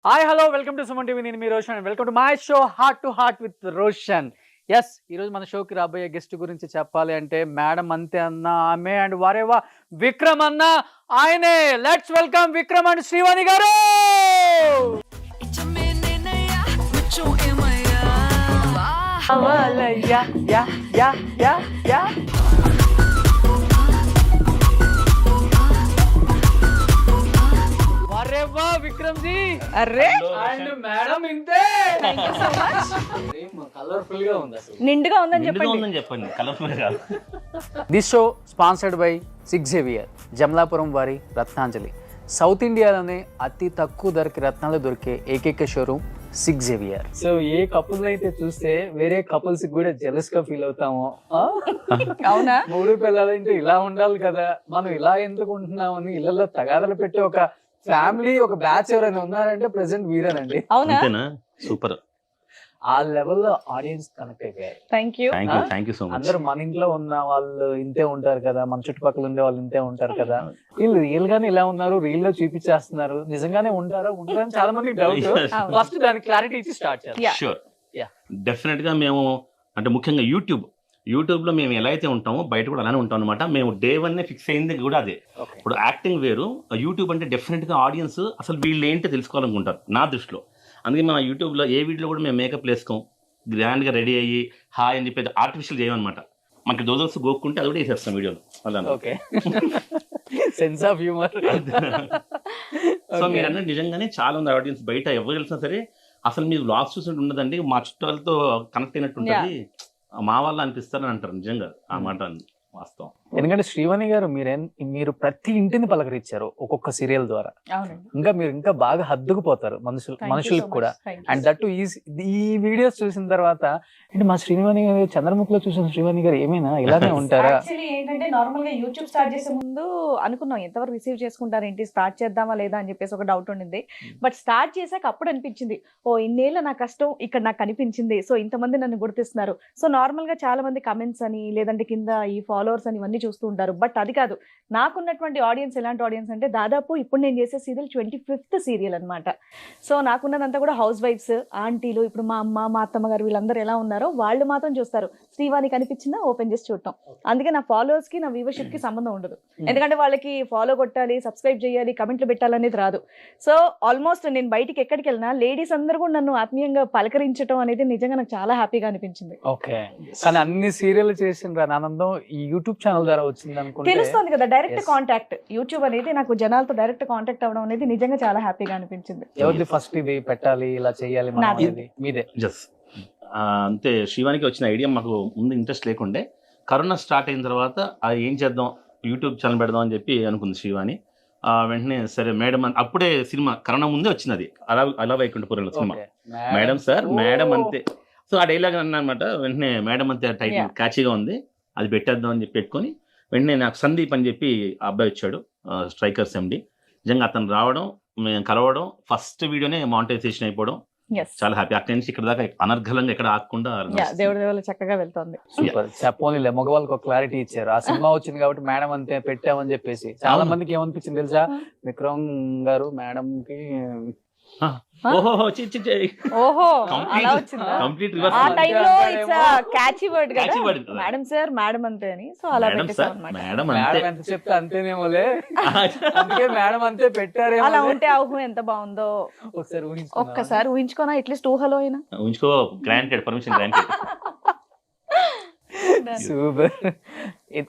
Hi hello welcome to Suman TV. నేను మీ Roshan. Welcome to my show heart to heart with Roshan. Yes, ఈరోజు మన షోకి రాబోయే గెస్ట్ గురించి చెప్పాలి అంటే మేడం అంతే అన్న ఆమె అండ్ వారేవా విక్రమ్ అన్న ఆయనే. Let's welcome Vikram and Srivani గారు. అవలయ్యా యా యా యా యా. అరేవా విక్రమ్ జీ. అరే అండ్ మేడం ఇంతే. కలర్ఫుల్ గా ఉంది అసలు. నిండుగా ఉందని చెప్పండి కలర్ఫుల్ గా. This show sponsored by six Xavier, Jamalapuram వారి రత్నాంజలి. సౌత్ ఇండియాలోనే అతి తక్కువ ధరకి రత్నాలు దొరికే ఏకైక షోరూమ్ సిక్స్ జేవియర్. సో ఏ కపుల్ అయితే చూస్తే వేరే కపుల్స్ కూడా జెలస్ గా ఫీల్ అవుతామో. అవునా? మూడు పిల్లలంటే ఇలా ఉండాలి కదా, మనం ఇలా ఎందుకు ఉంటున్నామని ఇళ్లలో తగాదలు పెట్టి ఒక ఫ్యామిలీ ఒక బ్యాచ్ ఎవరైనా ఉన్నారంటే ప్రెసెంట్ వీరేనండి. అవునా? సూపర్. ఆ లెవెల్లో ఆడియన్స్ కనెక్ట్ అయిపోయారు. Thank you so much. అందరూ మన ఇంట్లో ఉన్న వాళ్ళు ఇంతే ఉంటారు కదా, మన చుట్టుపక్కల ఉండే వాళ్ళు ఇంతే ఉంటారు కదా. వీళ్ళు రియల్ గానే ఇలా ఉన్నారు, రీల్ లో చూపించేస్తున్నారు. నిజంగానే ఉంటారా ఉంటారని చాలా మంది డౌట్. ఫస్ట్ దానికి క్లారిటీ ఇచ్చి స్టార్ట్ చేయాలి. షూర్, డెఫినెట్ గా మేము అంటే ముఖ్యంగా యూట్యూబ్ లో మేము ఎలా అయితే ఉంటామో బయట కూడా అలానే ఉంటాం అనమాట. మేము డే 1 ఫిక్స్ అయింది కూడా అదే. ఇప్పుడు యాక్టింగ్ వేరు, యూట్యూబ్ అంటే డెఫినెట్ గా ఆడియన్స్ అసలు వీళ్ళు ఏంటో తెలుసుకోవాలనుకుంటారు నా దృష్టిలో. అందుకే మన యూట్యూబ్లో ఏ వీడియోలో కూడా మేము మేకప్ వేసుకోం, గ్రాండ్గా రెడీ అయ్యి హాయ్ అని చెప్పి ఆర్టిఫిషియల్ చేయమన్నమాట. మనకి దోదల్స్ గోక్కుంటే అది కూడా వేసేస్తాం వీడియోలో. అలా సెన్స్ ఆఫ్ హ్యూమర్. సో మీరు అన్నది నిజంగానే చాలా ఉంది ఆడియన్స్ బయట ఎవరు తెలిసినా సరే అసలు మీరు వ్లాగ్స్ చూసినట్టు ఉండదండి, మా చుట్టాలతో కనెక్ట్ అయినట్టు ఉంటుంది, మా వాళ్ళు అనిపిస్తారని అంటారు. నిజంగా ఆ మాట వాస్తవం. ఎందుకంటే శ్రీవాణి గారు మీరు ప్రతి ఇంటిని పలకరించారు ఒక్కొక్క సీరియల్ ద్వారా. ఇంకా మీరు ఇంకా బాగా హద్దుకుపోతారు మనుషులకు కూడా. అండ్ దట్ ఈ వీడియోస్ చూసిన తర్వాత అంటే మా శ్రీవాణి గారు చంద్రముఖిలో చూసిన శ్రీవాణి గారు ఏమైనా ఇలానే ఉంటారా? యాక్చువల్లీ ఏంటంటే నార్మల్ గా యూట్యూబ్ స్టార్ట్ చేసే ముందు అనుకున్నాం ఎంతవరకు రిసీవ్ చేసుకుంటారు ఏంటి, స్టార్ట్ చేద్దామా లేదా అని చెప్పేసి ఒక డౌట్ ఉండింది. బట్ స్టార్ట్ చేశాక అప్పుడు అనిపించింది, ఓ ఇన్నేళ్ళ నా కష్టం ఇక్కడ నాకు కనిపించింది. సో ఇంతమంది నన్ను గుర్తిస్తున్నారు. సో నార్మల్ గా చాలా మంది కమెంట్స్ అని లేదంటే కింద ఈ ఫాలోవర్స్ అని ఇవన్నీ చూస్తూ ఉంటారు. బట్ అది కాదు, నాకున్నటువంటి ఆడియన్స్ ఎలాంటి ఆడియన్స్ అంటే దాదాపు ఇప్పుడు నేను చేసే సీరియల్ 25th సీరియల్ అనమాట. సో నాకున్నదంతా కూడా హౌస్ వైఫ్స్, ఆంటీలు. ఇప్పుడు మా అమ్మ మా అత్తమ్మ గారు వీళ్ళందరూ ఎలా ఉన్నారో వాళ్ళు మాత్రం చూస్తారు. శ్రీవాణి కనిపించిందా ఓపెన్ చేసి చూడటం. అందుకే నా ఫాలోవర్స్ కి నా వ్యూవర్షిప్ కి సంబంధం ఉండదు. ఎందుకంటే వాళ్ళకి ఫాలో కొట్టాలి, సబ్స్క్రైబ్ చేయాలి, కమెంట్లు పెట్టాలనేది రాదు. సో ఆల్మోస్ట్ నేను బయటికి ఎక్కడికి వెళ్ళినా లేడీస్ అందరూ కూడా నన్ను ఆత్మీయంగా పలకరించడం అనేది నిజంగా నాకు చాలా హ్యాపీగా అనిపించింది. ఓకే, కానీ అన్ని సీరియల్ చేసిన ఆనందం ఈ యూట్యూబ్ ఛానల్ ద్వారా వచ్చింది అనుకుంటే తెలుస్తుంది కదా. డైరెక్ట్ కాంటాక్ట్ యూట్యూబ్ అనేది నాకు జనాలతో డైరెక్ట్ కాంటాక్ట్ అవ్వడం అనేది నిజంగా చాలా హ్యాపీగా అనిపించింది. ఎవరిది ఫస్ట్ ఇది పెట్టాలి ఇలా చేయాలి మీదే? జస్ట్ అంతే. శ్రీవాణికి వచ్చిన ఐడియా మాకు ముందు ఇంట్రెస్ట్ లేకుండే, కరోనా స్టార్ట్ అయిన తర్వాత అది ఏం చేద్దాం యూట్యూబ్ ఛానల్ పెడదాం అని చెప్పి అనుకుంది శ్రీవాణి. వెంటనే సరే మేడం అప్పుడే సినిమా కరోనా ముందే వచ్చింది, అది అలా వైకుంఠపురంలో సినిమా. మేడం సార్ మేడం అంతే. సో ఆ డైలాగ్ అన్నమాట. వెంటనే మేడం అంతే టైటిల్ క్యాచీగా ఉంది, అది పెట్టేద్దాం అని చెప్పి పెట్టుకొని వెంటనే నాకు సందీప్ అని చెప్పి అబ్బాయి వచ్చాడు, స్ట్రైకర్స్ ఎండి. నిజంగా అతను రావడం, మేము కలవడం, ఫస్ట్ వీడియోనే మానిటైజేషన్ అయిపోవడం, చాలా హ్యాపీ. అక్కడి నుంచి ఇక్కడ దాకా అనర్ఘలంగా ఎక్కడ ఆగకుండా దేవుడి చక్కగా వెళ్తుంది. సూపర్. చెప్పోనిలే, మగవాళ్ళకి ఒక క్లారిటీ ఇచ్చారు. ఆ సినిమా వచ్చింది కాబట్టి మేడం అంతే పెట్టామని చెప్పేసి చాలా మందికి ఏమనిపించింది తెలుసా, విక్రమ్ గారు మేడం కి ఓహో అలా వచ్చిందా? ఆ టైంలో ఇట్స్ క్యాచీ వర్డ్ కదా, మేడం సార్ మేడం అంతే అని. సో అలా పెట్టేసాం అన్నమాట. మేడం ఎంత చెప్తే అంతేనేమోలే, అందుకే మేడం అంతే పెట్టారే. అలా ఉంటే ఊహ ఎంత బాగుందో ఒక్కసారి ఊహించుకోనా, అట్లీస్ట్ ఊహలో అయినా ఊహించుకో. Granted, permission granted. సూపర్.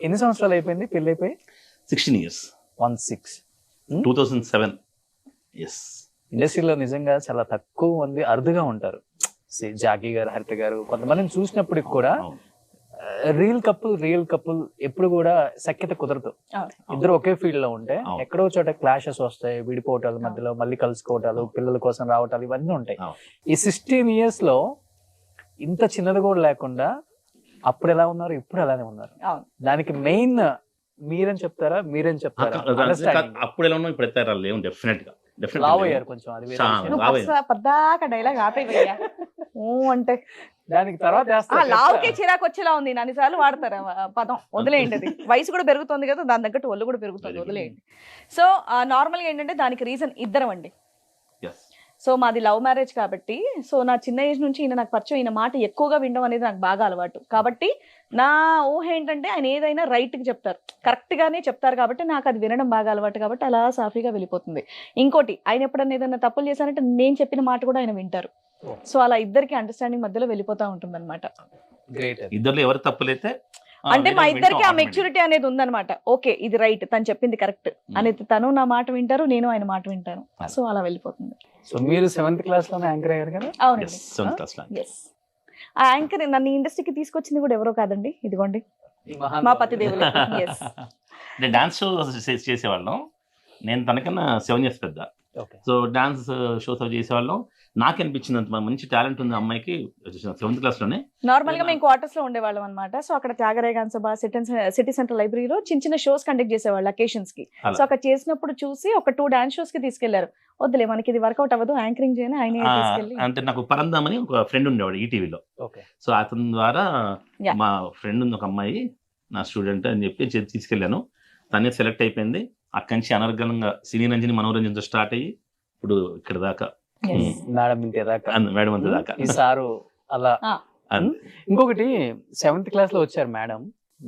ఎన్ని సంవత్సరాలు అయిపోయింది పెళ్లి అయిపోయి? 16 years. 2007. ఎస్. ఇండస్ట్రీలో నిజంగా చాలా తక్కువ మంది అరుదుగా ఉంటారు. జాకీ గారు, హరిత గారు, కొంతమందిని చూసినప్పటికి కూడా రియల్ కపుల్ ఎప్పుడు కూడా సఖ్యత కుదరదు. ఇద్దరు ఒకే ఫీల్డ్ లో ఉంటే ఎక్కడో చోట క్లాషెస్ వస్తాయి, విడిపోవటాలు, మధ్యలో మళ్ళీ కలుసుకోవటాలు, పిల్లల కోసం రావటాలు, ఇవన్నీ ఉంటాయి. ఈ 16 years లో ఇంత చిన్నది కూడా లేకుండా అప్పుడు ఎలా ఉన్నారు, ఇప్పుడు అలానే ఉన్నారు. దానికి మెయిన్ మీరేం చెప్తారా? అప్పుడు ఎలా ఉన్నా ఇప్పుడు ఎత్తారా? లేవు. డెఫినెట్ గా కొంచెం పద్దాక డైలాగ్ ఆపేయ్యా అంటే దానికి తర్వాత లావుకే చిరాకు వచ్చేలా ఉంది. అన్నిసార్లు వాడతారు పదం, వదిలేయండి. అది వయసు కూడా పెరుగుతుంది కదా, దాని తగ్గట్టు ఒళ్ళు కూడా పెరుగుతుంది, వదిలేయండి. సో నార్మల్ గా ఏంటంటే దానికి రీజన్ ఇద్దరం అండి. సో మాది లవ్ మ్యారేజ్ కాబట్టి, సో నా చిన్న ఏజ్ నుంచి ఈయన నాకు పరిచయం, ఈయన మాట ఎక్కువగా వినడం అనేది నాకు బాగా అలవాటు కాబట్టి నా ఊహ ఏంటంటే ఆయన ఏదైనా రైట్కి చెప్తారు, కరెక్ట్గానే చెప్తారు కాబట్టి నాకు అది వినడం బాగా అలవాటు కాబట్టి అలా సాఫీగా వెళ్ళిపోతుంది. ఇంకోటి, ఆయన ఎప్పుడన్నా ఏదైనా తప్పులు చేశారంటే నేను చెప్పిన మాట కూడా ఆయన వింటారు. సో అలా ఇద్దరికి అండర్స్టాండింగ్ మధ్యలో వెళ్ళిపోతూ ఉంటుంది అనమాట. గ్రేట్. ఇద్దరు ఎవరు తప్పులైతే అంటే మా ఇద్దరికి ఆ మెచ్యూరిటీ అనేది ఉందన్నమాట. ఓకే ఇది రైట్, తను చెప్పింది కరెక్ట్ అనేది, తను నా మాట వింటారు, నేను ఆయన మాట వింటాను. సో అలా వెళ్ళిపోతుంది. సో మీరు 7th క్లాస్ లోనే యాంకర్ అయ్యారు కదా? అవునండి. ఎస్. ఆ యాంకర్ నన్ను ఇండస్ట్రీకి తీసుకొచ్చింది కూడా ఎవరో కాదండి, ఇదిగోండి మా పతిదేవులు. ఎస్. అంటే డాన్స్ షో చేసేవాళ్ళం. నేను తనకన్నా 7 years పెద్ద. సో డాన్స్ షోస్ అవి చేసేవాళ్ళం. నాకు అనిపించినంత మంచి టాలెంట్ ఉంది అమ్మాయికి 7th క్లాస్ లోనే. నార్మల్ గా మేము క్వార్టర్స్ లో ఉండేవాళ్ళం అనమాట. సో అక్కడ త్యాగరాయగాన సభ, సిటీ సెంట్రల్ లైబ్రరీలో చిన్న చిన్న షోస్ కండక్ట్ చేసేవాళ్ళు అకేషన్స్ కి. సో అక్కడ చేసినప్పుడు చూసి ఒక 2 డాన్స్ షోస్ కి తీసుకెళ్లారు. వద్దులే మనకి ఇది వర్కౌట్ అవ్వదు, యాంకరింగ్ చేయని ఆయన తీసుకెళ్ళి. అంటే నాకు పరందామని ఒక ఫ్రెండ్ ఉండేవాడు ఈటీవీలో. సో అతని ద్వారా మా ఫ్రెండ్ ఉంది ఒక అమ్మాయి, నా స్టూడెంట్ అని చెప్పి తీసుకెళ్లాను. తనే సెలెక్ట్ అయిపోయింది. అక్కడి నుంచి అనర్గళంగా సినీ రంజని మనోరంజన్తో స్టార్ట్ అయ్యి ఇప్పుడు ఇక్కడ దాకా, మేడం ఇంతే దాకా, మేడం అంతే దాకా. ఈ సారు అలా. ఇంకొకటి 7th క్లాస్ లో వచ్చారు మేడం.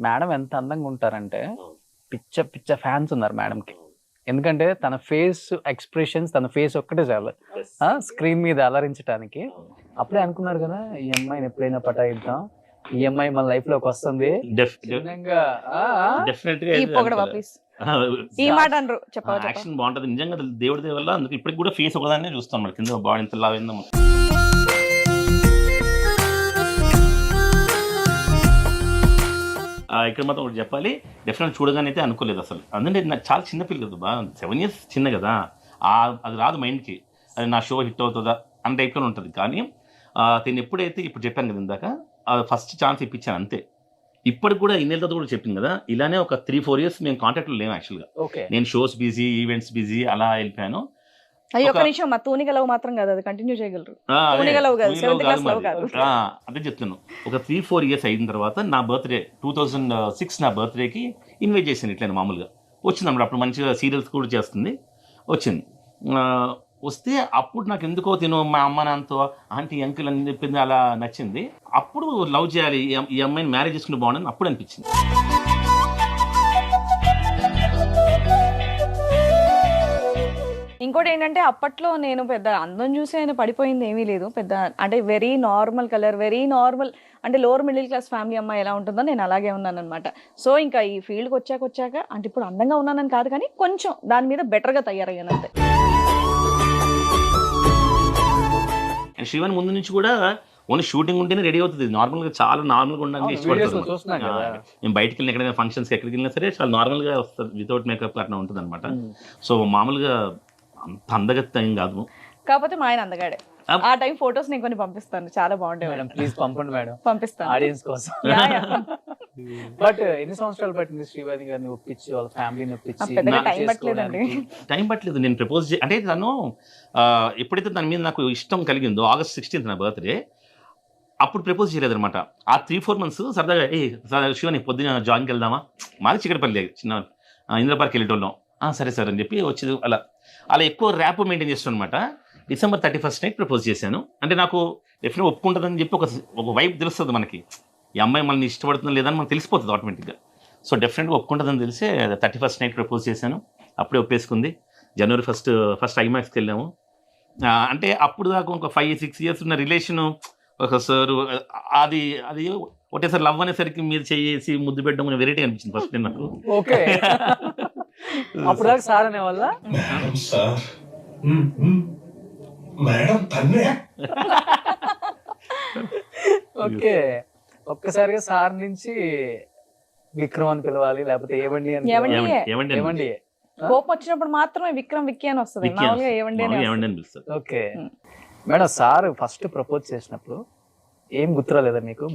మేడం ఎంత అందంగా ఉంటారంటే పిచ్చ పిచ్చ ఫ్యాన్స్ ఉన్నారు మేడం కి. ఎందుకంటే తన ఫేస్ ఎక్స్ప్రెషన్స్, తన ఫేస్ ఒక్కటే చాలు స్క్రీన్ మీద అలరించడానికి. అప్పుడే అనుకున్నారు కదా ఈ అమ్మాయిని ఎప్పుడైనా పటాయిద్దాం, ఈ అమ్మాయి మన లైఫ్ లోకి వస్తుంది. ఈ మాట అనరు, యాక్షన్ బాగుంటది నిజంగా, దేవుడి వల్ల. అందుకు ఇప్పటికి కూడా ఫేస్ ఒకదాన్ని చూస్తాం మరి, కింద బాడీ ఎంత లావైందో. ఇక్కడ మాత్రం ఒకటి చెప్పాలి, డెఫినెట్ చూడగానే అయితే అనుకోలేదు అసలు. అందుకంటే నాకు చాలా చిన్న పిల్ల కదా బా, 7 years చిన్న కదా, అది రాదు మైండ్కి. అది నా షో హిట్ అవుతుందా అన్న టైప్లో ఉంటుంది. కానీ దీన్ని ఎప్పుడైతే ఇప్పుడు చెప్పాను కదా ఇందాక, ఫస్ట్ ఛాన్స్ ఇప్పించాను అంతే. ఇప్పటికి కూడా ఇన్నేళ్ళ తర్వాత కూడా చెప్పింది కదా, ఇలానే ఒక 3-4 years మేము కాంటాక్ట్లో లేము యాక్చువల్గా. నేను షోస్ బిజీ, ఈవెంట్స్ బిజీ అలా వెళ్ళిపోయాను. అయ్యో ఒక నిమిషం, మా తూనిగలవు మాత్రం కాదు, అది కంటిన్యూ చేయగలరు. అదే చెప్తున్నాను. ఒక 3-4 years అయిన తర్వాత నా బర్త్డే 2006 నా బర్త్డేకి ఇన్వైట్ చేశాను ఇట్లా మామూలుగా. వచ్చింది అప్పుడు మంచిగా సీరియల్స్ కూడా చేస్తుంది. వచ్చింది, వస్తే అప్పుడు నాకు ఎందుకో తిను మా అమ్మ నాన్నతో ఆంటీ అంకుల్ అని చెప్పింది, అలా నచ్చింది. అప్పుడు లవ్ చేయాలి, ఈ అమ్మాయిని మ్యారేజ్ చేసుకుంటే బాగుండని అప్పుడు అనిపించింది. ఇంకోటి ఏంటంటే అప్పట్లో నేను పెద్ద అందం చూసి ఆయన పడిపోయింది ఏమీ లేదు. పెద్ద అంటే very normal colour, very normal, అంటే లోవర్ మిడిల్ క్లాస్ ఫ్యామిలీ అమ్మాయి ఎలా ఉంటుందో నేను అలాగే ఉన్నాను అనమాట. సో ఇంకా ఈ ఫీల్డ్కి వచ్చాక అంటే ఇప్పుడు అందంగా ఉన్నానని కాదు, కానీ కొంచెం దాని మీద బెటర్గా తయారయ్యాను అంతే. శివన్ ముందు నుంచి కూడా ఓన్లీ షూటింగ్ ఉంటేనే రెడీ అవుతుంది. నార్మల్గా చాలా నార్మల్గా ఉండడానికి ఇష్టపడుతుంది. నేను బయటకు వెళ్ళిన ఎక్కడైనా ఫంక్షన్స్కి ఎక్కడికి వెళ్ళినా సరే చాలా నార్మల్గా వస్తుంది, వితౌట్ మేకప్ అట్లా ఉంటుంది అనమాట. సో మామూలుగా అంత అందగత్త ఏం కాదు. కాకపోతే మా ఆయన అందగాడే. ఆ టైం ఫొటోస్ నేను కొన్ని పంపిస్తాను, చాలా బాగుంటాయి మేడం. ప్లీజ్ పంపండి మేడం, పంపిస్తాను ఆడియన్స్ కోసం. బట్ ఎన్ని సంవత్సరాలు పట్టింది శ్రీవాణి గారిని ఒప్పించి, వాళ్ళ ఫ్యామిలీని ఒప్పించి? టైం పట్టలేదండి. టైం పట్టలేదు. నేను ప్రపోజ్ అంటే తను ఎప్పుడైతే దాని మీద నాకు ఇష్టం కలిగిందో, August 16th నా బర్త్డే, అప్పుడు ప్రపోజ్ చేయలేదు అనమాట. ఆ 3-4 months సరదాగా శివాని పొద్దున జాగింగ్కి వెళ్దామా, మాది చిక్కడపల్లి చిన్న ఇంద్ర పార్క్ వెళ్ళేటోళ్ళం. సరే సార్ అని చెప్పి వచ్చి అలా ఎక్కువ ర్యాప్ మెయింటైన్ చేస్తాను అనమాట. December 31st నైట్ ప్రపోజ్ చేశాను. అంటే నాకు డెఫినెట్గా ఒప్పుకుంటుందని చెప్పి ఒక వైబ్ తెలుస్తుంది మనకి, ఈ అమ్మాయి మనల్ని ఇష్టపడుతుందా లేదని మనకు తెలిసిపోతుంది ఆటోమేటిక్గా. సో డెఫినెట్గా ఒప్పుకుంటుందని తెలిసి 31st నైట్ ప్రపోజ్ చేశాను. అప్పుడే ఒప్పేసుకుంది. January 1st ఐమాక్స్కి వెళ్ళాము. అంటే అప్పుడు దాకా ఒక 5-6 years ఉన్న రిలేషను ఒకసారి అది ఒకటేసారి లవ్ అనేసరికి మీరు చేసి ముద్దు పెట్టడం వెరైటీ అనిపించింది ఫస్ట్ నాకు. ఓకే, అప్పుడు దాకా సార్ అనే వల్ల ఓకే, ఒక్కసారిగా సార్ నుంచి విక్రమ్ అని పిలవాలి, లేకపోతే ఏవండి అని. ఏవండి కోపం వచ్చినప్పుడు మాత్రమే విక్రమ్ విక్కీ అని వస్తుంది, మామూలుగా ఏవండి అని పిలుస్తారు. Okay madam, sir first propose చేసినప్పుడు ఏం గుర్తురాలేదా మీకు?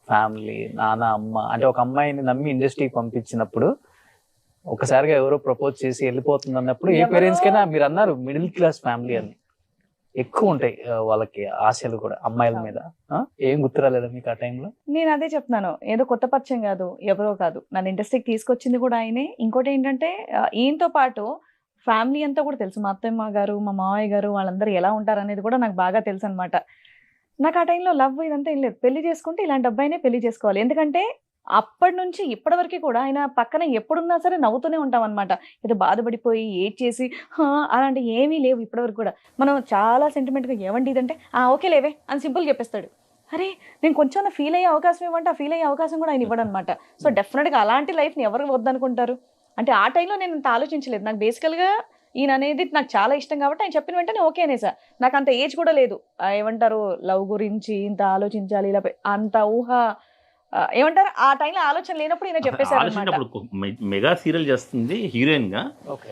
ఫ్యామిలీ, నాన్న, అమ్మ, అంటే ఒక అమ్మాయిని నమ్మి ఇండస్ట్రీకి పంపించినప్పుడు ఒకసారిగా ఎవరో ప్రపోజ్ చేసి వెళ్ళిపోతుంది అన్నప్పుడు ఏ పేరెంట్స్ కైనా, మీరు అన్నారు మిడిల్ క్లాస్ ఫ్యామిలీ అని, ఎక్కువ ఉంటాయి వాళ్ళకి ఆశలు కూడా అమ్మాయిల మీద. ఏం గుర్తురాలేదా మీకు ఆ టైంలో? నేను అదే చెప్తున్నాను, ఏదో కొత్త పరిచయం కాదు, ఎవరో కాదు, నన్ను ఇండస్ట్రీకి తీసుకొచ్చింది కూడా ఆయనే. ఇంకోటి ఏంటంటే ఈయనతో పాటు ఫ్యామిలీ అంతా కూడా తెలుసు. మా అత్తమ్మ గారు, మా మామయ్య గారు వాళ్ళందరూ ఎలా ఉంటారనేది కూడా నాకు బాగా తెలుసు అనమాట. నాకు ఆ టైంలో లవ్ ఇదంతా ఏం లేదు. పెళ్లి చేసుకుంటే ఇలాంటి అబ్బాయినే పెళ్లి చేసుకోవాలి. ఎందుకంటే అప్పటి నుంచి ఇప్పటి వరకు కూడా ఆయన పక్కన ఎప్పుడున్నా సరే నవ్వుతూనే ఉంటాం అనమాట. ఏదో బాధపడిపోయి ఏడ్చేసి అలాంటి ఏమీ లేవు ఇప్పటి వరకు కూడా. మనం చాలా సెంటిమెంట్గా ఏమండి ఇదంటే ఓకే లేవే అని సింపుల్ చెప్పేస్తాడు. అరే నేను కొంచెం ఫీల్ అయ్యే అవకాశం ఇవ్వంటే ఆ ఫీల్ అయ్యే అవకాశం కూడా ఆయన ఇవ్వడం అనమాట. సో డెఫినెట్గా అలాంటి లైఫ్ని ఎవరు వద్దనుకుంటారు. అంటే ఆ టైంలో నేను అంత ఆలోచించలేదు. నాకు బేసికల్గా ఈయన అనేది నాకు చాలా ఇష్టం కాబట్టి ఆయన చెప్పిన వెంటనే ఓకే అనేసా. నాకు అంత ఏజ్ కూడా లేదు. ఏమంటారు లవ్ గురించి ఇంత ఆలోచించాలి ఇలా అంత ఊహ ఏమంటారు ఆ టైంలో ఆలోచన లేనప్పుడు ఈయన చెప్పేశారు అనమాట. మెగా సీరియల్ చేస్తుంది హీరోయిన్ గా. ఓకే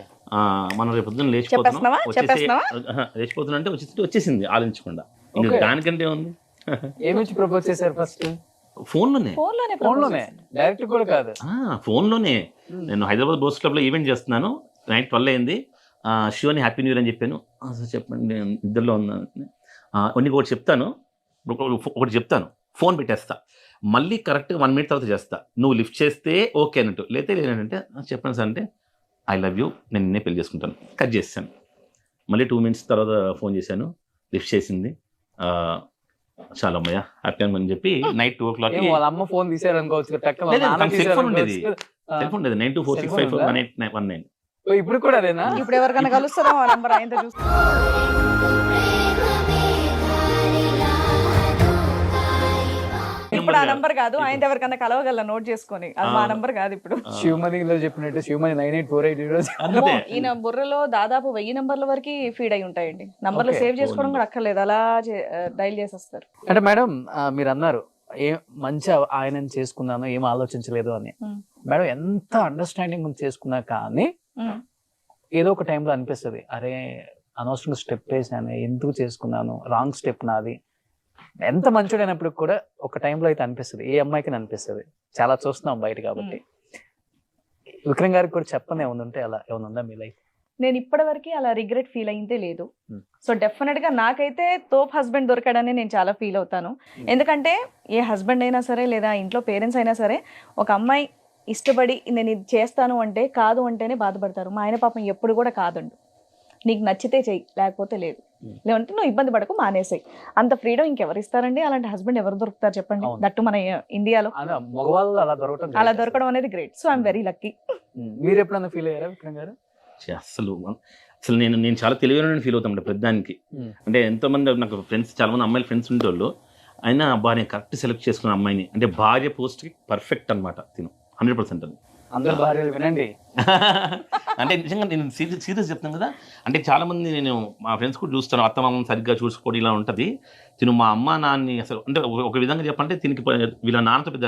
మనం రేపు పొద్దున్న చెప్పేస్తున్నావా? లేచిపోతున్నా అంటే వచ్చేసింది ఆలోచించకుండా. ఇంకా దానికంటే ఉంది. ఏమిచ్చి ప్రపోజ్ చేశారు ఫస్ట్? ఫోన్లోనే డైరెక్ట్ కూడా కాదు, ఫోన్లోనే. నేను హైదరాబాద్ బోస్ క్లబ్ లో ఈవెంట్ చేస్తున్నాను. నైట్ 12 అయింది. శివని హ్యాపీ న్యూ ఇయర్ అని చెప్పాను. చెప్పండి నేను నిద్రలో ఉన్నాను. నీకు ఒకటి చెప్తాను, ఫోన్ పెట్టేస్తా, మళ్ళీ కరెక్ట్గా 1 minute తర్వాత చేస్తా, నువ్వు లిఫ్ట్ చేస్తే ఓకే అన్నట్టు, లేదంటే చెప్పండి సార్ అంటే ఐ లవ్ యూ, నేను నిన్నే పెళ్లి చేసుకుంటాను. కట్ చేస్తాను. మళ్ళీ 2 minutes తర్వాత ఫోన్ చేశాను, లిఫ్ట్ చేసింది. చాలా అమ్మయ్య హ్యాపీ అని చెప్పి నైట్ 2 o'clock వాళ్ళ అమ్మ ఫోన్ తీసారు అనుకోవచ్చు. సెల్ ఫోన్ ఉండేది 9246541819. ఇప్పుడు కూడా అదేనా? ఇప్పుడు ఎవరికైనా కలుస్తారా వాళ్ళ నంబర్ ఆయనతో చూస్తే? ఇప్పుడు ఆ నంబర్ కాదు, ఆయన ఎవరికైనా కలవగల నోట్ చేసుకొని, అది మా నంబర్ కాదు ఇప్పుడు. శివమణిలో చెప్పినట్టు శివమణి 9848. ఈయన బుర్రలో దాదాపు 1000 నంబర్ల వరకు ఫీడ్ అయి ఉంటాయండి. నంబర్లు సేవ్ చేసుకోవడం కూడా అక్కర్లేదు, అలా డైల్ చేసేస్తారు. అంటే మేడం మీరు అన్నారు మంచి ఆయనని చేసుకున్నాను ఏం ఆలోచించలేదు అని. మేడం ఎంత అండర్స్టాండింగ్ చేసుకున్నా కానీ ఏదో ఒక టైంలో అనిపిస్తుంది, అరే అనవసరంగా స్టెప్ వేసాను, ఎందుకు చేసుకున్నాను, రాంగ్ స్టెప్ నాది. ఎంత మంచోడైనప్పుడు కూడా ఒక టైంలో అయితే అనిపిస్తుంది, ఏ అమ్మాయికి అనిపిస్తుంది. చాలా చూస్తున్నాం బయట కాబట్టి. విక్రమ్ గారికి కూడా చెప్పని ఏమైనా ఉంటే అలా ఏమైనా ఉందా మీ లైఫ్? నేను ఇప్పటి వరకు అలా రిగ్రెట్ ఫీల్ అయిందే లేదు. సో డెఫినెట్ గా నాకైతే తోప్ హస్బెండ్ దొరకడని నేను చాలా ఫీల్ అవుతాను. ఎందుకంటే ఏ హస్బెండ్ అయినా సరే లేదా ఇంట్లో పేరెంట్స్ అయినా సరే ఒక అమ్మాయి ఇష్టపడి నేను ఇది చేస్తాను అంటే కాదు అంటేనే బాధపడతారు. మా ఆయన పాపం ఎప్పుడు కూడా కాదండు, నీకు నచ్చితే చెయ్యి లేకపోతే లేదు, లేదంటే నువ్వు ఇబ్బంది పడకు మానేసాయి. అంత ఫ్రీడమ్ ఇంకెవరు ఇస్తారండి? అలాంటి హస్బెండ్ ఎవరు దొరుకుతారు చెప్పండి? దట్టు మన ఇండియాలో అలా దొరకడం అనేది great. So I'm very lucky. మీరు ఎప్పుడన్నా ఫీల్ అయ్యారా విక్రమ్ గారు? అసలు నేను చాలా తెలివైన ఫీల్ అవుతాను ప్రతిదానికి. అంటే ఎంతో మంది నాకు ఫ్రెండ్స్, చాలా మంది అమ్మాయిల ఫ్రెండ్స్ ఉండేవాళ్ళు. అయినా నేను కరెక్ట్ సెలెక్ట్ చేసుకున్న అమ్మాయిని, అంటే భార్య పోస్ట్కి పర్ఫెక్ట్ అనమాట. తిను 100% అది. అందరూ భార్యలు వినండి. అంటే నిజంగా నేను సీరియస్ చెప్తాను కదా. అంటే చాలా మంది నేను మా ఫ్రెండ్స్ కూడా చూస్తాను, అత్త మామని సరిగ్గా చూసుకోవడం ఇలా ఉంటుంది. తిను మా అమ్మ నాన్ని అసలు, అంటే ఒక విధంగా చెప్పాలంటే తినికి వీళ్ళ నాన్నతో పెద్ద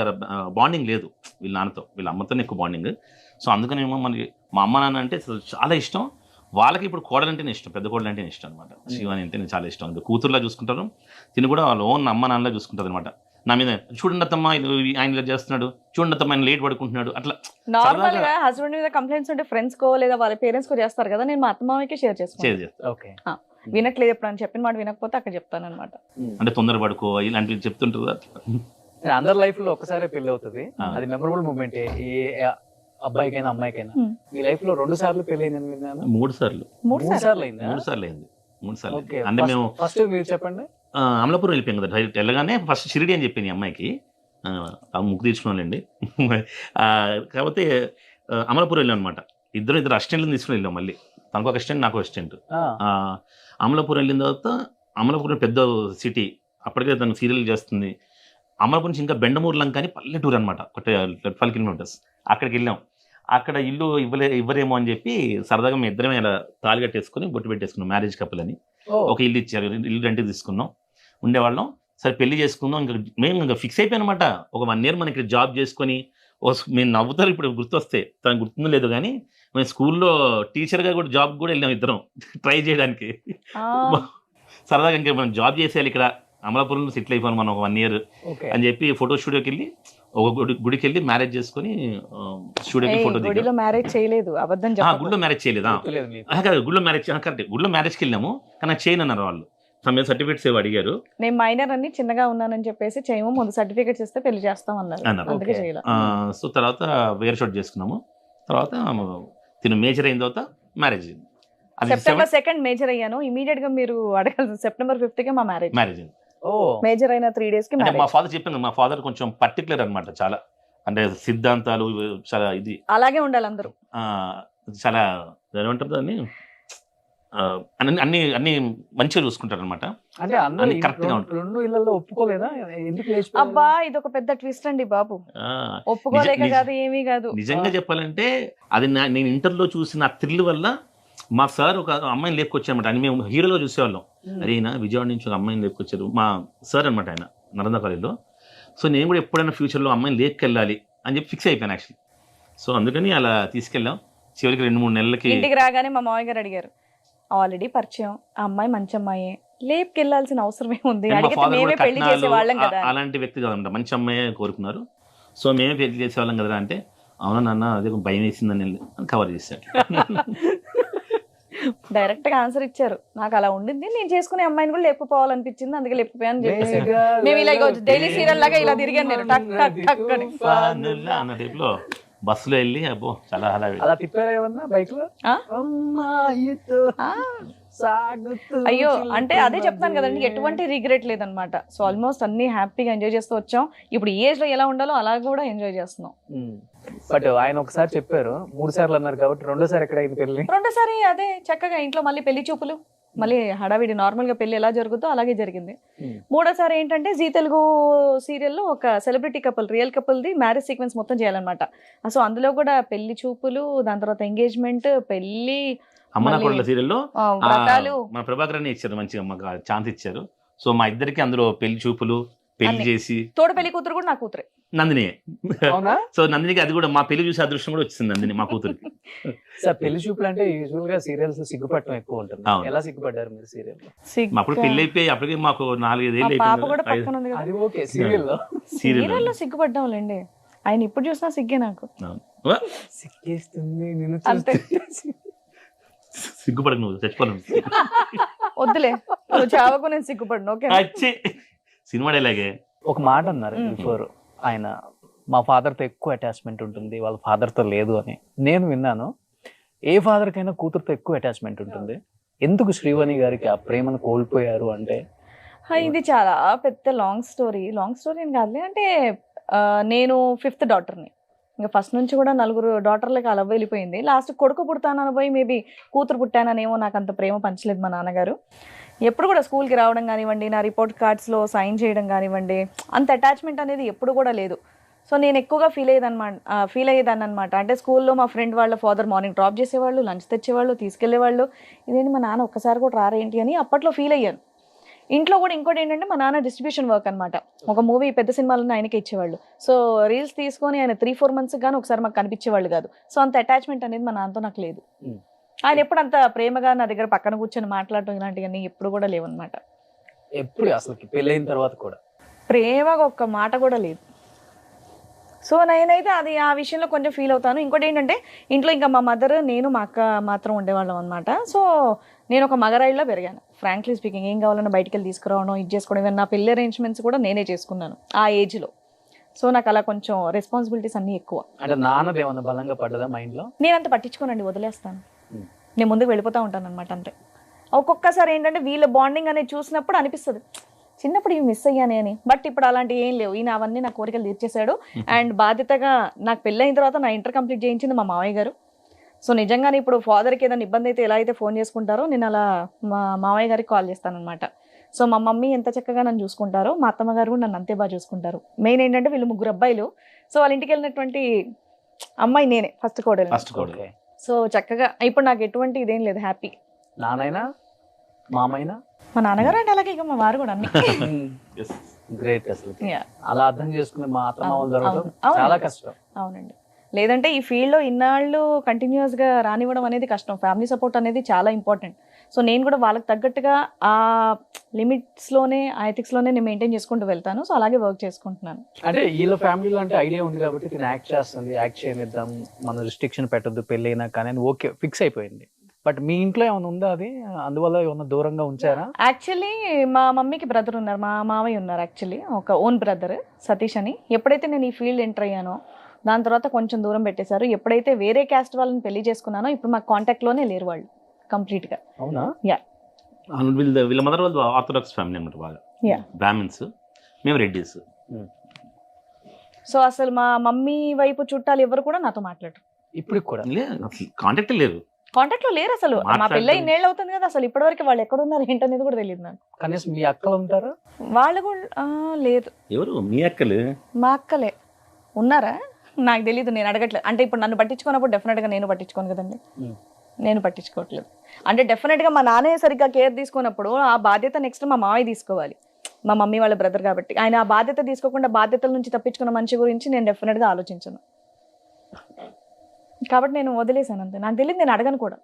బాండింగ్ లేదు, వీళ్ళ నాన్నతో వీళ్ళ అమ్మతోనే ఎక్కువ బాండింగ్. సో అందుకనేమో మనకి మా అమ్మ నాన్న అంటే అసలు చాలా ఇష్టం. వాళ్ళకి ఇప్పుడు కోడలంటేనే ఇష్టం, పెద్ద కోడలు అంటేనే ఇష్టం అనమాట. శివాని అంటే నేను చాలా ఇష్టం, కూతురులా చూసుకుంటారు. తిని కూడా వాళ్ళ ఓన్ అమ్మ నాన్నలా చూసుకుంటుంది అనమాట. నా మీద చూడండి అత్తమ్మ ఆయన ఇలా చేస్తున్నాడు, చూడండి అత్తమ్మ ఆయన లేట్ పడుకుంటున్నాడు. అట్లా నార్మల్ గా హస్బెండ్ మీద కంప్లైంట్స్ ఉంటే ఫ్రెండ్స్ కో లేదా వాళ్ళ పేరెంట్స్ కో చేస్తారు కదా, నేను మా అత్తమామకే షేర్ చేసుకుంటాను. వినట్లేదు ఎప్పుడు అని చెప్పిన మాట వినకపోతే అక్కడ చెప్తాను అనమాట. అంటే తొందర పడుకో ఇలాంటివి చెప్తుంటారు. అందరి లైఫ్ లో ఒకసారి పెళ్లి అవుతుంది, అది మెమరబుల్ మూమెంట్. ఏ అబ్బాయికైనా అమ్మాయికైనా. మీ లైఫ్ లో 2 సార్లు పెళ్లి అయింది? 3 సార్లు. 3 సార్లు అయింది. 3 సార్లు. అంటే మేము ఫస్ట్ మీరు చెప్పండి. అమలాపురం వెళ్ళిపోయాం కదా, డైరెక్ట్ వెళ్ళగానే ఫస్ట్ షిరిడి అని చెప్పింది అమ్మాయికి. ముక్కు తీర్చుకోవాలండి. కాకపోతే అమలాపురం వెళ్ళాం అనమాట. ఇద్దరు అసిస్టెంట్లను తీసుకుని వెళ్ళాం. మళ్ళీ తనకు ఒక అసిస్టెంట్, నాకు అసిస్టెంట్. అమలాపురం వెళ్ళిన తర్వాత, అమలాపురం పెద్ద సిటీ, అప్పటికే తను సీరియల్ చేస్తుంది. అమలాపురం నుంచి ఇంకా బెండమూరు లంక అని పల్లెటూరు అనమాట, ఒక 12 kilometers. అక్కడికి వెళ్ళాం. అక్కడ ఇల్లు ఇవ్వరేమో అని చెప్పి సరదాగా మేము ఇద్దరమే ఇలా తాళి కట్టేసుకుని బొట్టు పెట్టేసుకున్నాం, మ్యారేజ్ కపుల్ అని. ఒక ఇల్లు ఇచ్చారు, ఇల్లు రెంట్కి తీసుకున్నాం, ఉండేవాళ్ళం. సరే పెళ్లి చేసుకుందాం, ఇంకా మేము ఇంకా ఫిక్స్ అయిపోయాను అనమాట. ఒక 1 year మనకి జాబ్ చేసుకొని, మేము నవ్వుతారు ఇప్పుడు గుర్తొస్తే, తనకు గుర్తుందో లేదు కానీ మేము స్కూల్లో టీచర్గా కూడా జాబ్ కూడా వెళ్ళాం ఇద్దరం ట్రై చేయడానికి. సరదాగా ఇంకా మనం జాబ్ చేసేయాలి ఇక్కడ అమలాపురంలో సెటిల్ అయిపోయాను మనం 1 year అని చెప్పి ఫోటో స్టూడియోకి వెళ్ళి ఒక గుడికి వెళ్ళి మ్యారేజ్ చేసుకుని స్టూడియోకి ఫోటో దిగాము. గుడిలో మ్యారేజ్ చేయలేదు, అబద్ధం చెప్పు. గుడిలో మ్యారేజ్ చేయలేదా? గుడిలో మ్యారేజ్ కరెక్ట్, గుడిలో మ్యారేజ్కి వెళ్ళాము కానీ నాకు చేయను అన్నారు వాళ్ళు. సమయం సర్టిఫికేట్స్ ఏవో అడిగారు. నేను మైనర్ అని చిన్నగా ఉన్నానని చెప్పేసి చేయము, ముందు సర్టిఫికేట్స్ ఇస్తే పెళ్లి చేస్తాం అన్నారు. అందుకే చేయలేదు. సో తర్వాత వేరే షాట్ చేసుకున్నాము. తర్వాత తిను మేజర్ అయిన తర్వాత మ్యారేజ్ అయింది. అది సెప్టెంబర్ 2 మేజర్ అయ్యాను. ఇమీడియట్ గా మీరు అడగాల్సిన సెప్టెంబర్ 5 కి మా మ్యారేజ్. మ్యారేజ్ ఓ మేజర్ అయిన 3 days కి అంటే మా మ్యారేజ్. ఫాదర్ చెప్పాను, మా ఫాదర్ కొంచెం పర్టికులర్ అన్నమాట, చాలా అంటే సిద్ధాంతాలు చాలా ఇది అలాగే ఉండాలి అందరూ. చాలా ఏమంటారు దాన్ని, అన్ని అన్ని అన్ని మంచిగా చూసుకుంటారు అనమాట. అంటే అందరూ అన్ని correct గా ఉంటాయి. 2 ఇళ్లలో ఒప్పుకోలేదా? ఎందుకు లేచిపోయారు? అబ్బా ఇది ఒక పెద్ద ట్విస్ట్ అండి బాబు. ఒప్పుకోలేక నిజ- కాదు, ఏమీ కాదు. నిజంగా చెప్పాలంటే అది నేను ఇంటర్లో చూసిన ఆ థ్రిల్ వల్ల మా సార్ ఒక అమ్మాయిని లేపుకొచ్చారనమాట. అని మేము హీరోలో చూసేవాళ్ళం. అరే ఈయన విజయవాడ నుంచి ఒక అమ్మాయిని లేపుకొచ్చారు, మా సార్ అనమాట ఆయన నరంద కాలేజ్లో. సో నేను కూడా ఎప్పుడైనా ఫ్యూచర్లో అమ్మాయిని లేపుకెళ్ళాలి అని చెప్పి ఫిక్స్ అయిపోయాను యాక్చువల్లీ. సో అందుకని అలా తీసుకెళ్ళాం. చివరికి 2-3 నెలలకి ఇంటికి రాగానే మా మామయ్య గారు అడిగారు, ఆల్రెడీ పరిచయం, ఆ అమ్మాయి మంచి అమ్మాయి, లేపుకెళ్లాల్సిన అవసరం ఏముంది, మా అడిగితే ఫాదర్ మేమే కూడా పెళ్లి చేసే వాళ్ళం కట్నాలు కదా. అలాంటి వ్యక్తి కాదన్నమాట, మంచి అమ్మాయి కోరుకున్నారు. సో మేమే పెళ్లి చేసేవాళ్ళం కదా అంటే, అవునా నాన్న అదే భయం వేసిందని కవర్ చేశాడు. డైరెక్ట్ గా ఆన్సర్ ఇచ్చారు. నాకు అలా ఉండింది, నేను చేసుకునే అమ్మాయిని కూడా లేపుకోవాలనిపించింది, అందుకే లేపుపోయాను చెప్పేసి. మేము ఇలా డైలీ సీరియల్ లాగా ఇలా తిరిగాను నేను, టక్ టక్ టక్ అని. అన్న టైప్లో బస్సులో వెళ్ళి అబ్బో చాలా అలా తిప్పారా ఏమన్నా బైక్ లో? ఆ? అమ్మాయితో ఆ, సాగుతూ అయ్యో అంటే అదే చెప్తాను కదండి, ఎటువంటి రిగ్రెట్ లేదనమాట. సో ఆల్మోస్ట్ అన్ని హ్యాపీగా ఎంజాయ్ చేస్తూ వచ్చాం. ఇప్పుడు ఈ ఏజ్ లో ఎలా ఉండాలో అలా కూడా ఎంజాయ్ చేస్తున్నాం. బట్ ఆయన ఒకసారి చెప్పారు, 3 సార్లు అన్నారు కాబట్టి 2వ సారి ఎక్కడ అయింది పెళ్లి? రెండోసారి అదే చక్కగా ఇంట్లో మళ్ళీ పెళ్లి చూపులు, మళ్ళీ హడావిడి నార్మల్ గా పెళ్లి ఎలా జరుగుతుందో అలాగే జరిగింది. మూడోసారి ఏంటంటే జీ తెలుగు సీరియల్లో ఒక celebrity couple, real couple the marriage sequence మొత్తం చేయాలన్నమాట. సో అందులో కూడా పెళ్లి చూపులు, దాని తర్వాత ఎంగేజ్మెంట్, పెళ్లి, అమ్మనా కొడుల సీరియల్లో వ్రతాలు. మన ప్రభాకర్ అని ఇచ్చారు, మంచిగా మాకు ఛాన్స్ ఇచ్చారు. సో మా ఇద్దరికి అందులో పెళ్లి చూపులు, పెళ్లి అన్ని. చేసి తోడు పెళ్లి కూతురు కూడా నా కూతురే. నందిని. అవునా? సో నందినికి అది కూడా మా పెళ్లి చూసే అదృష్టం కూడా వచ్చింది నందిని మా కూతురికి. సార్ పెళ్లి చూపులు అంటే యూజువల్ గా సీరియల్స్ సిగ్గుపడటం ఎక్కువ ఉంటుంది. అవును. ఎలా సిగ్గుపడ్డారు మీరు సీరియల్ లో? సిగ్గు. అప్పుడు పెళ్లి అయిపోయి అప్పటికి మాకు 4-5 మా ఏళ్ళు పాప అయిపోయింది కూడా కదా. పక్కన ఉంది కదా. అది ఓకే, సీరియల్ లో సీరియల్లో సిగ్గుపడ్డాంలేండి, ఆయన ఇప్పుడు చూసినా సిగ్గే నాకు. వా, సిగ్గేస్తుంది నిన్ను అంతే. చూస్తే. సిగ్గుపడకు నువ్వు చచ్చిపోను. వద్దులే, నువ్వు చావకు, నేను సిగ్గుపడను. ఓకే అచ్చి సినిమా డైలాగే. ఒక మాట అన్నారు బిఫోర్ ఆయన, మా ఫాదర్ తో ఎక్కువ అటాచ్మెంట్ ఉంటుంది, వాళ్ళ ఫాదర్ తో లేదు అని. నేను విన్నాను, ఏ ఫాదర్ కైనా కూతురుతో ఎక్కువ అటాచ్మెంట్ ఉంటుంది. ఎందుకు శ్రీవాణి గారికి ఆ ప్రేమను కోల్పోయారు అంటే? ఇది చాలా పెద్ద లాంగ్ స్టోరీ ఏం కాదులే. అంటే నేను 5th డాటర్ని. ఇంకా ఫస్ట్ నుంచి కూడా 4 డాటర్లకి అలా వెళ్ళిపోయింది. లాస్ట్ కొడుకు పుడతానని పోయి మేబీ కూతురు పుట్టాననేమో నాకు అంత ప్రేమ పంచలేదు మా నాన్నగారు. ఎప్పుడు కూడా స్కూల్కి రావడం కానివ్వండి, నా రిపోర్ట్ కార్డ్స్లో సైన్ చేయడం కానివ్వండి, అంత అటాచ్మెంట్ అనేది ఎప్పుడు కూడా లేదు. సో నేను ఎక్కువగా ఫీల్ అయ్యేదాన్ని అనమాట. అంటే స్కూల్లో మా ఫ్రెండ్ వాళ్ళ ఫాదర్ మార్నింగ్ డ్రాప్ చేసేవాళ్ళు, లంచ్ తెచ్చేవాళ్ళు, తీసుకెళ్లేవాళ్ళు. ఇదేంటి మా నాన్న ఒక్కసారి కూడా రారేంటి అని అప్పట్లో ఫీల్ అయ్యాను. ఇంట్లో కూడా ఇంకోటి ఏంటంటే మా నాన్న డిస్ట్రిబ్యూషన్ వర్క్ అనమాట. ఒక మూవీ పెద్ద సినిమాలను ఆయనకే ఇచ్చేవాళ్ళు. సో రీల్స్ తీసుకొని ఆయన 3-4 months గానీ ఒకసారి మాకు కనిపించేవాళ్ళు కాదు. సో అంత అటాచ్మెంట్ అనేది మా నాన్నతో నాకు లేదు. ఆయన ఎప్పుడు అంత ప్రేమగా నా దగ్గర పక్కన కూర్చొని మాట్లాడటం ఇలాంటివన్నీ ఎప్పుడు కూడా లేవన్నమాట. ఎప్పుడు అసలు పెళ్ళైన తర్వాత కూడా ప్రేమగా ఒక్క మాట కూడా లేదు. సో నేనైతే అది ఆ విషయంలో కొంచెం ఫీల్ అవుతాను. ఇంకోటి ఏంటంటే ఇంట్లో ఇంకా మా మదర్, నేను, మా అక్క మాత్రం ఉండేవాళ్ళం అనమాట. సో నేను ఒక మగరాయిలో పెరిగాను. ఫ్రాంక్లీ స్పీకింగ్, ఏం కావాలన్నా బయటికి వెళ్ళి తీసుకురావడం, ఇది చేసుకోవడం, నా పెళ్లి అరేంజ్మెంట్స్ కూడా నేనే చేసుకున్నాను ఆ ఏజ్లో. సో నాకు అలా కొంచెం రెస్పాన్సిబిలిటీస్ అన్నీ ఎక్కువ. అంటే నాన్నది ఏమన్నా బలంగా పడ్డదా మైండ్ లో? నేను అంత పట్టించుకోనండి, వదిలేస్తాను. నేను ముందుకు వెళ్ళిపోతూ ఉంటాను అనమాట అంతే. ఒక్కొక్కసారి ఏంటంటే వీళ్ళ బాండింగ్ అనేది చూసినప్పుడు అనిపిస్తుంది చిన్నప్పుడు ఇవి మిస్ అయ్యానే అని. బట్ ఇప్పుడు అలాంటి ఏం లేవు. ఈయన అవన్నీ నా కోరికలు తీర్చేశాడు. అండ్ బాధ్యతగా నాకు పెళ్ళైన తర్వాత నా ఇంటర్ కంప్లీట్ చేయించింది మా మామయ్య గారు. సో నిజంగానే ఇప్పుడు ఫాదర్కి ఏదైనా ఇబ్బంది అయితే ఎలా అయితే ఫోన్ చేసుకుంటారో నేను అలా మా మామయ్య గారికి కాల్ చేస్తాను అనమాట. సో మా మమ్మీ ఎంత చక్కగా నన్ను చూసుకుంటారో మా అత్తమ్మ గారు నన్ను అంతే బాగా చూసుకుంటారు. మెయిన్ ఏంటంటే వీళ్ళు 3 అబ్బాయిలు. సో వాళ్ళ ఇంటికి వెళ్ళినటువంటి అమ్మాయి నేనే, ఫస్ట్ కోడలు. సో చక్కగా ఇప్పుడు నాకు ఎటువంటి ఇదేం లేదు, హ్యాపీ. నానైనా మామైనా మా నాన్నగారు అంటే అలాగే ఇక మా వారు కూడా అన్ని గ్రేట్. అసలు Yeah. అలా అర్థం చేసుకునే మా అత్తమ్మ వాళ్ళు దొరకడం అవును. చాలా కష్టం. అవునండి, లేదంటే ఈ ఫీల్డ్లో ఇన్నాళ్ళు కంటిన్యూస్గా రానివ్వడం అనేది కష్టం. ఫ్యామిలీ సపోర్ట్ అనేది చాలా ఇంపార్టెంట్. సో నేను కూడా వాళ్ళకి తగ్గట్టుగా ఆ లిమిట్స్లోనే, ఆ ఎథిక్స్లోనే నేను మెయింటైన్ చేసుకుంటూ వెళ్తాను. సో అలాగే వర్క్ చేసుకుంటున్నాను. అంటే వీళ్ళ ఫ్యామిలీలో అంటే ఐడియా ఉంది కాబట్టి తిని యాక్ట్ చేస్తుంది, యాక్ట్ చేయనిద్దాం, మన రిస్ట్రిక్షన్ పెట్టద్దు పెళ్ళైనా కానీ ఓకే ఫిక్స్ అయిపోయింది. బట్ మీ ఇంట్లో ఏమైనా ఉందా అది? అందువల్ల ఏమన్నా దూరంగా ఉంచారా? యాక్చువల్లీ మా మమ్మీకి బ్రదర్ ఉన్నారు, మా మామయ్య ఉన్నారు. యాక్చువల్లీ ఒక ఓన్ బ్రదర్ సతీష్ అని. ఎప్పుడైతే నేను ఈ ఫీల్డ్ ఎంటర్ అయ్యానో దాని తర్వాత కొంచెం దూరం పెట్టేశారు. ఎప్పుడైతే వేరే క్యాస్ట్ వాళ్ళని పెళ్లి చేసుకున్నానో ఇప్పుడు మా కాంటాక్ట్లోనే లేరు వాళ్ళు. కంప్లీట్ గా. అవునా? వీళ్ళ మదర్ వాళ్ళు ఆర్థడాక్స్ ఫ్యామిలీ అనమాట, బాగా Yeah. బ్రాహ్మిన్స్, మేము రెడ్డిస్. సో అసలు మా మమ్మీ వైపు చుట్టాలు ఎవరు కూడా నాతో మాట్లాడరు ఇప్పుడు కూడా కాంటాక్ట్ లేరు, కాంటాక్ట్ లో లేరు అసలు. మా మాట్లాడటం- పిల్ల ఇన్నేళ్ళు అవుతుంది కదా, అసలు ఇప్పటివరకు వాళ్ళు ఎక్కడ ఉన్నారు ఏంటనేది కూడా తెలియదు నాకు. కనీసం మీ అక్కలు ఉంటారా? వాళ్ళు కూడా లేదు. ఎవరు మీ అక్కలు? మా అక్కలే ఉన్నారా నాకు తెలీదు, నేను అడగట్లేదు. అంటే ఇప్పుడు నన్ను పట్టించుకున్నప్పుడు డెఫినెట్ గా నేను పట్టించుకోను కదండి, నేను పట్టించుకోవట్లేదు. అంటే డెఫినెట్ గా మా నాన్నే సరిగ్గా కేర్ తీసుకున్నప్పుడు ఆ బాధ్యత నెక్స్ట్ మా మావయ్య తీసుకోవాలి, మా మమ్మీ వాళ్ళ బ్రదర్ కాబట్టి. ఆయన ఆ బాధ్యత తీసుకోకుండా బాధ్యతల నుంచి తప్పించుకున్న మనిషి గురించి నేను డెఫినెట్ గా ఆలోచించను, కాబట్టి నేను వదిలేసాను అంతే. నాకు తెలియదు, నేను అడగను కూడా.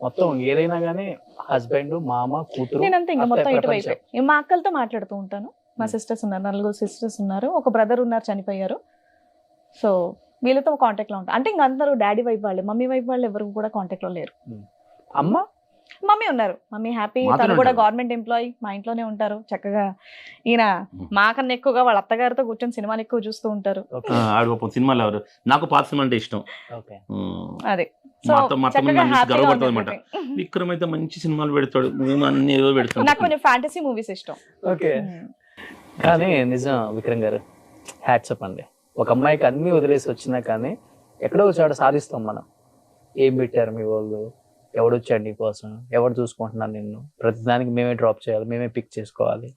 మొత్తం ఏదైనా గానీ హస్బెండ్, మామ, కూతురు, నేను అంతే ఇంకా అత్త, మొత్తం ప్రపంచం. ఇటువైపే. మా అక్కలతో మాట్లాడుతూ ఉంటాను. మా సిస్టర్స్ ఉన్నారు, 4 సిస్టర్స్ ఉన్నారు, ఒక బ్రదర్ ఉన్నారు చనిపోయారు. సో వీళ్ళతో కాంటాక్ట్ లో ఉంటాను. అంటే ఇంక అందరూ డాడీ వైపు వాళ్ళే, మమ్మీ వైపు వాళ్ళు ఎవరు కూడా కాంటాక్ట్ లో లేరు. అమ్మ మమ్మీ ఉన్నారు, మమ్మీ హ్యాపీ, మాతోనే తను కూడా ఉంటారు. గవర్నమెంట్ ఎంప్లాయీ, మా ఇంట్లోనే ఉంటారు చక్కగా. ఈయన మాకన్నా ఎక్కువగా వాళ్ళ అత్తగారితో కూర్చొని సినిమాలు ఎక్కువ చూస్తూ ఉంటారు. ఆడు సినిమాలు ఎవరు, నాకు పాత సినిమా అంటే ఇష్టం. అదే సో మా అత్త చక్కగా హ్యాపీగా గర్వపడుతుంది ఉంటుంది. అనమాట. విక్రమ్ అయితే మంచి సినిమాలు పెడతాడు, మేము అన్ని ఏదో పెడతాం. నాకు కొంచెం ఫ్యాంటసీ మూవీస్ ఇష్టం. ఓకే. కానీ నిజం విక్రమ్ గారు, హ్యాట్సప్ అండి. ఒక అమ్మాయికి అన్ని వదిలేసి వచ్చినా కానీ ఎక్కడో ఒక చోట సాధిస్తాం మనం. ఏం పెట్టారు మీ వాళ్ళు, ఎవడొచ్చాడు నీ కోసం, ఎవడు చూసుకుంటున్నాను నిన్ను, ప్రతిదానికి మేమే డ్రాప్ చేయాలి, మేమే పిక్ చేసుకోవాలి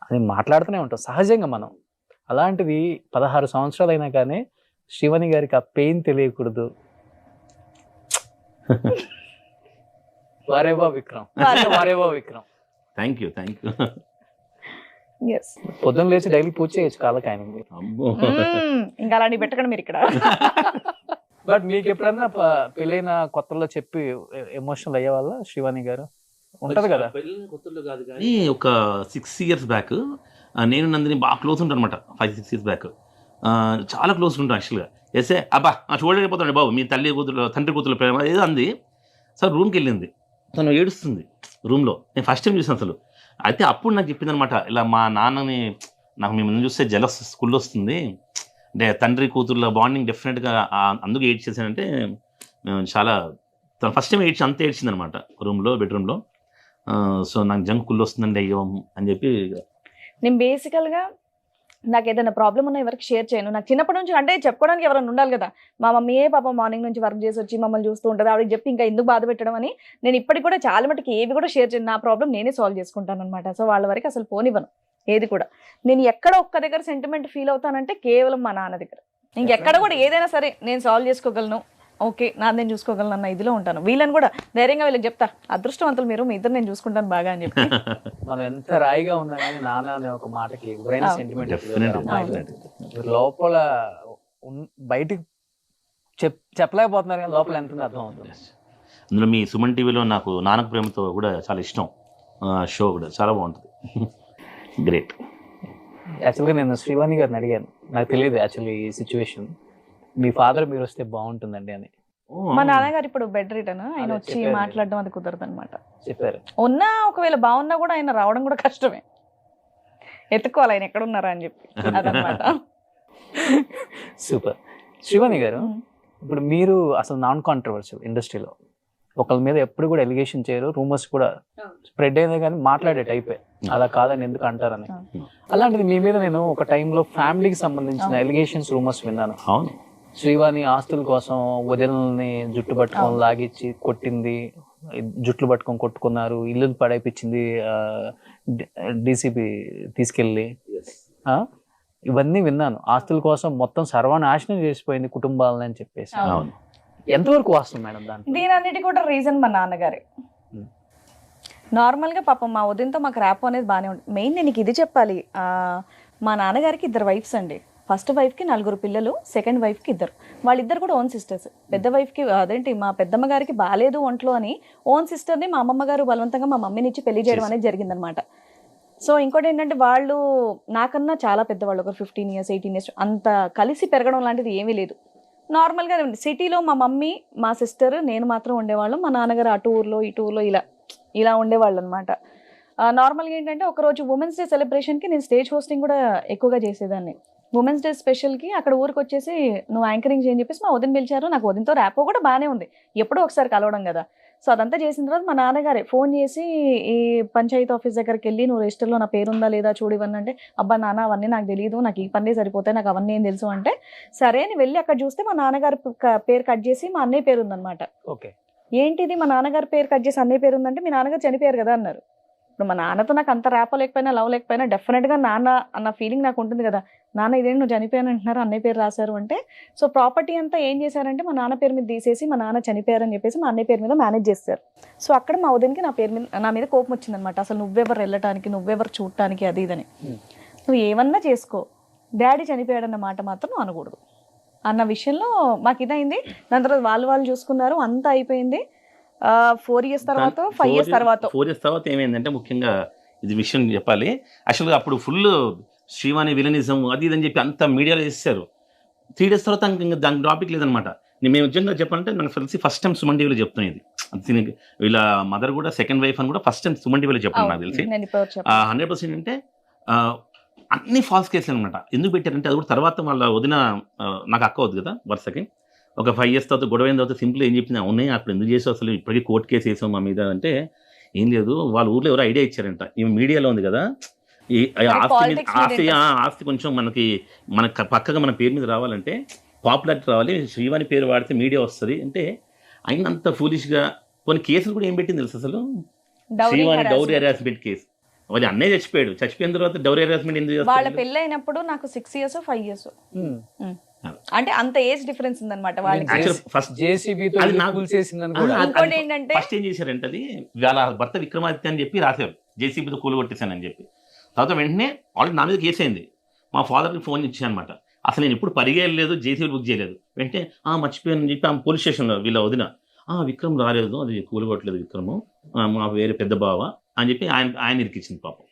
అని మాట్లాడుతూనే ఉంటాం సహజంగా మనం. అలాంటిది 16 సంవత్సరాలు అయినా కానీ శ్రీవాణి గారికి ఆ పెయిన్ తెలియకూడదు. వారేవా విక్రమ్, వారేవా విక్రమ్. Thank you. Yes. పొద్దున్న లేచి డైలీ పూజ చేయొచ్చు కాళ్ళకి ఆయన. అబ్బో. ఇంకా అలాంటి పెట్టకండి మీరు ఇక్కడ. బట్ మీకు ఎప్పుడన్నా పెళ్ళైన కొత్తలో చెప్పి ఎమోషనల్ అయ్యే వాళ్ళ శ్రీవాణి గారు ఉంటది కదా? కొత్తలో కాదు కానీ ఒక 6 years బ్యాక్ నేను నందిని బాగా క్లోజ్ ఉంటాను అనమాట. 5-6 years బ్యాక్ చాలా క్లోజ్ ఉంటాను యాక్చువల్గా. ఎస్ఏ అబ్బా చూడలేకపోతాడు బాబు, మీ తండ్రి కూతురు ప్రేమ ఏదో అంది. సార్ రూమ్కి వెళ్ళింది, తను ఏడుస్తుంది రూమ్లో. నేను ఫస్ట్ టైం చూసాను అసలు. అయితే అప్పుడు నాకు చెప్పింది అనమాట, ఇలా మా నాన్నని నాకు మిమ్మల్ని చూస్తే జలస్ స్కూల్లో వస్తుంది, అంటే తండ్రి కూతుర్ల బాండింగ్ డెఫినెట్గా అందుకు ఏడ్ చేశానంటే మేము చాలా తను ఫస్ట్ టైం అంత ఏడ్చింది అనమాట రూమ్లో, బెడ్రూమ్లో. సో నాకు జంక్ కుళ్ళు వస్తుందండి అయ్యో అని చెప్పి. నేను బేసికల్గా నాకు ఏదైనా ప్రాబ్లం ఉన్నా ఎవరికి షేర్ చేయను. నాకు చిన్నప్పటి నుంచి అంటే చెప్పుకోవడానికి ఎవరైనా ఉండాలి కదా. మా మమ్మీయే పాప మార్నింగ్ నుంచి వర్క్ చేసి వచ్చి మమ్మల్ని చూస్తూ ఉంటుంది, ఆవిడకి చెప్పి ఇంకా ఎందుకు బాధ పెట్టడం అని నేను ఇప్పటికి కూడా చాలా మటుకు ఏవి కూడా షేర్ చేయను. నా ప్రాబ్లం నేనే సాల్వ్ చేసుకుంటాను అనమాట. సో వాళ్ళ వరకు అసలు పోనివ్వను ఏది కూడా. నేను ఎక్కడ ఒక్క దగ్గర సెంటిమెంట్ ఫీల్ అవుతానంటే కేవలం మా నాన్న దగ్గర. ఇంకెక్కడ కూడా ఏదైనా సరే నేను సాల్వ్ చేసుకోగలను, ఓకే నాది నేను చూసుకోగలను అన్న ఇదిలో ఉంటాను. వీళ్ళని కూడా ధైర్యంగా వీళ్ళకి చెప్తా, అదృష్టవంతులు మీరు, మీ ఇద్దరు నేను చూసుకుంటాను బాగా అని చెప్పి. మనం ఎంత రాయిగా ఉన్నా కానీ నాన్న అనే ఒక మాటకి ఎవరైనా సెంటిమెంట్ లోపల బయటికి చెప్పలేకపోతున్నారు కానీ లోపల ఎంత అర్థం అవుతుంది. అందులో మీ సుమన్ టీవీలో నాకు నాన్నకు ప్రేమతో కూడా చాలా ఇష్టం షో, కూడా చాలా బాగుంటుంది. గ్రేట్. యాక్చువల్గా నేను శ్రీవాణి గారిని అడిగాను, నాకు తెలియదు యాక్చువల్లీ ఈ సిచ్యువేషన్, మీ ఫాదర్ మీరు వస్తే బాగుంటుందండి అని. మా నాన్నగారు ఇప్పుడు బెడ్ రిటర్న్, ఆయన అదే వచ్చి చెప్పారు. మాట్లాడడం అది కుదరదు అనమాట. చెప్పారు. ఉన్నా ఒకవేళ బాగున్నా కూడా ఆయన రావడం కూడా కష్టమే, ఎత్తుకోవాలి ఆయన ఎక్కడ ఉన్నారా అని చెప్పి అదనమాట. సూపర్. శ్రీవాణి గారు, ఇప్పుడు మీరు అసలు నాన్ కాంట్రవర్షియల్ ఇండస్ట్రీలో, ఒకళ్ళ మీద ఎప్పుడు కూడా ఎలిగేషన్ చేయరు, రూమర్స్ కూడా స్ప్రెడ్ అయినా కానీ మాట్లాడే టైపే, అలా కాదని ఎందుకు అంటారని. అలాంటిది మీ మీద నేను ఒక టైంలో ఫ్యామిలీకి సంబంధించిన ఎలిగేషన్స్, రూమర్స్ విన్నాను. అవును. శ్రీవాణి ఆస్తుల కోసం వదినల్ని జుట్టు పట్టుకొని లాగిచ్చి కొట్టింది, జుట్లు పట్టుకొని కొట్టుకున్నారు, ఇల్లు పడైపించింది డీసీపీ తీసుకెళ్ళి. ఇవన్నీ విన్నాను. ఆస్తుల కోసం మొత్తం సర్వనాశనం చేసిపోయింది కుటుంబాలని అని చెప్పేసి. అవును. ఎంతవరకు వాస్తవం మేడం దాంట్లో? దీని అన్నిటి కూడా రీజన్ మా నాన్నగారే. నార్మల్గా పాపం మా వదినతో మాకు ర్యాప్ అనేది బాగానే ఉంటుంది. మెయిన్ నేను ఇది చెప్పాలి, మా నాన్నగారికి 2 వైఫ్స్ అండి. ఫస్ట్ వైఫ్కి 4 పిల్లలు, సెకండ్ వైఫ్కి 2. వాళ్ళిద్దరు కూడా ఓన్ సిస్టర్స్. పెద్ద వైఫ్కి అదేంటి మా పెద్దమ్మ గారికి బాగాలేదు ఒంట్లో అని ఓన్ సిస్టర్ని మా అమ్మమ్మ గారు బలవంతంగా మా మమ్మీని ఇచ్చి పెళ్లి చేయడం అనేది జరిగిందనమాట. సో ఇంకోటి ఏంటంటే వాళ్ళు నాకన్నా చాలా పెద్దవాళ్ళు, ఒక 15 years 18 years, అంత కలిసి పెరగడం లాంటిది ఏమీ లేదు. నార్మల్గా సిటీలో మా మమ్మీ, మా సిస్టర్, నేను మాత్రం ఉండేవాళ్ళం. మా నాన్నగారు అటు ఊర్లో ఇటు ఊర్లో ఇలా ఉండేవాళ్ళు అనమాట. నార్మల్గా ఏంటంటే ఒకరోజు ఉమెన్స్ డే సెలబ్రేషన్కి నేను స్టేజ్ హోస్టింగ్ కూడా ఎక్కువగా చేసేదాన్ని. ఉమెన్స్ డే స్పెషల్కి అక్కడ ఊరికి వచ్చేసి నువ్వు యాంకరింగ్ చేయని చెప్పేసి మా వదిన పిలిచారు. నాకు వదినతో ర్యాపో కూడా బాగానే ఉంది, ఎప్పుడో ఒకసారి కలవడం కదా. సో అదంతా చేసిన తర్వాత మా నాన్నగారే ఫోన్ చేసి ఈ పంచాయతీ ఆఫీస్ దగ్గరికి వెళ్ళి నువ్వు రిజిస్టర్లో నా పేరు ఉందా లేదా చూడు ఇవన్నీ అంటే, అబ్బా నాన్న అవన్నీ నాకు తెలియదు, నాకు ఈ పనే సరిపోతాయి, నాకు అవన్నీ ఏం తెలుసు అంటే, సరే అని వెళ్ళి అక్కడ చూస్తే మా నాన్నగారి పేరు కట్ చేసి మా అన్నయ్య పేరు ఉందన్నమాట. ఓకే, ఏంటిది మా నాన్నగారి పేరు కట్ చేసి అన్నయ్య పేరు ఉందంటే, మీ నాన్నగారు చనిపోయారు కదా అన్నారు. ఇప్పుడు మా నాన్నతో నాకు అంత ర్యాపో లేకపోయినా లవ్ లేకపోయినా డెఫినెట్గా నాన్న అన్న ఫీలింగ్ నాకు ఉంటుంది కదా. నాన్న ఇదేంటి నువ్వు చనిపోయాను అంటున్నారు, అన్నయ్య పేరు రాశారు అంటే, సో ప్రాపర్టీ అంతా ఏం చేశారంటే మా నాన్న పేరు మీద తీసేసి మా నాన్న చనిపోయారని చెప్పేసి మా అన్నయ్య పేరు మీద మేనేజ్ చేస్తారు. సో అక్కడ మా వదినకి నా మీద కోపం వచ్చిందనమాట. అసలు నువ్వెవరు వెళ్ళటానికి, నువ్వెవరు చూడటానికి, అది ఇదని. నువ్వు ఏమన్నా చేసుకో, డాడీ చనిపోయాడన్న మాట మాత్రం నువ్వు అనకూడదు అన్న విషయంలో మాకు ఇదైంది. దాని తర్వాత వాళ్ళు చూసుకున్నారు, అంతా అయిపోయింది. 4 years తర్వాత 5 years తర్వాత 4 years తర్వాత ఏమైందంటే, ముఖ్యంగా ఇది విషయం చెప్పాలి. యాక్చువల్గా అప్పుడు ఫుల్ శ్రీవాణి విలనిజం అది ఇది అని చెప్పి అంత మీడియాలో వేసేసారు. 3 days తర్వాత ఇంకా దానికి టాపిక్ లేదనమాట. మేము నిజంగా చెప్పాలంటే నాకు తెలిసి ఫస్ట్ టైం సుమన్ టీవీలో చెప్తాను ఇది. వీళ్ళ మదర్ కూడా సెకండ్ వైఫ్ అని కూడా ఫస్ట్ టైం సుమన్ టీవీలో చెప్పాను నాకు తెలిసి. 100% అంటే అన్ని ఫాల్స్ కేసులు అనమాట. ఎందుకు పెట్టారంటే అది కూడా తర్వాత వాళ్ళ వదిన, నాకు అక్క అవుతుంది కదా వరుసకి, ఒక 5 years తర్వాత గొడవ అయిన తర్వాత సింపుల్ ఏం చెప్పింది, అవునాయి అప్పుడు ఎందుకు చేసావు అసలు, ఇప్పటికీ కోర్టు కేసు వేసాం మా మీద అంటే, ఏం లేదు వాళ్ళ ఊర్లో ఎవరో ఐడియా ఇచ్చారంట, ఈమె మీడియాలో ఉంది కదా, ఈ ఆస్తి కొంచెం మన పక్కగా మన పేరు మీద రావాలంటే పాపులారిటీ రావాలి, శ్రీవాణి పేరు వాడితే మీడియా వస్తుంది అంటే, అయినంత ఫూలిష్గా కొన్ని కేసులు కూడా ఏం పెట్టింది తెలుసు అసలు, శ్రీవాణి డౌరీ హెరాస్మెంట్ కేసు. వాళ్ళు అన్నయ్య చచ్చిపోయిన తర్వాత డౌరీ హెరాస్మెంట్ ఎందుకు, వాళ్ళ పెళ్ళి అయినప్పుడు నాకు 6 years 5 years, అంటే అంత ఏజ్ డిఫరెన్స్ ఉందన్నమాట వాళ్ళకి. ఫస్ట్ ఏం చేశారంటే, అది వాళ్ళ భర్త విక్రమాదిత్య అని చెప్పి రాశారు, జేసీబీతో కూలగొట్టేశానని చెప్పి. తర్వాత వెంటనే ఆల్రెడీ నా మీద కేసు అయింది. మా ఫాదర్కి ఫోన్ ఇచ్చాను అనమాట, అసలు నేను ఇప్పుడు పరిగెళ్ళలేదు, జేసీబీ బుక్ చేయలేదు. వెంటనే మర్చిపోయానని చెప్పి ఆమె పోలీస్ స్టేషన్లో వీళ్ళ వదిన, విక్రమ్ రాలేదు, అది కూలగొట్టలేదు విక్రమ్, మా వేరే పెద్ద బావ అని చెప్పి ఆయన ఇరికిచ్చింది పాపం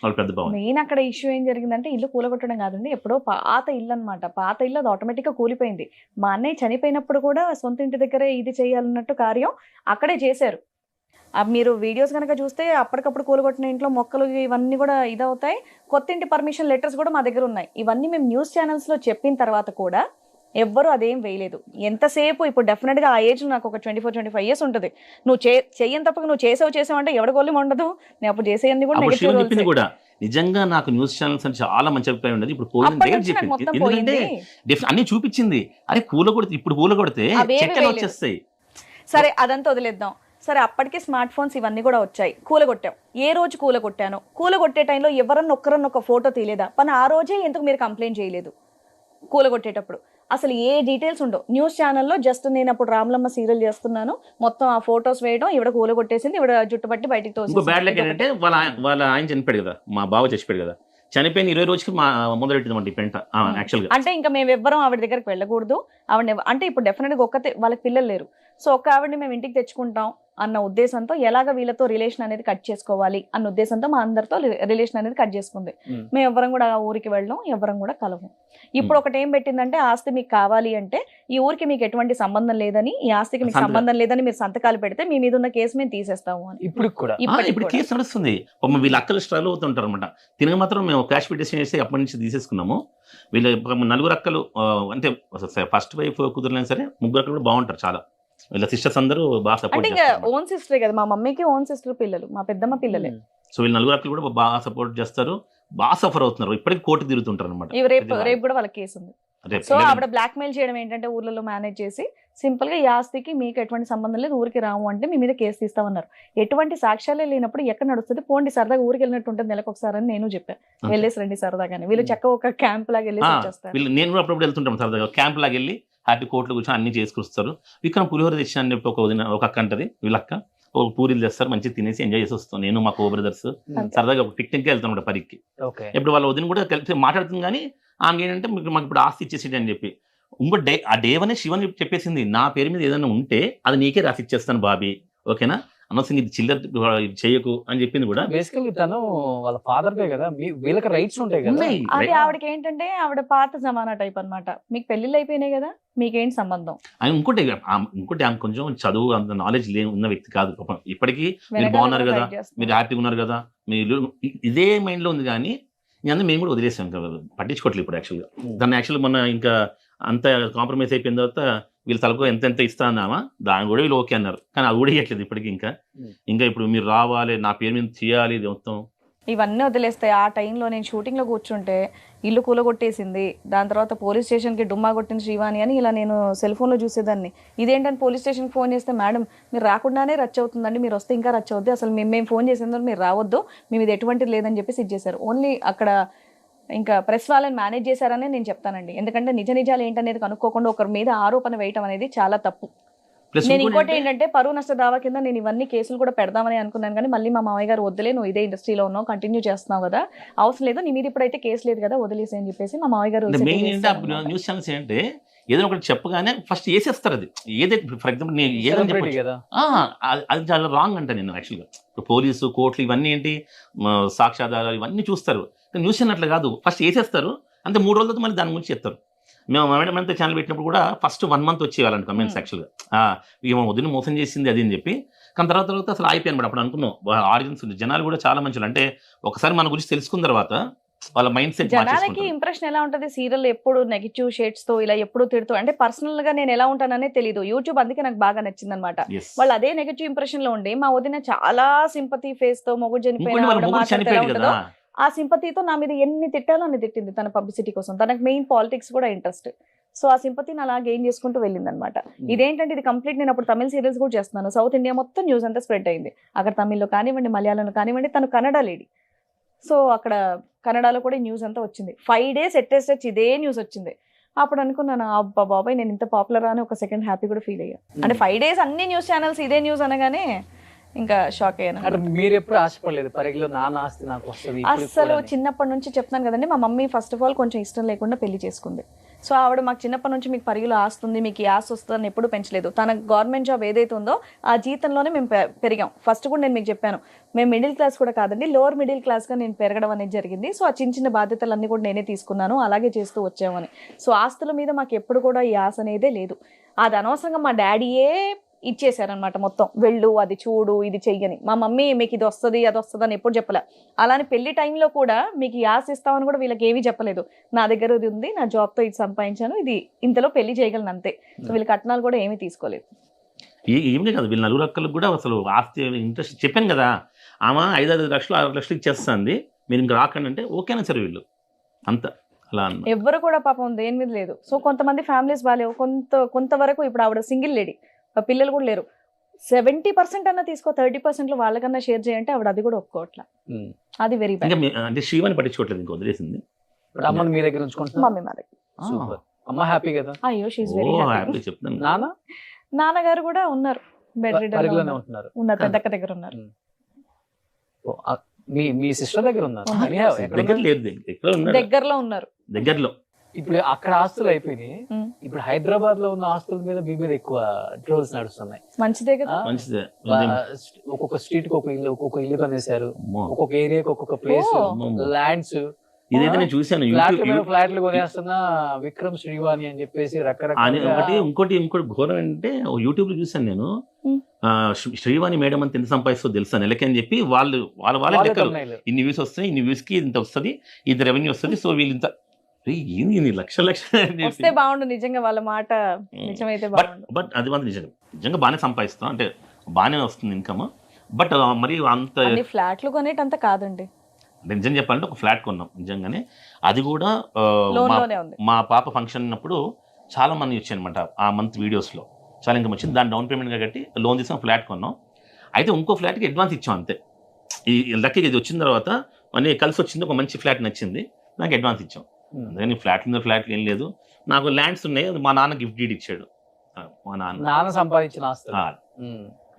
వాళ్ళ పెద్ద బావ. మెయిన్ అక్కడ ఇష్యూ ఏం జరిగిందంటే, ఇల్లు కూలగొట్టడం కాదండి, ఎప్పుడో పాత ఇల్లు అనమాట. పాత ఇల్లు అది ఆటోమేటిక్గా కూలిపోయింది. మా అన్నయ్య చనిపోయినప్పుడు కూడా సొంత ఇంటి దగ్గరే ఇది చేయాలన్నట్టు కార్యం అక్కడే చేశారు. మీరు వీడియోస్ కనుక చూస్తే అప్పటికప్పుడు కూలగొట్టిన ఇంట్లో మొక్కలు ఇవన్నీ కూడా ఇదవుతాయి. కొత్త ఇంటి పర్మిషన్ లెటర్స్ కూడా మా దగ్గర ఉన్నాయి. ఇవన్నీ మేము న్యూస్ ఛానల్స్లో చెప్పిన తర్వాత కూడా ఎవ్వరు అదేం వేయలేదు. ఎంతసేపు ఇప్పుడు డెఫినెట్గా ఆ ఏజ్ నాకు ఒక 24-25 years ఉంటుంది. నువ్వు చెయ్యని తప్పక నువ్వు చేసావు అంటే ఎవరి గోళం ఉండదు. నేను అప్పుడు చేసేయన్ని కూడా కూడా నిజంగా నాకు న్యూస్ ఛానల్స్ అని చాలా మంచి అభిప్రాయం ఉండదు. ఇప్పుడు ఎందుకంటే అన్ని చూపించింది, అరే కూలగొడితే ఇప్పుడు కూలగొడితే చెక్కలు వచ్చేస్తాయి. సరే అదంతా వదిలేద్దాం. సరే అప్పటికే స్మార్ట్ ఫోన్స్ ఇవన్నీ కూడా వచ్చాయి. కూలగొట్టాం, ఏ రోజు కూలగొట్టాను, కూలగొట్టే టైంలో ఎవరన్నా ఒక ఫోటో తీయలేదా? పని ఆ రోజే ఎందుకు మీరు కంప్లైంట్ చేయలేదు? కూలగొట్టేటప్పుడు అసలు ఏ డీటెయిల్స్ ఉండవు. న్యూస్ ఛానల్లో జస్ట్ నేను అప్పుడు రామలమ్మ సీరియల్ చేస్తున్నాను, మొత్తం ఆ ఫోటోస్ వేయడం, ఇవిడ కూలగొట్టేసింది, ఇవిడ జుట్టుపట్టి బయటికి తోసి. బ్యాడ్ లక్ ఏంటంటే వాళ్ళ ఆయన చనిపోయాడు కదా, మా బావ చచ్చిపోయాడు కదా, చనిపోయిన 20 రోజుకి మొదలెట్టింది పెంట యాక్చువల్గా. అంటే ఇంకా మేము ఎవ్వరం ఆవిడ దగ్గరికి వెళ్ళకూడదు. ఆవిడ అంటే ఇప్పుడు డెఫినెట్గా ఒక్కతే, వాళ్ళకి పిల్లలు లేరు. సో ఒక్క ఆవిడని మేము ఇంటికి తెచ్చుకుంటాం అన్న ఉద్దేశంతో, ఎలాగ వీళ్ళతో రిలేషన్ అనేది కట్ చేసుకోవాలి అన్న ఉద్దేశంతో మా అందరితో రిలేషన్ అనేది కట్ చేసుకుంది. మేము ఎవ్వరం కూడా ఊరికి వెళ్ళడం, ఎవ్వరం కూడా కలవం. ఇప్పుడు ఒకటి ఏం పెట్టిందంటే, ఆస్తి మీకు కావాలి అంటే ఈ ఊరికి మీకు ఎటువంటి సంబంధం లేదని, ఈ ఆస్తికి మీకు సంబంధం లేదని మీరు సంతకాలు పెడితే మీ మీద ఉన్న కేసు మేము తీసేస్తాము అని. ఇప్పుడు కేసు నడుస్తుంది. వీళ్ళ అక్కలు స్ట్రగుల్ అవుతుంటారు అనమాట. తినగా మాత్రం మేము క్యాష్ పిటిషన్ చేసి అప్పటి నుంచి తీసేసుకున్నాము. వీళ్ళ 4 అక్కలు, అంటే ఫస్ట్ వైఫ్ కుదరలేదు సరే, 3 అక్కలు కూడా బాగుంటారు చాలా. వీళ్ళ సిస్టర్స్ అందరూ బాగా సపోర్ట్ చేస్తారు. ఓన్ సిస్టర్ కదా, మా మమ్మీకి ఓన్ సిస్టర్ పిల్లలు, మా పెద్దమ్మ పిల్లలే. సో వీళ్ళు 4 అక్కలు కూడా బాగా సపోర్ట్ చేస్తారు, బాగా సఫర్ అవుతున్నారు. ఇప్పటికీ కోర్టు తిరుగుతుంటారు అనమాట. రేపు కూడా వాళ్ళ కేసు ఉంది. సో ఆవిడ బ్లాక్ మెయిల్ చేయడం ఏంటంటే, ఊర్లలో మేనేజ్ చేసి సింపుల్ గా ఈ ఆస్తికి మీకు ఎటువంటి సంబంధం లేదు, ఊరికి రాము అంటే మీ మీద కేసు తీస్తామన్నారు. ఎటువంటి సాక్ష్యాలే లేనప్పుడు ఎక్కడ నడుస్తుంది? పోండి సరదాగా ఊరికి వెళ్ళినట్టు ఉంటుంది నెలకు ఒకసారి అని నేను చెప్పాను. వెళ్ళేసి రండి సరదాగానే. వీళ్ళు చక్క ఒక క్యాంప్ లాగా వెళ్ళేసి వచ్చేస్తారు. నేను కూడా అప్పుడప్పుడు వెళ్తుంటాం సరదాగా, క్యాంప్ లాగా వెళ్ళి హ్యాపీ కోర్టులో కూర్చొని అన్ని చేసుకొస్తారు. విక్రమ్ పులిహోర తెచ్చాను చెప్పి ఒక అక్క అంటది, వీళ్ళక్క ఒక పూరీలు తెస్తారు, మంచిగా తినేసి ఎంజాయ్ చేసి వస్తాం. నేను మా కో బ్రదర్స్ సరదాగా పిక్నిక్ వెళ్తాను కూడా పరికి. ఇప్పుడు వాళ్ళ వదిన కూడా కలిసి మాట్లాడుతుంది, కానీ ఆమె ఏంటంటే మాకు ఇప్పుడు ఆస్తి ఇచ్చేసేది అని చెప్పి, ఇంకో ఆ డేవనే శివన్ చెప్పేసింది, నా పేరు మీద ఏదైనా ఉంటే అది నీకే రాసి ఇచ్చేస్తాను బాబీ, ఓకేనా, అనవసరంగా ఇది చిల్లర చేయకు అని చెప్పింది కూడా. బేసికల్లీ తను వాళ్ళ ఫాదర్ దే కదా, వీళ్ళకి రైట్స్ ఉంటాయి కదా. అది ఆవిడకి ఏంటంటే ఆవిడ పాత జమానా టైప్ అన్నమాట. మీకు పెళ్లిళ్ళు అయిపోయినాయి కదా, మీకేంటి సంబంధం? ఇంకోటి ఆమె కొంచెం చదువు అంత నాలెడ్జ్ ఉన్న వ్యక్తి కాదు. ఇప్పటికీ మీరు బాగున్నారు కదా, మీరు హ్యాపీగా ఉన్నారు కదా, మీరు ఇదే మైండ్ లో ఉంది. కానీ అందరూ మేము కూడా వదిలేసాం కదా, పట్టించుకోవట్లేదు ఇప్పుడు. యాక్చువల్గా దాన్ని మొన్న ఇంకా అంత కాంప్రమైజ్ అయిపోయిన తర్వాత వీళ్ళు తలకు ఎంత ఇస్తా అన్నామా దాని కూడా వీళ్ళు ఓకే అన్నారు, కానీ అది కూడా ఇవ్వట్లేదు ఇప్పటికి. ఇంకా ఇప్పుడు మీరు రావాలి, నా పేరు మీద చేయాలి, ఇది మొత్తం ఇవన్నీ వదిలేస్తాయి. ఆ టైంలో నేను షూటింగ్లో కూర్చుంటే ఇల్లు కూలగొట్టేసింది, దాని తర్వాత పోలీస్ స్టేషన్కి డుమ్మా కొట్టింది శ్రీవాణి అని ఇలా నేను సెల్ ఫోన్లో చూసేదాన్ని. ఇదేంటని పోలీస్ స్టేషన్కి ఫోన్ చేస్తే, మేడం మీరు రాకుండానే రచ్చ అవుతుందండి, మీరు వస్తే ఇంకా రచ్చ అవుద్ది, అసలు మేము ఫోన్ చేసేందుకు మీరు రావద్దు, మేము ఇది ఎటువంటిది లేదని చెప్పేసి ఇది చేశారు. ఓన్లీ అక్కడ ఇంకా ప్రెస్ వాళ్ళని మేనేజ్ చేశారని నేను చెప్తానండి. ఎందుకంటే నిజ నిజాలు ఏంటనేది కనుక్కోకుండా ఒకరి మీద ఆరోపణ వేయటం అనేది చాలా తప్పు. నేను ఇంకోటి ఏంటంటే పరువు నష్ట దావా కింద నేను ఇవన్నీ కేసులు కూడా పెడదామని అనుకున్నాను, కానీ మళ్ళీ మా మామయ్య గారు వద్దులే, నువ్వు ఇదే ఇండస్ట్రీలో ఉన్నావు, కంటిన్యూ చేస్తున్నావు కదా, అవసరం లేదు, నీ మీద ఇప్పుడైతే కేసు లేదు కదా, వదిలేసి అని చెప్పేసి మా మామయ్య గారు న్యూస్ ఛానల్స్ ఏంటంటే ఏదైనా ఒకటి చెప్పగానే ఫస్ట్ వేసేస్తారు. అది ఏదైతే ఫర్ ఎగ్జాంపుల్ నేను ఏదైనా చెప్పచ్చు కదా, అది చాలా రాంగ్ అంట. నేను యాక్చువల్గా ఇప్పుడు పోలీసు కోర్టులు ఇవన్నీ ఏంటి సాక్ష్యాధారాలు ఇవన్నీ చూస్తారు, న్యూస్ ఛానల్ అట్లా కాదు, ఫస్ట్ వేసేస్తారు అంతే, 3 రోజులతో మళ్ళీ దాని గురించి చెప్తారు. మేము మేడం అంతా ఛానల్ పెట్టినప్పుడు కూడా ఫస్ట్ 1 month వచ్చేయాలంట కమెంట్స్ యాక్చువల్గా, ఏమో వదిన మోసం చేసింది అది అని చెప్పి. కానీ తర్వాత అసలు అయిపోయాను మేడం. అప్పుడు అనుకున్నాం ఆడియన్స్ జనాలు కూడా చాలా మంచి, అంటే ఒకసారి మన గురించి తెలుసుకున్న తర్వాత వాళ్ళ మైండ్ సెట్ జనాలకి ఇంప్రెషన్ ఎలా ఉంటుంది, సీరియల్ ఎప్పుడు నెగిటివ్ షేడ్స్ తో ఇలా ఎప్పుడు తిడుతూ, అంటే పర్సనల్ గా నేను ఎలా ఉంటాననే తెలియదు. యూట్యూబ్ అందుకే నాకు బాగా నచ్చింది అనమాట. వాళ్ళు అదే నెగిటివ్ ఇంప్రెషన్ లో ఉండి మా వదిన చాలా సింపతి ఫేస్ తో మొగుడు చనిపోయిన ఆ సింపతితో నా మీద ఎన్ని తిట్టాలో అన్ని తిట్టింది తన పబ్లిసిటీ కోసం. తనకు మెయిన్ పాలిటిక్స్ కూడా ఇంట్రెస్ట్. సో ఆ సింపతిని అలా గెయిన్ చేసుకుంటూ వెళ్ళింది అనమాట. ఇదేంటంటే ఇది కంప్లీట్, నేను అప్పుడు తమిళ సీరియల్స్ కూడా చేస్తున్నాను, సౌత్ ఇండియా మొత్తం న్యూస్ అంతా స్ప్రెడ్ అయింది. అక్కడ తమిళ్లో కానివ్వండి, మలయాళంలో కానివ్వండి, తను కన్నడ లేడీ, సో అక్కడ కన్నడలో కూడా న్యూస్ అంతా వచ్చింది. 5 days ఎట్టేస్టెచ్ ఇదే న్యూస్ వచ్చింది. అప్పుడు అనుకున్నాను, అబ్బా బాబాయ్ నేను ఇంత పాపులర్ అని ఒక సెకండ్ హ్యాపీ కూడా ఫీల్ అయ్యా. అంటే 5 days అన్ని న్యూస్ ఛానల్స్ ఇదే న్యూస్ అనగానే ఇంకా షాక్ అయ్యాను. మీరు ఎప్పుడు ఆశపడలేదు పరిగిలో నాన్న ఆస్తి నాకు వస్తుంది? అసలు చిన్నప్పటి నుంచి చెప్తాను కదండి, మా మమ్మీ ఫస్ట్ ఆఫ్ ఆల్ కొంచెం ఇష్టం లేకుండా పెళ్లి చేసుకుంది. సో ఆవిడ మాకు చిన్నప్పటి నుంచి మీకు పరిగిలో ఆస్తుంది, మీకు ఈ ఆస్తి వస్తుందని ఎప్పుడు పెంచలేదు. తన గవర్నమెంట్ జాబ్ ఏదైతే ఉందో ఆ జీతంలోనే మేము పెరిగాం. ఫస్ట్ కూడా నేను మీకు చెప్పాను, మేము మిడిల్ క్లాస్ కూడా కాదండి, లోవర్ మిడిల్ క్లాస్గా నేను పెరగడం అనేది జరిగింది. సో ఆ చిన్న చిన్న బాధ్యతలన్నీ కూడా నేనే తీసుకున్నాను, అలాగే చేస్తూ వచ్చామని. సో ఆస్తుల మీద మాకు ఎప్పుడు కూడా ఈ ఆశ అనేదే లేదు. అది అనవసరంగా మా డాడీయే ఇచ్చేసారనమాట మొత్తం, వెళ్ళు అది చూడు ఇది చెయ్యని. మా మమ్మీ మీకు ఇది వస్తుంది అది వస్తుంది అని ఎప్పుడు చెప్పలే. అలానే పెళ్లి టైంలో కూడా మీకు ఈ ఆశ ఇస్తామని కూడా వీళ్ళకి ఏమీ చెప్పలేదు. నా దగ్గర ఇది ఉంది, నా జాబ్తో ఇది సంపాదించాను, ఇది ఇంతలో పెళ్లి చేయగలను అంతే. సో వీళ్ళ కట్నాలు కూడా ఏమీ తీసుకోలేదు. ఏమి కాదు, వీళ్ళ 4 అక్కలకు కూడా అసలు ఆస్తి ఇంట్రెస్ట్ చెప్పాను కదా, ఆమె 5-6 లక్షలు 6 లక్షలు ఇచ్చేస్తుంది, మీరు ఇంకా రాకండి అంటే ఓకేనా సరే వీళ్ళు అంత అలా ఎవ్వరు కూడా పాపం దేని మీద లేదు. సో కొంతమంది ఫ్యామిలీస్ బాగాలేవు, కొంతవరకు ఇప్పుడు ఆవిడ సింగిల్ లేడీ, పిల్లలు కూడా లేరు. 70% అన్నా తీసుకో, 30% వాళ్ళకన్నా షేర్ చేయంటే ఆవిడ అది కూడా ఒప్పుకోవట్లా. అది వెరీ బ్యాడ్. అంటే శ్రీవాణి పట్టించుకోవట్లేదు, ఇంకా వదిలేసింది. అమ్మని మీ దగ్గర ఉంచుకుంటున్నా, మమ్మీ మా దగ్గర. సూపర్. అమ్మ హ్యాపీ కదా? అయ్యో షీఈస్ వెరీ హ్యాపీ. చెప్తాను, నాన్నగారు కూడా ఉన్నారు, బెడ్ రిడన్ ఉంటున్నారు, పెద్దక్క దగ్గర ఉన్నారు. మీ సిస్టర్ దగ్గర ఉన్నారు? దగ్గరలో ఉన్నారు. దగ్గరలో. ఇప్పుడు అక్కడ ఆస్తులు అయిపోయినాయి, ఇప్పుడు హైదరాబాద్ లో ఉన్న ఆస్తుల మీద మీ మీద ఎక్కువ ట్రోల్స్ నడుస్తున్నాయి. మంచిదే కదా, మంచిదే. ఒక్కొక్క స్ట్రీట్ కి ఒక్కొక్క ఇల్లు కొనేసారు, ఒక్కొక్క ఏరియాకి ఒక్కొక్క ప్లేస్, ల్యాండ్స్. ఇదైతే నేను చూసాను, ఫ్లాట్లు కొనేస్తున్నా విక్రమ్ శ్రీవాణి అని చెప్పేసి రకరకాల. ఇంకోటి ఘోరం అంటే యూట్యూబ్ లో చూసాను నేను, శ్రీవాణి మేడం అంత ఎంత సంపాదిస్తుందో తెలుసా నెలకి అని చెప్పి వాళ్ళ లెక్కలు, ఇన్ని వ్యూస్ వస్తాయి, ఇన్ని వ్యూస్ కి ఇంత వస్తుంది, ఇంత రెవెన్యూ వస్తుంది, సో వీళ్ళు ఇంత లక్షలు వస్తే బాగుండు. నిజంగా వాళ్ళ మాట నిజమైతే బాగుండు. బట్ అది మాత్రం నిజంగా బాగానే సంపాదిస్తాం, అంటే బాగానే వస్తుంది ఇన్కమ్. బట్ మరి అంత ఫ్లాట్లు కొనేటంత కాదండి. నిజం చెప్పాలంటే ఒక ఫ్లాట్ కొన్నాం నిజంగానే, అది కూడా మా పాప ఫంక్షన్ ఉన్నప్పుడు చాలా మంది వచ్చాయి అనమాట. ఆ మంత్ వీడియోస్లో చాలా ఇన్కమ్ వచ్చింది, దాన్ని డౌన్ పేమెంట్గా కట్టి లోన్ తీసుకుని ఫ్లాట్ కొన్నాం. అయితే ఇంకో ఫ్లాట్కి అడ్వాన్స్ ఇచ్చాం అంతే. ఈ లక్కీగా ఇది వచ్చిన తర్వాత అన్నీ కలిసి వచ్చింది, ఒక మంచి ఫ్లాట్ నచ్చింది, నాకు అడ్వాన్స్ ఇచ్చాం. అందుకని ఫ్లాట్లు ఏం లేదు, నాకు ల్యాండ్స్ ఉన్నాయి, మా నాన్న గిఫ్ట్ డీడ్ ఇచ్చాడు. మా నాన్న సంపాదించిన ఆస్తులు.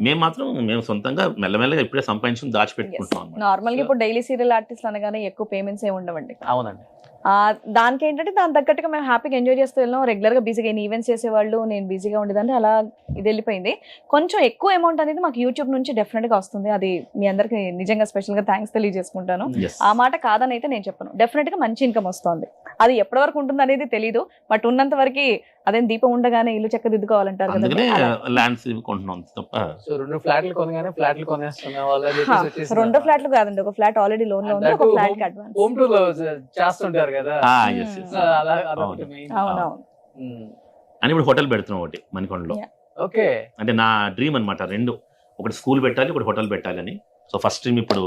మేము సొంతంగా మెల్లమెల్లగా ఇప్పుడే సంపాదించుకుని దాచిపెట్టుకుంటాం. నార్మల్గా ఇప్పుడు డైలీ సీరియల్ ఆర్టిస్ట్ అనగానే ఎక్కువ పేమెంట్స్ ఏమి ఉండవండి. అవునండి. దానికి ఏంటంటే దాని తగ్గట్టుగా మేము హ్యాపీగా ఎంజాయ్ చేస్తూ వెళ్ళాం. రెగ్యులర్గా బిజీగా ఈవెంట్స్ చేసేవాళ్ళు, నేను బిజీగా ఉండేదాన్ని, అలా ఇది వెళ్ళిపోయింది. కొంచెం ఎక్కువ అమౌంట్ అనేది మాకు యూట్యూబ్ నుంచి డెఫినెట్గా వస్తుంది. అది మీ అందరికి నిజంగా స్పెషల్గా థ్యాంక్స్ తెలియజేసుకుంటాను. ఆ మాట కాదని అయితే నేను చెప్పను, డెఫినెట్గా మంచి ఇన్కమ్ వస్తుంది. అది ఎప్పటి వరకు ఉంటుంది అనేది తెలీదు, బట్ ఉన్నంత వరకు అదేం దీపం ఉండగానే ఇల్లు చెక్క దిద్దుకోవాలంటారు కదా. 2 ఫ్లాట్లు కొనగానే ఫ్లాట్లు కొనేస్తున్నా, 2 ఫ్లాట్లు కాదండి, ఒక ఫ్లాట్ ఆల్రెడీ లోన్ లో ఉంది, ఒక ఫ్లాట్ కి అడ్వాన్స్. హోమ్ టూర్ లో చేస్తుంటారు కదా. అవునవును. అని ఇప్పుడు హోటల్ పెడుతున్నాం ఒకటి మణికొండలో. ఓకే. అంటే నా డ్రీమ్ అనమాట, రెండు, ఒకటి స్కూల్ పెట్టాలి, ఒకటి హోటల్ పెట్టాలని. సో ఫస్ట్ డ్రీమ్ ఇప్పుడు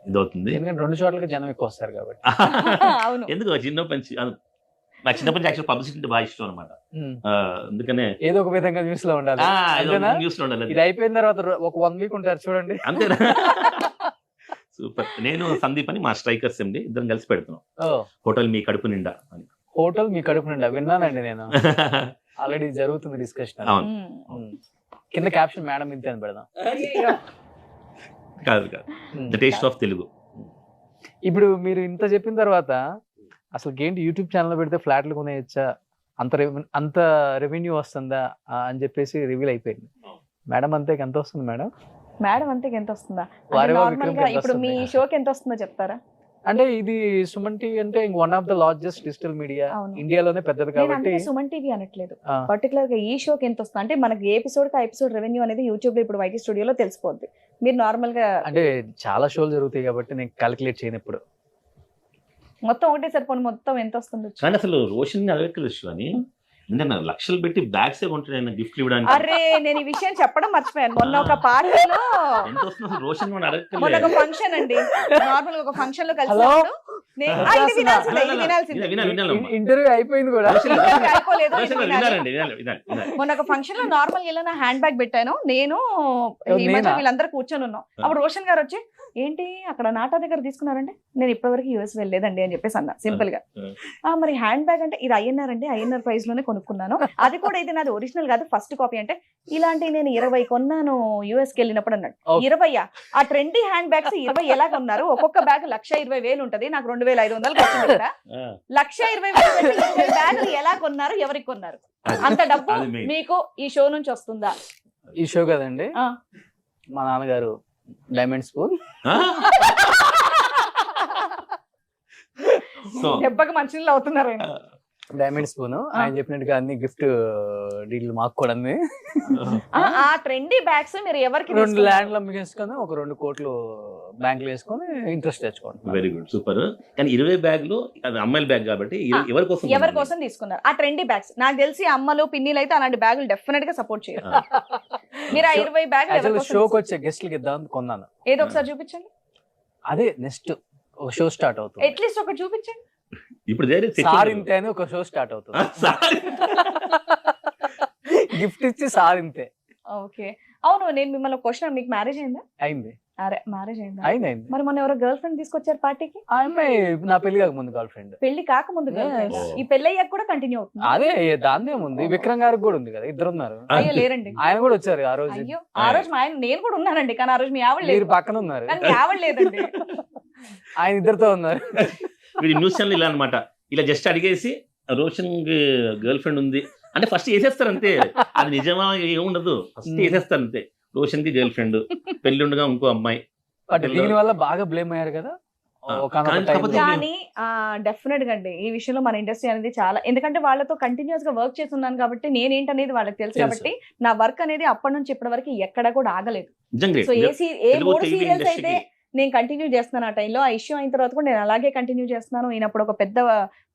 ఇదవుతుంది. ఎందుకంటే 2 చోట్లకి జనం ఎక్కువ వస్తారు కాబట్టి. అవును. ఎందుకు చిన్నప్పటి నుంచి నాకు చిన్నప్పటి నుంచి యాక్చువల్ పబ్లిసిటీ అంటే బాగా ఇష్టం అనమాట. అందుకనే ఏదో ఒక విధంగా న్యూస్ లో ఉండాలి. న్యూస్ లో ఉండాలి. ఇది అయిపోయిన తర్వాత ఒక 1 వీక్ ఉంటారు చూడండి. అంతేనా? సూపర్. నేను సందీప్ అని మా స్ట్రైకర్స్ ఎండి ఇద్దరం కలిసి పెడుతున్నాం హోటల్ మీ కడుపు నిండా అని. హోటల్ మీ కడుపు నిండా విన్నానండి నేను. ఆల్రెడీ జరుగుతుంది డిస్కషన్. కింద క్యాప్షన్ మేడం ఇంతే అని పెడదాం. కాదు కాదు, ద టేస్ట్ ఆఫ్ తెలుగు. ఇప్పుడు మీరు ఇంత చెప్పిన తర్వాత అసలు ఏంటి యూట్యూబ్ ఛానల్ పెడితే ఫ్లాట్లు కొనేయచ్చా, అంత రెవెన్యూ వస్తుందా అని చెప్పేసి రివీల్ అయిపోయింది. మేడం అంతే ఎంత వస్తుంది మేడం? మేడం అంతే ఎంత వస్తుందా? వారేవా నార్మల్ గా విక్రమ్ ఇప్పుడు మీ షోకి ఎంత వస్తుందో చెప్తారా? అంటే ఇది సుమన్ టీవీ అంటే one of the largest digital media అవును. ఇండియాలోనే పెద్దది నేను కాబట్టి. అందుకే సుమన్ టీవీ అనట్లేదు, ఆ, పర్టికులర్ గా ఈ షోకి ఎంత వస్తుంది అంటే మనకి ఏ ఎపిసోడ్ కి ఆ ఎపిసోడ్ రెవెన్యూ అనేది యూట్యూబ్ లో ఇప్పుడు వైటీ స్టూడియోలో తెలిసిపోద్ది. మీరు నార్మల్ గా అంటే చాలా షోలు జరుగుతాయి కాబట్టి నేను క్యాలిక్యులేట్ చేయను ఇప్పుడు. మొత్తం ఒకటేసారి పోనీ మొత్తం ఎంత వస్తుంది? కానీ అసలు రోషన్ అడగలేదు అని, అంటే నాకు లక్షలు పెట్టి బ్యాగ్స్ కొంటాను గిఫ్ట్లు ఇవ్వడానికి. అరే నేను ఈ విషయం చెప్పడం మర్చిపోయాను. మొన్న ఒక పార్టీలో, ఎంత వస్తుంది అసలు రోషన్ మొన్న ఒక అడగలేదు. ఫంక్షన్ అండి, నార్మల్ ఒక ఫంక్షన్ లో కలిసినప్పుడు ఇది వినాల్సిందే, ఇది వినాల్సిందే. ఇంటర్వ్యూ అయిపోయింది కూడా. అయిపోలేదు, ఇది వినాలి. వినాలి. మొన్న ఒక ఫంక్షన్ లో నార్మల్ గా నా హ్యాండ్ బ్యాగ్ పెట్టాను నేను, ఈ మధ్య నేనా? వీళ్ళందరూ కూర్చొని ఉన్నాం. అప్పుడు రోషన్ గారు వచ్చి ఏంటి అక్కడ నాటా దగ్గర తీసుకున్నారంటే, నేను ఇప్పటివరకు యూఎస్ వెళ్ళలేదండి అని చెప్పేసి అన్నా సింపుల్ గా. మరి హ్యాండ్ బ్యాగ్ అంటే ఇది ఐఎన్ఆర్ అండి, ఐఎన్ఆర్ ప్రైస్ లోనే కొనుక్కున్నాను, అది కూడా ఇది నాది ఒరిజినల్ కాదు ఫస్ట్ కాపీ అంటే, ఇలాంటి నేను 20 కొన్నాను యూఎస్ కి వెళ్ళినప్పుడు అన్నాడు. 20? ఆ ట్రెండీ హ్యాండ్ బ్యాగ్స్ 20 ఎలా కొన్నారు? ఒక్కొక్క బ్యాగ్ 1,20,000 ఉంటది, నాకు 2,500 వచ్చింది కదా. 1,20,000 బ్యాగులు ఎలా కొన్నారు, ఎవరికి కొన్నారు? అంత డబ్బు మీకు ఈ షో నుంచి వస్తుందా? ఈ షో కదండి, ఆ. మా నాన్నగారు డైమండ్ స్కూల్. సో దెబ్బకి మంచినీళ్ళు అవుతున్నారు ఆయన. డైమండ్ స్పూన్ ఆయన చెప్పినట్టుగా అన్ని గిఫ్ట్ డీల్ మాకు కూడా ఉంది. ఆ ట్రెండీ బ్యాగ్స్ మీరు ఎవరికి 2 ల్యాండ్లు అమ్మికేసుకొని ఒక 2 కోట్లు బ్యాంకులు వేసుకొని ఇంట్రెస్ట్ తెచ్చుకోండి. Very good, super. కానీ 20 బ్యాగులు అది అమ్మాయిల బ్యాగ్ కాబట్టి ఎవరి కోసం తీసుకున్నారు ఆ ట్రెండీ బ్యాగ్స్? నాకు తెలిసి అమ్మలు పిన్నిలు అయితే అలాంటి బ్యాగులు డెఫినెట్ గా సపోర్ట్ చేయరు. మీరు ఆ 20 బ్యాగులు షోకి వచ్చే గెస్ట్లకి ఇద్దాం కొన్నాను. ఏదో ఒకసారి చూపించండి. అదే నెక్స్ట్ ఒక షో స్టార్ట్ అవుతుంది. అట్లీస్ట్ ఒకటి చూపించండి. ఇప్పుడు సార్ ఇంతే అని ఒక షో స్టార్ట్ అవుతుంది. గిఫ్ట్ ఇచ్చి సార్ ఇంతే. ఓకే, అవును. నేను మిమ్మల్ని క్వశ్చన్, మీకు మ్యారేజ్ అయిందా? అయింది. అరే మ్యారేజ్ అయిందా? అయింది. మరి మొన్న ఎవరో గర్ల్ ఫ్రెండ్ తీసుకొచ్చారు పార్టీకి? ఆ అమ్మాయి నా పెళ్లి కాక ముందు గర్ల్ ఫ్రెండ్. పెళ్లి కాకముందు girl friend. Yes. ఈ పెళ్లి అయ్యాక కూడా కంటిన్యూ అవుతుంది? అదే దాన్నే ఉంది. విక్రమ్ గారికి కూడా ఉంది కదా, 2 ఉన్నారు. అయ్యో లేరండి. ఆయన కూడా వచ్చారు ఆ రోజు. అయ్యో ఆ రోజు మా ఆయన, నేను కూడా ఉన్నానండి, కానీ ఆ రోజు మీ ఆవిడ లేదు. మీరు పక్కన ఉన్నారు కానీ మీ ఆవిడ లేదండి. ఆయన 2తో ఉన్నారు. వీడి న్యూస్ ఛానల్ ఇలా అనమాట, ఇలా జస్ట్ అడిగేసి రోషన్ గర్ల్ ఫ్రెండ్ ఉంది అంటే ఫస్ట్ వేసేస్తారు అంతే. అది నిజమా ఏముండదు, ఫస్ట్ వేసేస్తారు అంతే. రోషన్ కి గర్ల్ ఫ్రెండ్, పెళ్లి ఉండగా ఇంకో అమ్మాయి. బట్ దీని వల్ల బాగా బ్లేమ్ అయ్యారు కదా ఒకానొక టైంలో. కానీ డెఫినెట్ గా అండి ఈ విషయంలో మన ఇండస్ట్రీ అనేది చాలా, ఎందుకంటే వాళ్ళతో కంటిన్యూస్ గా వర్క్ చేస్తున్నాను కాబట్టి నేనేంటనేది వాళ్ళకి తెలుసు కాబట్టి నా వర్క్ అనేది అప్పటి నుంచి ఇప్పటి వరకు ఎక్కడ కూడా ఆగలేదు. సో ఏ 3 సీరియల్స్ అయితే నేను కంటిన్యూ చేస్తున్నాను ఆ టైంలో, ఆ ఇష్యూ అయిన తర్వాత కూడా నేను అలాగే కంటిన్యూ చేస్తున్నాను. ఈయనప్పుడు ఒక పెద్ద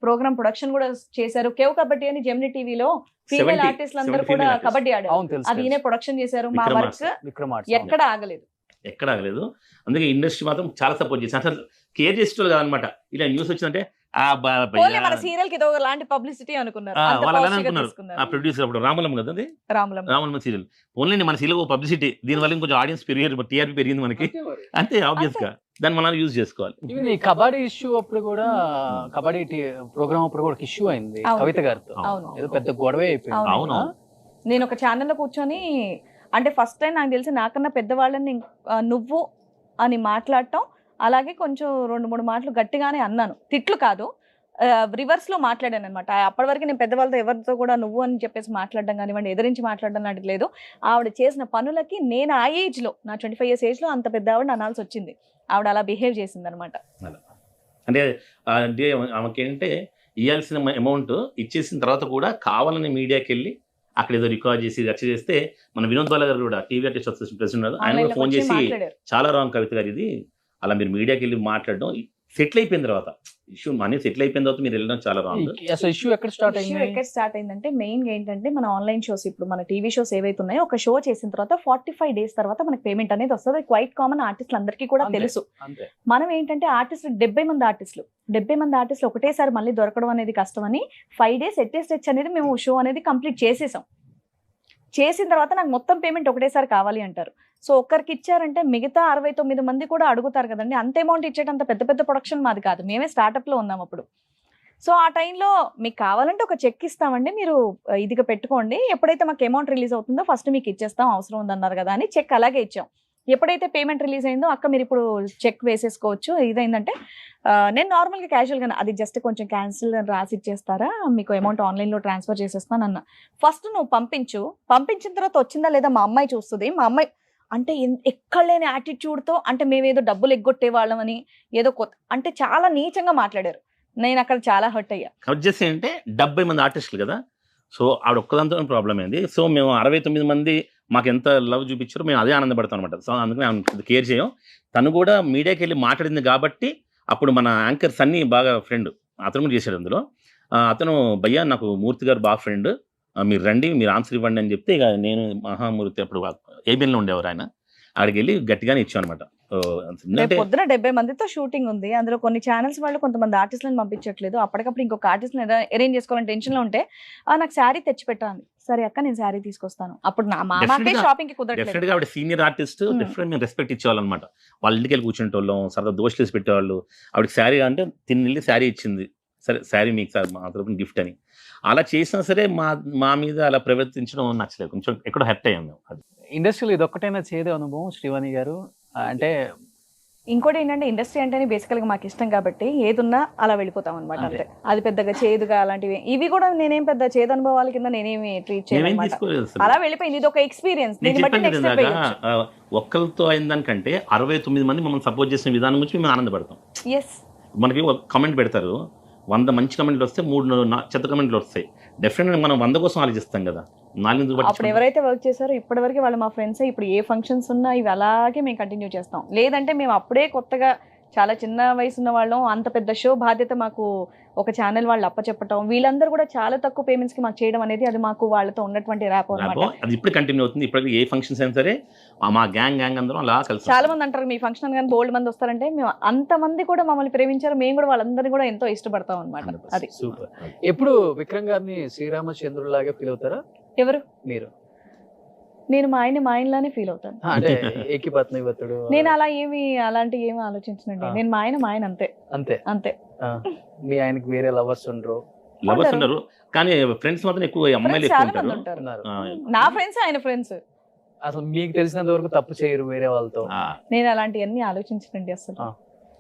ప్రోగ్రామ్ ప్రొడక్షన్ కూడా చేశారు, కేవ్ కబడ్డీ అని జెమిని టీవీలో. ఫీమేల్ ఆర్టిస్టులు అందరూ కూడా కబడ్డీ ఆడారు, అవును తెలుసు. అది ఈయన ప్రొడక్షన్ చేశారు. మా వర్క్ విక్రమ్ ఆర్ట్స్ ఎక్కడ ఆగలేదు. ఎక్కడ ఆగలేదు. అందుకే ఇండస్ట్రీ మాత్రం చాలా సపోర్ట్ చేసి అసలు కేర్ చేసేవాళ్ళు కాదనమాట. ఇలా న్యూస్ వచ్చిందంటే మన సీరియల్ కి ఇదో లాంటి పబ్లిసిటీ అనుకున్నారు. వాళ్ళు అలా అనుకున్నారు. ఆ ప్రొడ్యూసర్ అప్పుడు రామలం కదా, అది రామలం సీరియల్. ఓన్లీ మన సీరియల్ పబ్లిసిటీ, దీని వల్ల ఇంకొంచెం ఆడియన్స్ పెరిగారు, టీఆర్పీ పెరిగింది మనకి అంతే. ఆబ్వియస్ గా దాన్ని మనం యూజ్ చేసుకోవాలి. ఈ కబడ్డీ ఇష్యూ అప్పుడు కూడా, కబడ్డీ ప్రోగ్రామ్ అప్పుడు కూడా ఇష్యూ అయింది కవిత గారితో. ఏదో పెద్ద గొడవ అయిపోయింది. అవును. నేను ఒక ఛానల్లో కూర్చొని, అంటే ఫస్ట్ టైం నాకు తెలిసి నాకన్నా పెద్దవాళ్ళని నువ్వు అని మాట్లాడటం, అలాగే కొంచెం 2-3 మాటలు గట్టిగానే అన్నాను, తిట్లు కాదు, రివర్స్ లో మాట్లాడాను అనమాట. అప్పటి వరకు నేను పెద్దవాళ్ళతో ఎవరితో కూడా నువ్వు అని చెప్పేసి మాట్లాడడం కానివ్వండి, ఎదిరించి మాట్లాడడం లాంటిది లేదు. ఆవిడ చేసిన పనులకి నేను ఆ ఏజ్ లో, నా 25 years ఏజ్ లో అంత పెద్ద ఆవిడ అనాల్సి వచ్చింది. ఆవిడ అలా బిహేవ్ చేసింది అనమాట. అంటే ఆమెకి ఏంటంటే ఇవ్వాల్సిన అమౌంట్ ఇచ్చేసిన తర్వాత కూడా కావాలని మీడియాకి వెళ్ళి అక్కడ ఏదో రికార్డ్ చేసి రచ్చ చేస్తే, మన వినోద్ బాల గారు కూడా టీవీ ఆర్టిస్ట్ అసోసియేషన్ ప్రెసిడెంట్, ఆయన కూడా ఫోన్ చేసి చాలా రాంగ్ కవిత గారు ఇది, అలా మీరు మీడియాకి వెళ్ళి మాట్లాడడం. సెటిల్ అయిపోయిన తర్వాత ఇష్యూ మనీ సెటిల్ అయిపోయిన తర్వాత మీరు వెళ్ళడం చాలా రాంగ్. అసలు ఇష్యూ ఎక్కడ స్టార్ట్ ఇష్యూ అయింది? ఎక్కడ స్టార్ట్ అయిందంటే మెయిన్ ఏంటంటే మన ఆన్లైన్ షోస్ ఇప్పుడు మన టీవీ షోస్ ఏవైతే ఉన్నాయో ఒక షో చేసిన తర్వాత 45 days తర్వాత మనకి పేమెంట్ అనేది వస్తుంది. క్వైట్ కామన్ ఆర్టిస్టులు అందరికీ కూడా అంతే. తెలుసు. అంతే. మనం ఏంటంటే ఆర్టిస్టులు 70 మంది ఆర్టిస్టులు ఒకటేసారి మళ్ళీ దొరకడం అనేది కష్టం అని 5 days ఎట్టేస్టెచ్ అనేది మేము షో అనేది కంప్లీట్ చేసేసాం. చేసిన తర్వాత నాకు మొత్తం పేమెంట్ ఒకటేసారి కావాలి అంటారు. సో ఒక్కరికి ఇచ్చారంటే మిగతా 69 మంది కూడా అడుగుతారు కదండి. అంత అమౌంట్ ఇచ్చేటంత పెద్ద పెద్ద ప్రొడక్షన్ మాది కాదు, మేమే స్టార్ట్అప్ లో ఉన్నాం అప్పుడు. సో ఆ టైంలో మీకు కావాలంటే ఒక చెక్ ఇస్తామండి, మీరు ఇదిగా పెట్టుకోండి, ఎప్పుడైతే మాకు అమౌంట్ రిలీజ్ అవుతుందో ఫస్ట్ మీకు ఇచ్చేస్తాం, అవసరం ఉందన్నారు కదా అని చెక్ అలాగే ఇచ్చాం. ఎప్పుడైతే పేమెంట్ రిలీజ్ అయిందో అక్క మీరు ఇప్పుడు చెక్ వేసేసుకోవచ్చు. ఇదైందంటే నేను నార్మల్గా క్యాజువల్గా అది జస్ట్ కొంచెం క్యాన్సిల్ రాసి ఇచ్చేస్తారా, మీకు అమౌంట్ ఆన్లైన్లో ట్రాన్స్ఫర్ చేసేస్తాను అన్న. ఫస్ట్ నువ్వు పంపించిన తర్వాత వచ్చిందా లేదా మా అమ్మాయి చూస్తుంది. మా అమ్మాయి అంటే ఎక్కడ లేని యాటిట్యూడ్తో, అంటే మేము ఏదో డబ్బులు ఎగ్గొట్టే వాళ్ళమని ఏదో కొత్త అంటే చాలా నీచంగా మాట్లాడారు. నేను అక్కడ చాలా హర్ట్ అయ్యా. కట్ చేసి అంటే 70 మంది ఆర్టిస్టులు కదా, సో ఆవిడ ఒక్కదాంతో ప్రాబ్లం అయింది. సో మేము 69 మంది మాకు ఎంత లవ్ చూపించారో మేము అదే ఆనందపడతాం అనమాట. సో అందుకని ఆమె కేర్ చేయం. తను కూడా మీడియాకి వెళ్ళి మాట్లాడింది కాబట్టి అప్పుడు మన యాంకర్ సన్నీ బాగా ఫ్రెండ్, అతను కూడా చేశాడు అందులో. అతను భయ్యా నాకు మూర్తి గారు బాగా ఫ్రెండ్, మీరు రండి, మీరు ఆన్సర్ ఇవ్వండి అని చెప్తే ఇక నేను మహామూర్తి అప్పుడు ఏబిఎన్లో ఉండేవారు ఆయన, అక్కడికి వెళ్ళి గట్టిగానే ఇచ్చాం అనమాట. పొద్దున 70 మందితో షూటింగ్ ఉంది. అందులో కొన్ని ఛానల్స్ వాళ్ళు కొంతమంది ఆర్టిస్టులను పంపించట్లేదు. అప్పటికప్పుడు ఇంకొక ఆర్టిస్ట్ అరేంజ్ చేసుకోవాలని టెన్షన్ లో ఉంటే నాకు శారీ తెచ్చి పెట్టాలి. సరే అక్క నేను శారీ తీసుకొస్తాను. అప్పుడు నా మామాకే షాపింగ్ కి కుదరట్లేదు. డెఫినెట్ గా ఆవిడ సీనియర్ ఆర్టిస్ట్, డెఫినెట్ మేము రెస్పెక్ట్ ఇచ్చేవాళ్ళం అనమాట. వాళ్ళ ఇంటికి వెళ్ళి కూర్చుంటోళ్ళం, సరదా దోషులు వేసి పెట్టేవాళ్ళు. ఆవిడకి శారీ అంటే తిని శారీ ఇచ్చింది, సరే శారీ మీకు సార్ మా తరపున గిఫ్ట్ అని. అలా చేసినా సరే మా మీద అలా ప్రవర్తించడం నచ్చలేదు, కొంచెం ఎక్కడో హెర్ట్ అయ్యాం మేము. అది ఇండస్ట్రీలో ఇది ఒక్కటైనా చేదే అనుభవం శ్రీవాణి గారు? అంటే ఇంకోటి ఏంటంటే ఇండస్ట్రీ అంటేనే బేసికల్ గా మాకు ఇష్టం కాబట్టి ఏదున్నా అలా వెళ్ళిపోతాం అనమాట. అంతే, అది పెద్దగా చేదుగా అలాంటివి ఇవి కూడా నేనేం పెద్ద చేదు అనుభవాల కింద నేనేమి ట్రీట్ చేయను. అలా వెళ్ళిపోయింది, ఇది ఒక ఎక్స్పీరియన్స్. ఒక్కరితో అయిన దానికంటే 69 మంది మమ్మల్ని సపోర్ట్ చేసిన విధానం గురించి మేము ఆనందపడతాం. మనకి ఒక కమెంట్ పెడతారు, 100 మంచి కమెంట్లు వస్తే 3 చెత్త కమెంట్లు వస్తాయి. డెఫినెట్గా మనం 100 కోసం ఆలోచిస్తాం కదా. అప్పుడు ఎవరైతే వర్క్ చేశారో ఇప్పటి వరకు వాళ్ళు మా ఫ్రెండ్స్. ఇప్పుడు ఏ ఫంక్షన్స్ ఉన్నా ఇవి అలాగే మేము కంటిన్యూ చేస్తాం. లేదంటే మేము అప్పుడే కొత్తగా చాలా చిన్న వయసు ఉన్న వాళ్ళం, అంత పెద్ద షో బాధ్యత మాకు ఒక ఛానల్ వాళ్ళు అప్పచెప్పటం, వీళ్ళందరూ కూడా చాలా తక్కువ పేమెంట్స్ కి మాకు చేయడం అనేది అది మాకు వాళ్ళతో ఉన్నటువంటి ర్యాప్ అన్నమాట. అది ఇప్పుడు కంటిన్యూ అవుతుంది. ఇప్పుడు ఏ ఫంక్షన్స్ అయినా సరే మా గ్యాంగ్ అందరం అలా కలిసి. చాలా మంది అంటారు మీ ఫంక్షన్ కానీ బోల్డ్ మంది వస్తారంటే, మేము అంత మంది కూడా మమ్మల్ని ప్రేమించారు, మేము కూడా వాళ్ళందరినీ కూడా ఎంతో ఇష్టపడతాం అనమాట. అది సూపర్. ఎప్పుడు విక్రమ్ గారిని శ్రీరామచంద్రులాగా ఫీల్ అవుతారా? ఎవరు? మీరు? నేను మా ఆయనలానే ఫీల్ అవుతాను. అంటే ఏకీపత్నివతుడు నేను అలా అలాంటివి ఏమి ఆలోచించనండి. నేను మా ఆయన అంతే అంతే అంతే. మీ ఆయనకి వేరే లవర్స్ ఉండరు కానీ ఫ్రెండ్స్ మాత్రం ఎక్కువ అమ్మాయిలు ఎక్కువ ఉంటారు. నా ఫ్రెండ్స్ ఆయన ఫ్రెండ్స్. అసలు మీకు తెలిసినంత వరకు తప్పు చేయరు వేరే వాళ్ళతో? నేను అలాంటివన్నీ ఆలోచించనండి అసలు,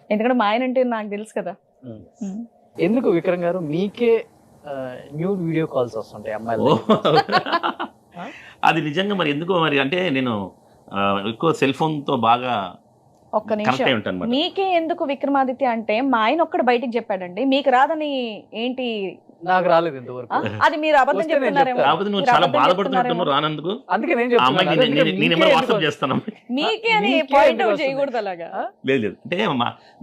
ఎందుకంటే మా ఆయన అంటే నాకు తెలుసు కదా. ఎందుకు విక్రమ్ గారు మీకే న్యూడ్ వీడియో కాల్స్ వస్తుంటాయి అమ్మాయిలు? అది నిజంగా మరి ఎందుకో మరి, అంటే నేను ఎక్కువ సెల్ ఫోన్ తో బాగా ఒక్క నిమిషం. మీకే ఎందుకు విక్రమాదిత్య అంటే మా ఆయన ఒక్కడు బయటికి చెప్పాడండి, మీకు రాదని ఏంటి? నాకు రాలేదు ఇంతవరకు. అది మీరు అబద్ధం చెప్తున్నారేమో. చాలా బాధపడుతున్నట్టు రానందుకు. అందుకే వాట్సాప్ చేస్తాను మీకే అని పాయింట్ అవుట్ చేయకూడదు అలాగా. లేదు అంటే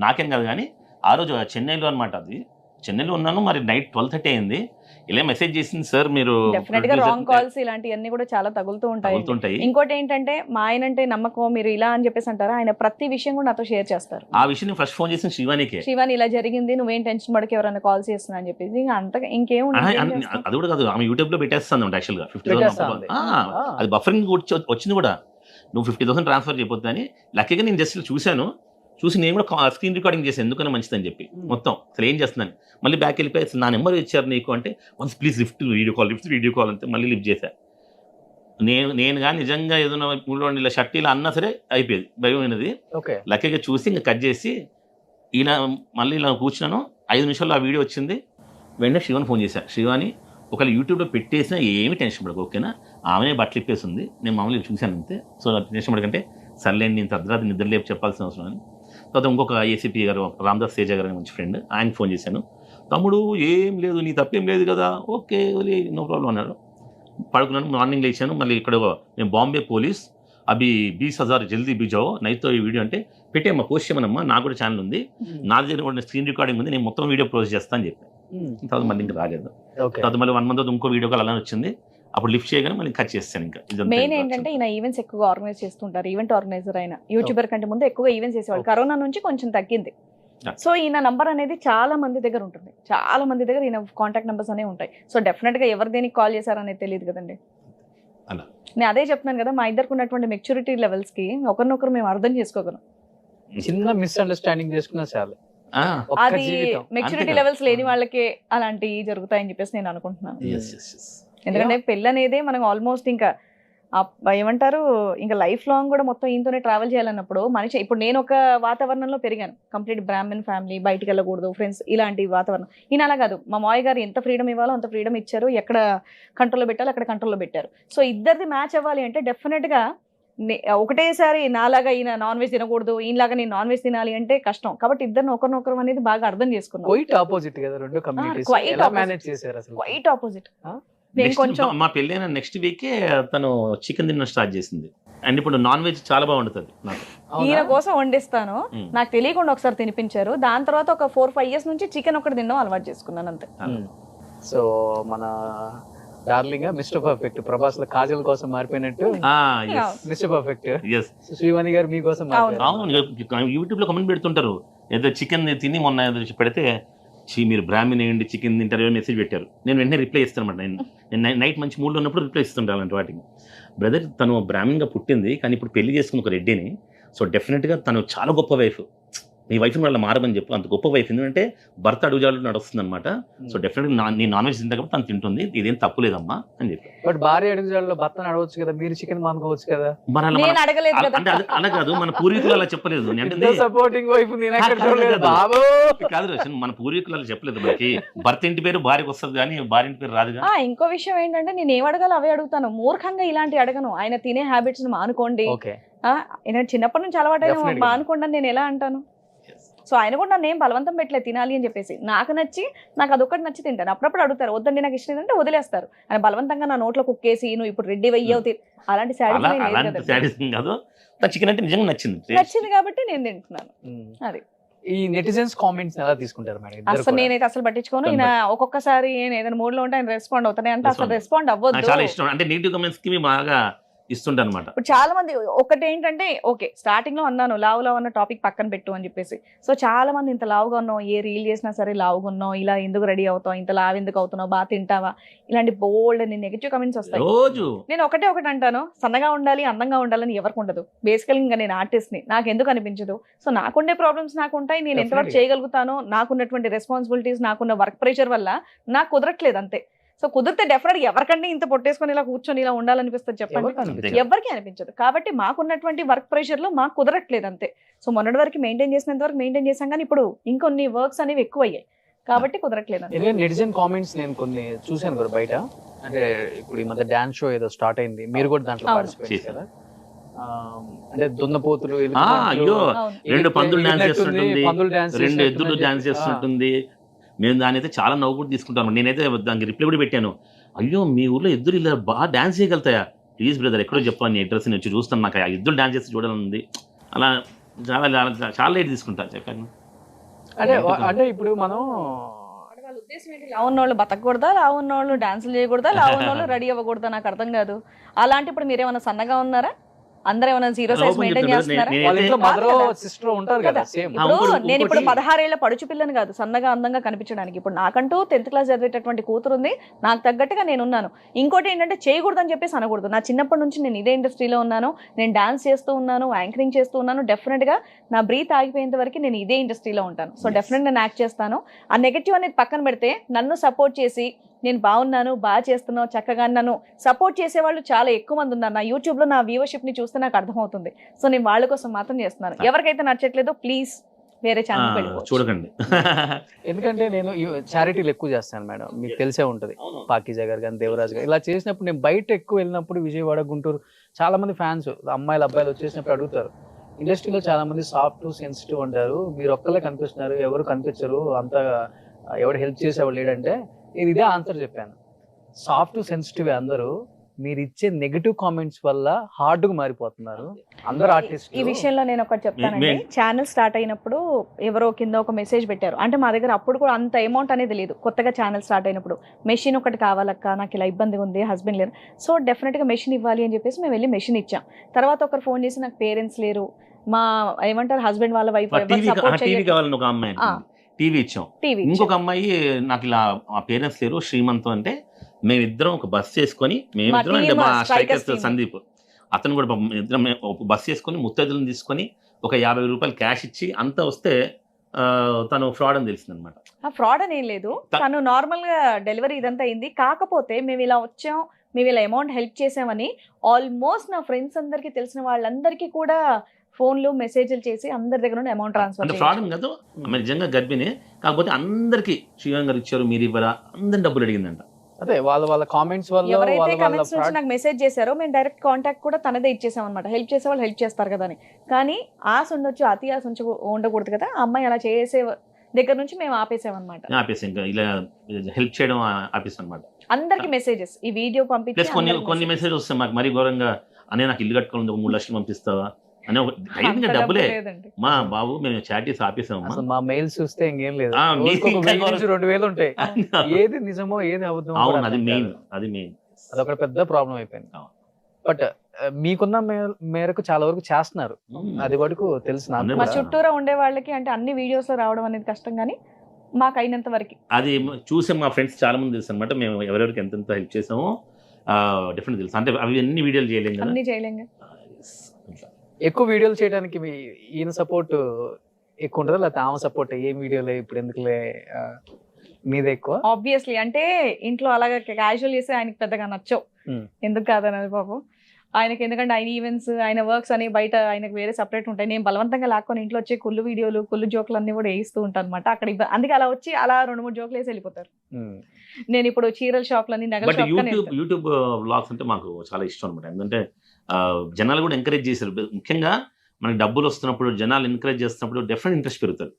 నాకేం కాదు కానీ ఆ రోజు చెన్నైలో అనమాట, అది చెన్నైలో ఉన్నాను, మరి నైట్ 12:30 అయింది. ఇలా మెసేజ్ చేసింది, సార్ మీరు డెఫినెట్ గా రాంగ్ కాల్స్ ఇలాంటివన్నీ కూడా చాలా తగులుతూ ఉంటాయి. ఇంకోటి ఏంటంటే మా ఆయన అంటే నమ్మకం, మీరు ఇలా అని చెప్పేసి అంటారా, ఆయన ప్రతి విషయం కూడా నాతో షేర్ చేస్తారు. ఆ విషయం ఫస్ట్ ఫోన్ చేసిన శివానికి, శివాని ఇలా జరిగింది, నువ్వేం టెన్షన్ పడక, ఎవరైనా కాల్ చేస్తున్నా అని చెప్పేసి. అంతగా ఇంకేం అది కూడా కాదు, ఆమె యూట్యూబ్ లో పెట్టేస్తాను యాక్చువల్ గా 50,000. అది బఫరింగ్ వచ్చింది కూడా, నువ్వు 50,000 ట్రాన్స్ఫర్ చేయబోద్దు అని. లక్కీగా నేను జస్ట్ చూసి నేను కూడా స్క్రీన్ రికార్డింగ్ చేసి ఎందుకన్నా మంచిదని చెప్పి మొత్తం అసలు ఏం చేస్తున్నాను. మళ్ళీ బ్యాక్ వెళ్ళిపోయి అసలు నా నెంబర్ ఇచ్చారు నీకు అంటే, once please lift video call అంటే మళ్ళీ లిఫ్ట్ చేశా. నేను కానీ నిజంగా ఏదైనా ఇలా షర్ట్ ఇలా అన్నా సరే అయిపోయేది, భయమైనది. లక్కీగా చూసి ఇంకా కట్ చేసి ఇలా మళ్ళీ ఇలా కూర్చున్నాను. 5 నిమిషాల్లో ఆ వీడియో వచ్చింది. వెంటనే శివాని ఫోన్ చేశా, శివాని ఒకవేళ యూట్యూబ్లో పెట్టేసినా ఏమి టెన్షన్ పడకు, ఓకేనా? ఆమెనే బట్టలు ఇప్పేసింది, నేను మామూలుగా చూశాను అంతే. సో టెన్షన్ పడకంటే సర్లేండి, నేను అర్ధరాత్రి నిద్ర లేపు చెప్పాల్సిన అవసరం అని. తర్వాత ఇంకొక ఏసీపీ గారు రామదాస్ తేజ గారు మంచి ఫ్రెండ్, ఆయనకి ఫోన్ చేశాను. తమ్ముడు ఏం లేదు, నీ తప్పేం లేదు కదా, ఓకే నో ప్రాబ్లం అన్నాడు. పడుకున్నాను. మార్నింగ్ లేచాను, మళ్ళీ ఇక్కడ నేను బాంబే పోలీస్ అభి 20,000 జల్దీ బిజావో నైతో ఈ వీడియో అంటే పెట్టేమ్మా పోస్ట్ చేయమనమ్మా, నాకు కూడా ఛానల్ ఉంది, నా దగ్గర కూడా స్క్రీన్ రికార్డింగ్ ఉంది, నేను మొత్తం వీడియో పోస్ట్ చేస్తాను అని చెప్పాను. తర్వాత మళ్ళీ ఇంకా రాలేదు. తర్వాత మళ్ళీ 1 month ఇంకో వీడియో కాల్ అలా వచ్చింది, అప్పుడు లిఫ్ట్ చేయగానే మళ్ళీ కట్ చేస్తాను. ఇంకా మెయిన్ ఏంటంటే ఈయన ఈవెంట్స్ ఎక్కువగా ఆర్గనైజ్ చేస్తుంటారు, ఈవెంట్ ఆర్గనైజర్ అయినా యూట్యూబర్ కంటే ముందు ఎక్కువగా ఈవెంట్స్ చేసేవాళ్ళు. కరోనా నుంచి కొంచెం తగ్గింది. సో ఈయన నంబర్ అనేది చాలా మంది దగ్గర ఉంటుంది, చాలా మంది దగ్గర ఈయన కాంటాక్ట్ నెంబర్స్ అనేవి ఉంటాయి. సో డెఫినెట్ గా ఎవరు దేనికి కాల్ చేశారనేది తెలియదు కదండి. నేను అదే చెప్తున్నాను కదా, మా ఇద్దరికి ఉన్నటువంటి మెచ్యూరిటీ లెవెల్స్ కి ఒకరినొకరు మేము అర్థం చేసుకోగలం. చిన్న మిస్అండర్స్టాండింగ్ చేసుకున్నా చాలు. అది మెచ్యూరిటీ లెవెల్స్ లేని వాళ్ళకే అలాంటివి జరుగుతాయని చెప్పేసి నేను అనుకుంటున్నాను. ఎందుకంటే పెళ్ళి అనేది మనం ఆల్మోస్ట్ ఇంకా ఏమంటారు, ఇంకా లైఫ్ లాంగ్ కూడా మొత్తం ఈయనతోనే ట్రావెల్ చేయాలన్నప్పుడు మనిషి, ఇప్పుడు నేను ఒక వాతావరణంలో పెరిగాను, కంప్లీట్ బ్రాహ్మణ్ ఫ్యామిలీ, బయటికి వెళ్ళకూడదు ఫ్రెండ్స్, ఇలాంటి వాతావరణం. ఈయన అలా కాదు, మా మావయ్య గారు ఎంత ఫ్రీడమ్ ఇవ్వాలో అంత ఫ్రీడమ్ ఇచ్చారు, ఎక్కడ కంట్రోల్లో పెట్టాలో అక్కడ కంట్రోల్లో పెట్టారు. సో ఇద్దరిది మ్యాచ్ అవ్వాలి అంటే డెఫినెట్ గా ఒకటేసారి నాలాగా ఈయన నాన్ వెజ్ తినకూడదు, ఈయనలాగా నేను నాన్ వెజ్ తినాలి అంటే కష్టం. కాబట్టి ఇద్దరిని ఒకరినొకరు అనేది బాగా అర్థం చేసుకున్నాం. క్వైట్ ఆపోజిట్ కదా రెండు కమ్యూనిటీస్, ఎలా మేనేజ్ చేశారు అసలు? Quite opposite. మా పెళ్ళైన నెక్స్ట్ వీకే తను చికెన్ తినడం స్టార్ట్ చేసింది. అండ్ ఇప్పుడు నాన్ వెజ్ చాలా బాగా వండుతుంది నాకు. ఈయన కోసం వండిస్తాను, నాకు తెలియకుండా ఒకసారి తినిపించారు. దాని తర్వాత ఒక 4-5 years నుంచి చికెన్ ఒకటి తినడం అలవాటు చేసుకున్నాను అంతే. సో మన డార్లింగ్ మిస్టర్ పర్ఫెక్ట్ ప్రభాస్ లో కాజల్ కోసం మారిపోయినట్టు మిస్టర్ పర్ఫెక్ట్ శ్రీవాణి గారు మీకోసం. అవును, యూట్యూబ్ లో కమెంట్ పెడుతుంటారు, ఏదో చికెన్ తిని మొన్న ఏదో పెడితే మీరు బ్రాహ్మణ్ ఏంటి చికెన్ తింటారు మెసేజ్ పెట్టారు. నేను వెంటనే రిప్లై ఇస్తాను అనమాట. నేను నైట్ మంచి మూడ్లో ఉన్నప్పుడు రిప్లై ఇస్తుంటాను అలాంటి వాటికి. బ్రదర్ తను బ్రాహ్మణ్గా పుట్టింది, కానీ ఇప్పుడు పెళ్లి చేసుకుని ఒక రెడ్డిని. సో డెఫినెట్గా తను చాలా గొప్ప వైఫ్. మీ వైఫ్ని వాళ్ళ మారమని చెప్పు, అంత గొప్ప వైఫ్. ఎందుకంటే భర్త అడుగుజాలు నడుస్తుంది అనమాట. సో డెఫినెట్గా నేను నాన్ వెజ్ తింటా కాబట్టి తను తింటుంది, ఇదేం తప్పు లేదమ్మా అని చెప్పి. బట్ భార్య అడుగుజాలలో భర్త అడవచ్చు కదా, మీరు చికెన్ మానుకోవచ్చు కదా. అంటే అలా కాదు, మన పూర్వీకులు అలా చెప్పలేదు. సపోర్టింగ్ వైఫ్ కాదు రోషన్, మన పూర్వీకులు అలా చెప్పలేదు. మనకి భర్త ఇంటి పేరు భార్యకు వస్తుంది కానీ భార్య ఇంటి పేరు రాదుగా. ఇంకో విషయం ఏంటంటే నేను ఏం అడగాలో అవే అడుగుతాను, మూర్ఖంగా ఇలాంటి అడగను. ఆయన తినే హ్యాబిట్స్ మానుకోండి, చిన్నప్పటి నుంచి అలవాటు మానుకోండి నేను ఎలా అంటాను? సో ఆయన కూడా నన్ను ఏం బలవంతం పెట్టలేదు తినాలి అని చెప్పేసి. నాకు నచ్చి, నాకు అదొకటి నచ్చి తింటాను. అప్పుడప్పుడు అడుగుతారు, వద్దండి నాకు ఇష్టం ఏంటంటే వదిలేస్తారు. ఆయన బలవంతంగా నా నోట్లో కుక్కేసి నువ్వు ఇప్పుడు రెడ్డి వెయ్యవు అలాంటి నచ్చింది కాబట్టి నేను తింటున్నాను. అది ఈ నెటిజన్స్ కామెంట్స్ ఎలా తీసుకుంటారు మేడం? అసలు నేనైతే అసలు పట్టించుకోను. ఈయన ఒక్కొక్కసారి ఏదైనా మూడ్ లో ఉంటే ఆయన రెస్పాండ్ అవుతానే అంటే అసలు రెస్పాండ్ అవ్వద్దు. చాలా ఇష్టం అంటే నెగిటివ్ కామెంట్స్ కి బాగా ఇస్తుంటా అనమాట. ఇప్పుడు చాలా మంది ఒకటి ఏంటంటే, ఓకే స్టార్టింగ్ లో అన్నాను లావు అన్న టాపిక్ పక్కన పెట్టు అని చెప్పేసి. సో చాలా మంది ఇంత లావుగా ఉన్నావు, ఏ రీల్ చేసినా సరే లావుగా ఉన్నావు, ఇలా ఎందుకు రెడీ అవుతావు, ఇంత లావు ఎందుకు అవుతున్నావు, బాగా తింటావా, ఇలాంటి బోల్డ్ అని నెగిటివ్ కమెంట్స్ వస్తాయి. నేను ఒకటే అంటాను, సన్నగా ఉండాలి అందంగా ఉండాలని ఎవరికి ఉండదు. బేసికల్ గా నేను ఆర్టిస్ట్ ని, నాకు ఎందుకు అనిపించదు. సో నాకుండే ప్రాబ్లమ్స్ నాకు ఉంటాయి, నేను ఎంతవరకు చేయగలుగుతానో, నాకున్నటువంటి రెస్పాన్సిబిలిటీస్, నాకున్న వర్క్ ప్రెషర్ వల్ల నాకు కుదరట్లేదు అంతే. సో కుదిరితే డెఫినెట్ ఎవరికంటే ఇంత పొట్టేసుకొని ఇలా కూర్చొని ఇలా ఉండాలనిపిస్తుంది చెప్పండి? ఎవరికి అనిపించదు. కాబట్టి మాకున్నటువంటి వర్క్ ప్రెషర్ లో మాకు కుదరట్లేదు అంతే. సో మొన్నటి వరకు మెయింటైన్ చేసినంత వరకు మెయింటైన్ చేసాం, కానీ ఇప్పుడు ఇంకొన్ని వర్క్స్ అనేవి ఎక్కువ అయ్యాయి కాబట్టి కుదరట్లేదు. నెటిజన్ కామెంట్స్ నేను కొన్ని చూసాను కూడా బయట. అంటే ఇప్పుడు ఈ మధ్య డాన్స్ షో ఏదో స్టార్ట్ అయింది, మీరు కూడా దాంట్లో పార్టిసిపేట్ కదా. అంటే దున్నపోతులు, రెండు పందులు డాన్స్ చేస్తుంటుంది, రెండు ఎద్దులు డాన్స్ చేస్తుంటుంది. మేము దాని అయితే చాలా నవ్వు కూడా తీసుకుంటాను. నేనైతే దానికి రిప్లై కూడా పెట్టాను, అయ్యో మీ ఊర్లో ఎద్దులు ఇలా బాగా డాన్స్ చేయగలుగుతాయా, ప్లీజ్ బ్రదర్ ఎక్కడో చెప్పాను, నీ అడ్రస్ వచ్చి చూస్తాను, నాకు ఆ ఎద్దులు డాన్స్ చేస్తే చూడాలని. అలా చాలా చాలా లేట్ తీసుకుంటాను చెప్పాను. అంటే ఇప్పుడు మనం లావు ఉన్నోళ్ళు బతకూడదా, లావు ఉన్నోళ్ళు డాన్సులు చేయకూడదా, లావు ఉన్నోళ్ళు రెడీ అవ్వకూడదా, నాకు అర్థం కాదు. అలాంటి ఇప్పుడు మీరేమన్నా సన్నగా ఉన్నారా? అందరూ ఏమైనా 0 size మెయింటైన్ చేస్తున్నారా? నేను ఇప్పుడు 16 ఏళ్ల పడుచు పిల్లని కాదు, సన్నగా అందంగా కనిపించడానికి. ఇప్పుడు నాకంటూ 10th class చదివేటటువంటి కూతురు ఉంది, నాకు తగ్గట్టుగా నేను ఉన్నాను. ఇంకోటి ఏంటంటే చేయకూడదు అని చెప్పేసి అనకూడదు. నా చిన్నప్పటి నుంచి నేను ఇదే ఇండస్ట్రీలో ఉన్నాను, నేను డాన్స్ చేస్తూ ఉన్నాను, యాంకరింగ్ చేస్తూ ఉన్నాను. డెఫినెట్ గా నా బ్రీత్ ఆగిపోయేంత వరకు నేను ఇదే ఇండస్ట్రీలో ఉంటాను. సో డెఫినెట్ నేను యాక్ట్ చేస్తాను. ఆ నెగటివ్ అనేది పక్కన పెడితే నన్ను సపోర్ట్ చేసి నేను బాగున్నాను, బాగా చేస్తున్నావు, చక్కగా నన్ను సపోర్ట్ చేసేవాళ్ళు చాలా ఎక్కువ మంది ఉన్నారు. నా యూట్యూబ్ లో నా వ్యూవర్షిప్ ని చూస్తే నాకు అర్థమవుతుంది. సో నేను వాళ్ళ కోసం మాత్రం చేస్తున్నాను. ఎవరికైతే నచ్చట్లేదో ప్లీజ్ వేరే ఛానల్ చూడకండి. ఎందుకంటే నేను చారిటీలు ఎక్కువ చేస్తాను మేడం, మీకు తెలిసే ఉంటది. పాకీజా గారు కానీ దేవరాజ్ గారు ఇలా చేసినప్పుడు, నేను బయట ఎక్కువ వెళ్ళినప్పుడు విజయవాడ, గుంటూరు చాలా మంది ఫ్యాన్స్ అమ్మాయిలు అబ్బాయిలు వచ్చేసినప్పుడు అడుగుతారు, ఇండస్ట్రీలో చాలా మంది సాఫ్ట్ సెన్సిటివ్ అంటారు, మీరు ఒక్కళ్ళే కనిపిస్తున్నారు, ఎవరు కనిపించరు, అంత ఎవరు హెల్ప్ చేసేవాళ్ళు లేడంటే నేను ఇదే ఆన్సర్ చెప్పాను. సాఫ్ట్ సెన్సిటివ్ అందరూ, మీరు ఇచ్చే నెగటివ్ కామెంట్స్ వల్ల హార్డ్ గా మారిపోతున్నారు అందరు ఈ ఆర్టిస్ట్. విషయంలో నేను ఒకటి చెప్తానండి. ఛానల్ స్టార్ట్ అయినప్పుడు ఎవరో కింద ఒక మెసేజ్ పెట్టారు. అంటే మా దగ్గర అప్పుడు కూడా అంత అమౌంట్ అనేది లేదు. కొత్తగా ఛానల్ స్టార్ట్ అయినప్పుడు మెషిన్ ఒకటి కావాలక్క, నాకు ఇలా ఇబ్బందిగా ఉంది, హస్బెండ్ లేరు, సో డెఫినెట్గా మెషిన్ ఇవ్వాలి అని చెప్పేసి మేము వెళ్ళి మెషిన్ ఇచ్చాం. తర్వాత ఒకరు ఫోన్ చేసి నాకు పేరెంట్స్ లేరు, మా ఏమంటారు హస్బెండ్ వాళ్ళ వైఫ్ టీవీ కావాలని ఒక అమ్మాయి టీవీ ఇచ్చాం. టీవీ ఇంకొక అమ్మాయి నాకు ఇలా మా పేరెంట్స్ లేరు శ్రీమంతం అంటే మేమిద్దరం ఒక బస్ చేసుకొని మేమిద్దరం అంటే మా స్ట్రైకర్స్ సందీప్ అతను కూడా ఇద్దరం ఒక బస్ చేసుకొని ముత్తైదులను తీసుకొని ఒక 50 రూపాయలు క్యాష్ ఇచ్చి అంతా వస్తే తను ఫ్రాడ్ అని తెలిసింది అనమాట. ఫ్రాడ్ అని ఏం లేదు, తను నార్మల్ గా డెలివరీ ఇదంతా అయింది. కాకపోతే మేము ఇలా వచ్చాం, మేము ఇలా అమౌంట్ హెల్ప్ చేసామని ఆల్మోస్ట్ నా ఫ్రెండ్స్ అందరికి తెలిసిన వాళ్ళందరికీ కూడా ఫోన్లు మెసేజ్లు చేసి అందరి దగ్గర నుండి అమౌంట్ ట్రాన్స్ఫర్ ఫ్రాడ్ కాదు, నిజంగా గర్భిణి. కాకపోతే అందరికి శ్రీవాణి గారు ఇచ్చారు మీరు ఇవ్వరా అందరి డబ్బులు అడిగిందంట. అదే వాళ్ళ కామెంట్స్ వల్ల ఎవరైతే కామెంట్స్ నుంచి నాకు మెసేజ్ చేశారో మేము డైరెక్ట్ కాంటాక్ట్ కూడా తనదే ఇచ్చేసాం అనమాట. హెల్ప్ చేసే వాళ్ళు హెల్ప్ చేస్తారు కదా అని. కానీ ఆశ ఉండొచ్చు, అతి ఆశ ఉండకూడదు కదా. ఆ అమ్మాయి అలా చేసే దగ్గర నుంచి మేము ఆపేసామన్నమాట. ఆపేసాం, ఇంకా ఇలా హెల్ప్ చేయడం ఆపేసాం అనమాట. అందరికి మెసేజెస్ ఈ వీడియో పంపించి కొన్ని మెసేజ్ వస్తాయి మాకు మరీ ఘోరంగా, అనే నాకు ఇల్లు కట్టుకోవాలి 3 లక్షలు పంపిస్తావా అనే డబ్బులే. మా బాబు మేము చాటీస్ ఆపేసాము. మా మెయిల్స్ చూస్తే ఇంకేం లేదు, 2,000 ఉంటాయి. ఏది నిజమో ఏది అబద్ధమో అది మెయిన్ అదొక పెద్ద ప్రాబ్లం అయిపోయింది. బట్ మీకున్న మేరకు చాలా వరకు చేస్తున్నారు, అది వరకు తెలుసు. మా చుట్టూరా ఉండే వాళ్ళకి అంటే అన్ని వీడియోస్ లో రావడం అనేది కష్టం, కానీ మాకు అయినంత వరకు అది చూసే మా ఫ్రెండ్స్ చాలా మంది తెలుసు అనమాట. మేము ఎవరెవరికి ఎంతెంత హెల్ప్ చేసామో డిఫరెంట్ తెలుసు. అంటే అవి అన్ని వీడియోలు చేయలేము, అన్ని చేయలేము. ఎక్కువ వీడియోలు చేయడానికి ఈయన సపోర్ట్ ఎక్కువ ఉంటుందా లేకపోతే ఆమె సపోర్ట్? ఏం వీడియోలే ఇప్పుడు ఎందుకులే మీద ఎక్కువ? ఆబ్వియస్లీ అంటే ఇంట్లో అలాగా క్యాజువల్ చేస్తే ఆయనకి పెద్దగా నచ్చవు, ఎందుకు కాదన్నది పాపం ఆయనకి. ఎందుకంటే ఆయన ఈవెంట్స్, ఆయన వర్క్స్ అని బయట ఆయనకు వేరే సపరేట్ ఉంటాయి. నేను బలవంతంగా లాక్కొని ఇంట్లో వచ్చే కుళ్ళు వీడియోలు, కుళ్ళు జోకులు అన్ని కూడా వేయిస్తూ ఉంటాను అనమాట అక్కడ. అందుకే అలా వచ్చి అలా 2-3 జోకులు వేసి వెళ్ళిపోతారు. నేను ఇప్పుడు చీరల షాప్లని, నగల షాప్. యూట్యూబ్ వ్లాగ్స్ అంటే మాకు చాలా ఇష్టం అనమాట. ఎందుకంటే జనాలు కూడా ఎంకరేజ్ చేశారు. ముఖ్యంగా మనకి డబ్బులు వస్తున్నప్పుడు జనాలు ఎంకరేజ్ చేస్తున్నప్పుడు డెఫినెట్ ఇంట్రెస్ట్ పెరుగుతుంది.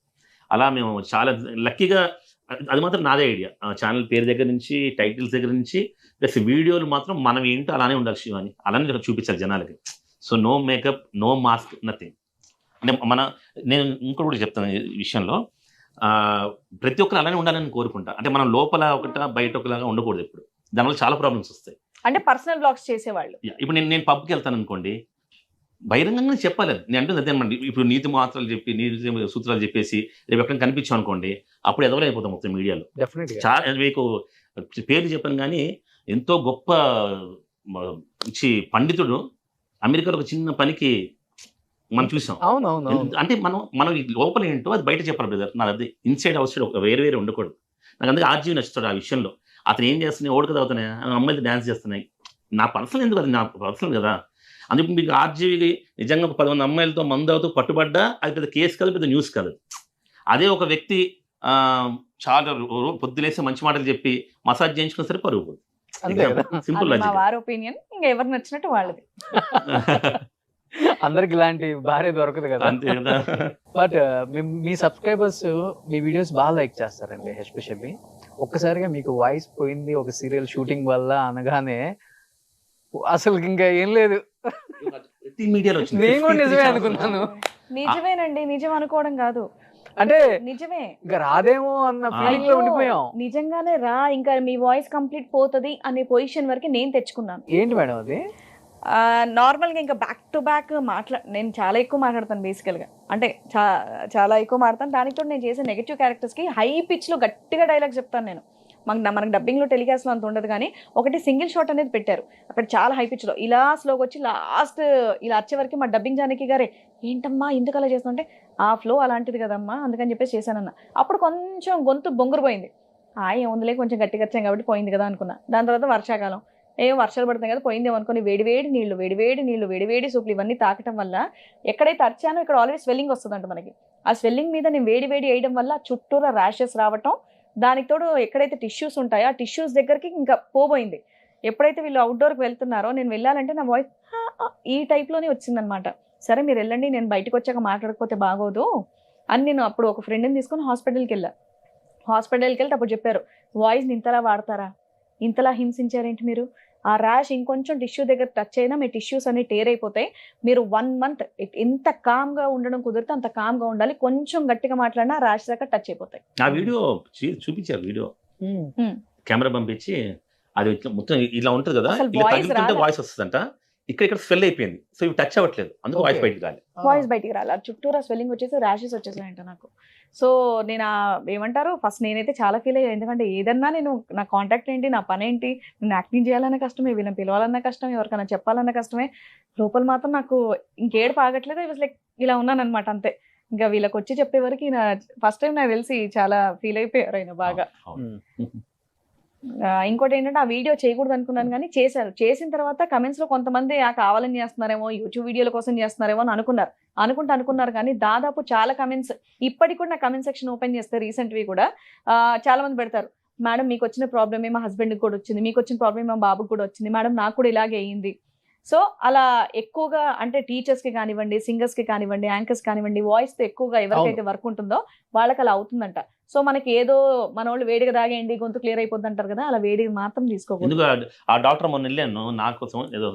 అలా మేము చాలా లక్కీగా, అది మాత్రం నాదే ఐడియా. ఛానల్ పేరు దగ్గర నుంచి, టైటిల్స్ దగ్గర నుంచి, ప్లస్ వీడియోలు మాత్రం మనం ఏంటో అలానే ఉండాలి శివాని, అలానే చూపించాలి జనాలకి. So no makeup, no mask, nothing. అంటే నేను ఇంకోటి కూడా చెప్తాను ఈ విషయంలో, ప్రతి ఒక్కరు అలానే ఉండాలని కోరుకుంటా. అంటే మనం లోపల ఒకట బయట ఒకలాగా ఉండకూడదు ఎప్పుడు, దానివల్ల చాలా ప్రాబ్లమ్స్ వస్తాయి. అంటే పర్సనల్ బ్లాగ్స్ చేసేవాళ్ళు ఇప్పుడు నేను పబ్కి వెళ్తాను అనుకోండి, బహిరంగంగా చెప్పాలి. నేను అంటుంది అదేనమాట. ఇప్పుడు నీతి మాత్రాలు చెప్పి, నీతి సూత్రాలు చెప్పేసి రేపు ఎక్కడ కనిపించాం అనుకోండి, అప్పుడు ఎదవలైపోతాం మొత్తం మీడియాలో. చాలా మీకు పేర్లు చెప్పాను కానీ ఎంతో గొప్ప పండితుడు అమెరికాలో ఒక చిన్న పనికి మనం చూసాం. అంటే మనం లోపల ఏంటో అది బయట చెప్పాలి బ్రదర్. నాకు అది ఇన్సైడ్ అవుట్ సైడ్ ఒక వేరే ఉండకూడదు. నాకు అందుకే ఆర్జీవి నచ్చుతాడు ఆ విషయంలో. అతను ఏం చేస్తున్నాయి, ఓడక అవుతున్నాయి, అమ్మాయిలు డ్యాన్స్ చేస్తున్నాయి. నా పర్సనల్ ఎందుకు, అది నా పర్సనల్ కదా. అందుకు మీకు ఆర్జీవి నిజంగా ఒక 10 మంది అమ్మాయిలతో మందు అవుతూ పట్టుబడ్డా అది పెద్ద కేసు కాదు, పెద్ద న్యూస్ కాదు. అదే ఒక వ్యక్తి చాలా పొద్దులేసి మంచి మాటలు చెప్పి మసాజ్ చేయించుకున్న సరే పరుగు. సింపుల్ ఒపీనియన్, ఇంకా ఎవరు నచ్చినట్టు వాళ్ళది. అందరికి ఇలాంటి భార్య దొరకదు కదా. But me subscribers me videos బాగా లైక్ చేస్తారండి. ఎస్పెషల్లీ ఒక్కసారిగా మీకు వాయిస్ పోయింది ఒక సీరియల్ షూటింగ్ వల్ల అనగానే అసలు ఇంకా ఏం లేదు, నేను కూడా నిజమే అనుకున్నాను. నిజమేనండి, నిజం అనుకోవడం కాదు, అంటే నిజమే. ఇంకా రాదేమో అన్న ఫీలింగ్ లో ఉండిపోయాం. నిజంగానే ఇంకా మీ వాయిస్ కంప్లీట్ పోతుంది అనే పొజిషన్ వరకు నేను తెచ్చుకున్నాను. ఏంటి మేడం అది? నార్మల్గా ఇంకా బ్యాక్ టు బ్యాక్ నేను చాలా ఎక్కువ మాట్లాడతాను బేసికల్గా. అంటే చాలా ఎక్కువ మాట్లాడతాను. దానితో నేను చేసే నెగటివ్ క్యారెక్టర్స్కి హై పిచ్లో గట్టిగా డైలాగ్స్ చెప్తాను నేను. మనకు డబ్బింగ్లో టెలికాస్ట్లో అంత ఉండదు, కానీ ఒకటి సింగిల్ షాట్ అనేది పెట్టారు అక్కడ చాలా హై పిచ్లో. ఇలా స్లోకి వచ్చి లాస్ట్ ఇలా వచ్చే వరకు మా డబ్బింగ్ జానకి గారే ఏంటమ్మా ఎందుకు అలా చేస్తుంటే, ఆ ఫ్లో అలాంటిది కదమ్మా అందుకని చెప్పేసి చేశానన్న. అప్పుడు కొంచెం గొంతు బొంగురు పోయింది. ఏముందిలే కొంచెం గట్టిగా వచ్చాం కాబట్టి పోయింది కదా అనుకున్నా. దాని తర్వాత వర్షాకాలం, వర్షాలు పడుతున్నాయి కదా పోయిందేమో అనుకుని వేడివేడి నీళ్లు సూపులు ఇవన్నీ తాకటం వల్ల ఎక్కడైతే అరిచానో ఇక్కడ ఆల్రెడీ స్వెల్లింగ్ వస్తుందంట మనకి. ఆ స్వెల్లింగ్ మీద నేను వేడి వేయడం వల్ల చుట్టూరా ర్యాషెస్ రావటం, దానికి తోడు ఎక్కడైతే టిష్యూస్ ఉంటాయో ఆ టిష్యూస్ దగ్గరికి ఇంకా పోబోయింది. ఎప్పుడైతే వీళ్ళు అవుట్డోర్కి వెళ్తున్నారో నేను వెళ్ళాలంటే నా వాయిస్ ఈ టైప్లోనే వచ్చిందనమాట. సరే మీరు వెళ్ళండి, నేను బయటకు వచ్చాక మాట్లాడకపోతే బాగోదు అని నేను అప్పుడు ఒక ఫ్రెండ్ని తీసుకొని హాస్పిటల్కి వెళ్తే అప్పుడు చెప్పారు, వాయిస్ని ఇంతలా వాడతారా, ఇంతలా హింసించారేంటి మీరు, ఆ ర్యాష్ ఇంకొంచెం టిష్యూ దగ్గర టచ్ అయినా మీ టిష్యూస్ అన్ని టేర్ అయిపోతాయి. మీరు 1 month ఎంత కామ్ గా ఉండడం కుదిరితే అంత కామ్ గా ఉండాలి. కొంచెం గట్టిగా మాట్లాడినా ర్యాష్ దాకా టచ్ అయిపోతాయి. ఆ వీడియో చూపించారు, వీడియో Hmm. కెమెరా పంపించి అది ఇట్లా మొత్తం ఇలా ఉంటుంది కదా, అసలు ఇలా voice తగ్గుతుంటే రాలే. వాయిస్ వస్తుందంట. ఇక్కడ స్వెల్ అయిపోయింది, సో ఇవి టచ్ అవ్వట్లేదు, అందుకు వాయిస్ Okay. బయటకు రాలి. వాయిస్ బయటికి రాలి. ఆ చుట్టూరా స్వెల్లింగ్ వచ్చేసి ర్యాషెస్ వచ్చేసాయంట నాకు. సో నేను ఏమంటారు ఫస్ట్ నేనైతే చాలా ఫీల్ అయ్యాను. ఎందుకంటే ఏదన్నా నేను నా కాంటాక్ట్ ఏంటి, నా పని ఏంటి, నేను యాక్టింగ్ చేయాలన్నా కష్టమే, వీళ్ళని పిలవాలన్నా కష్టమే, ఎవరికైనా చెప్పాలన్నా కష్టమే. లోపల మాత్రం నాకు ఇంకేడుపు ఆగట్లేదు. ఐ వాజ్ లైక్ ఇలా ఉన్నాను అనమాట అంతే. ఇంకా వీళ్ళకి వచ్చి చెప్పే వరకు ఫస్ట్ టైం నాకు తెలిసి చాలా ఫీల్ అయిపోయారు ఆయన బాగా. ఇంకోటి ఏంటంటే ఆ వీడియో చేయకూడదు అనుకున్నాను కానీ చేశారు. చేసిన తర్వాత కమెంట్స్ లో కొంతమంది కావాలని చేస్తున్నారేమో, యూట్యూబ్ వీడియోల కోసం చేస్తున్నారేమో అని అనుకున్నారు కానీ దాదాపు చాలా కమెంట్స్ ఇప్పటికి కూడా నా కమెంట్ సెక్షన్ ఓపెన్ చేస్తే రీసెంట్వి కూడా చాలా మంది పెడతారు, మేడం మీకు వచ్చిన ప్రాబ్లమే మా హస్బెండ్కి కూడా వచ్చింది, మీకు వచ్చిన ప్రాబ్లమే మా బాబుకి కూడా వచ్చింది, మేడం నాకు కూడా ఇలాగే అయ్యింది. సో అలా ఎక్కువగా అంటే టీచర్స్ కి కానివ్వండి, సింగర్స్ కి కానివ్వండి, యాంకర్స్ కానివ్వండి, వాయిస్ తో ఎక్కువగా ఎవరికైతే వర్క్ ఉంటుందో వాళ్ళకి అలా అవుతుందంట. సో మనకి ఏదో మన వాళ్ళు వేడిగా తాగేయండి గొంతు క్లియర్ అయిపోద్ది అంటారు కదా, అలా వేడిగా మాత్రం తీసుకోకూడదు. ఎందుకు ఆ డాక్టర్ మొన్న వెళ్ళాను నా కోసం, ఏదో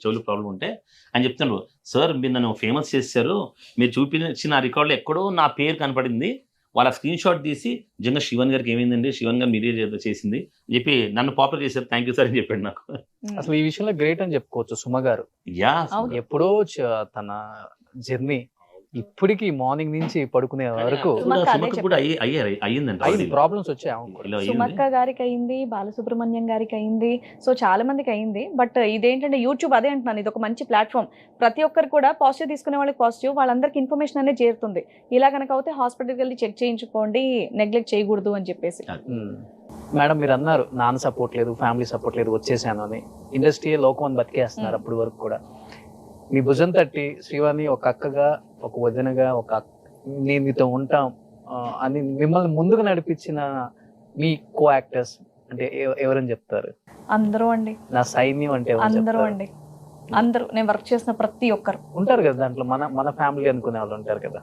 చెవులు ప్రాబ్లం ఉంటే ఆయన చెప్తున్నాడు, సార్ మీరు నన్ను ఫేమస్ చేశారు, మీరు చూపించిన రికార్డులో ఎక్కడో నా పేరు కనపడింది, వాళ్ళ స్క్రీన్ షాట్ తీసి నిజంగా శివన్ గారికి ఏమైందండి, శివన్ గారు మీరే చేసింది అని చెప్పి నన్ను పాపులర్ చేశారు, థ్యాంక్ యూ సార్ అని చెప్పాడు నాకు. అసలు ఈ విషయంలో గ్రేట్ అని చెప్పుకోవచ్చు సుమ గారు. యా అవును. ఎప్పుడో తన జర్నీ ఇప్పటికి మార్నింగ్ నుంచి పడుకునే వరకు సుమక్క అదే సుమక్క కూడా అయ్యిందంట ఐదు ప్రాబ్లమ్స్ వచ్చాయి ఆమెకు కూడా. ఇలా అయ్యింది. సుమక్క గారికి అయింది, బాలసుబ్రహ్మణ్యం గారికి అయింది, సో చాలా మందికి అయింది. బట్ ఇదేంటంటే యూట్యూబ్ అదే అంటున్నాను, ఇది ఒక మంచి ప్లాట్ఫామ్. ప్రతి ఒక్కరు కూడా పాజిటివ్ తీసుకునే వాళ్ళకి పాజిటివ్, వాళ్ళందరికీ ఇన్ఫర్మేషన్ అనేది చేరుతుంది. ఇలా కనుక అయితే హాస్పిటల్కి వెళ్ళి చెక్ చేయించుకోండి, నెగ్లెక్ట్ చేయకూడదు అని చెప్పేసి. మేడం మీరు అన్నారు నాన్న సపోర్ట్ లేదు, ఫ్యామిలీ సపోర్ట్ లేదు, వచ్చేసాను అని. ఇండస్ట్రీ లోకం బతికేస్తున్నారు అప్పటి వరకు కూడా. మీ భుజం తట్టి శ్రీవాణి ఒక అక్కగా, ఒక వదినగా, నేను మీతో ఉంటాం అని మిమ్మల్ని ముందుకు నడిపించిన మీ కో యాక్టర్స్ అంటే ఎవరని చెప్తారు? అందరూ అండి, నా సైన్యం అంటే ఎవరు అందరూ చెప్తారు? అండి, అందరూ. నేను వర్క్ చేసిన ప్రతి ఒక్కరు ఉంటారు కదా దాంట్లో, మన ఫ్యామిలీ అనుకునే వాళ్ళు ఉంటారు కదా.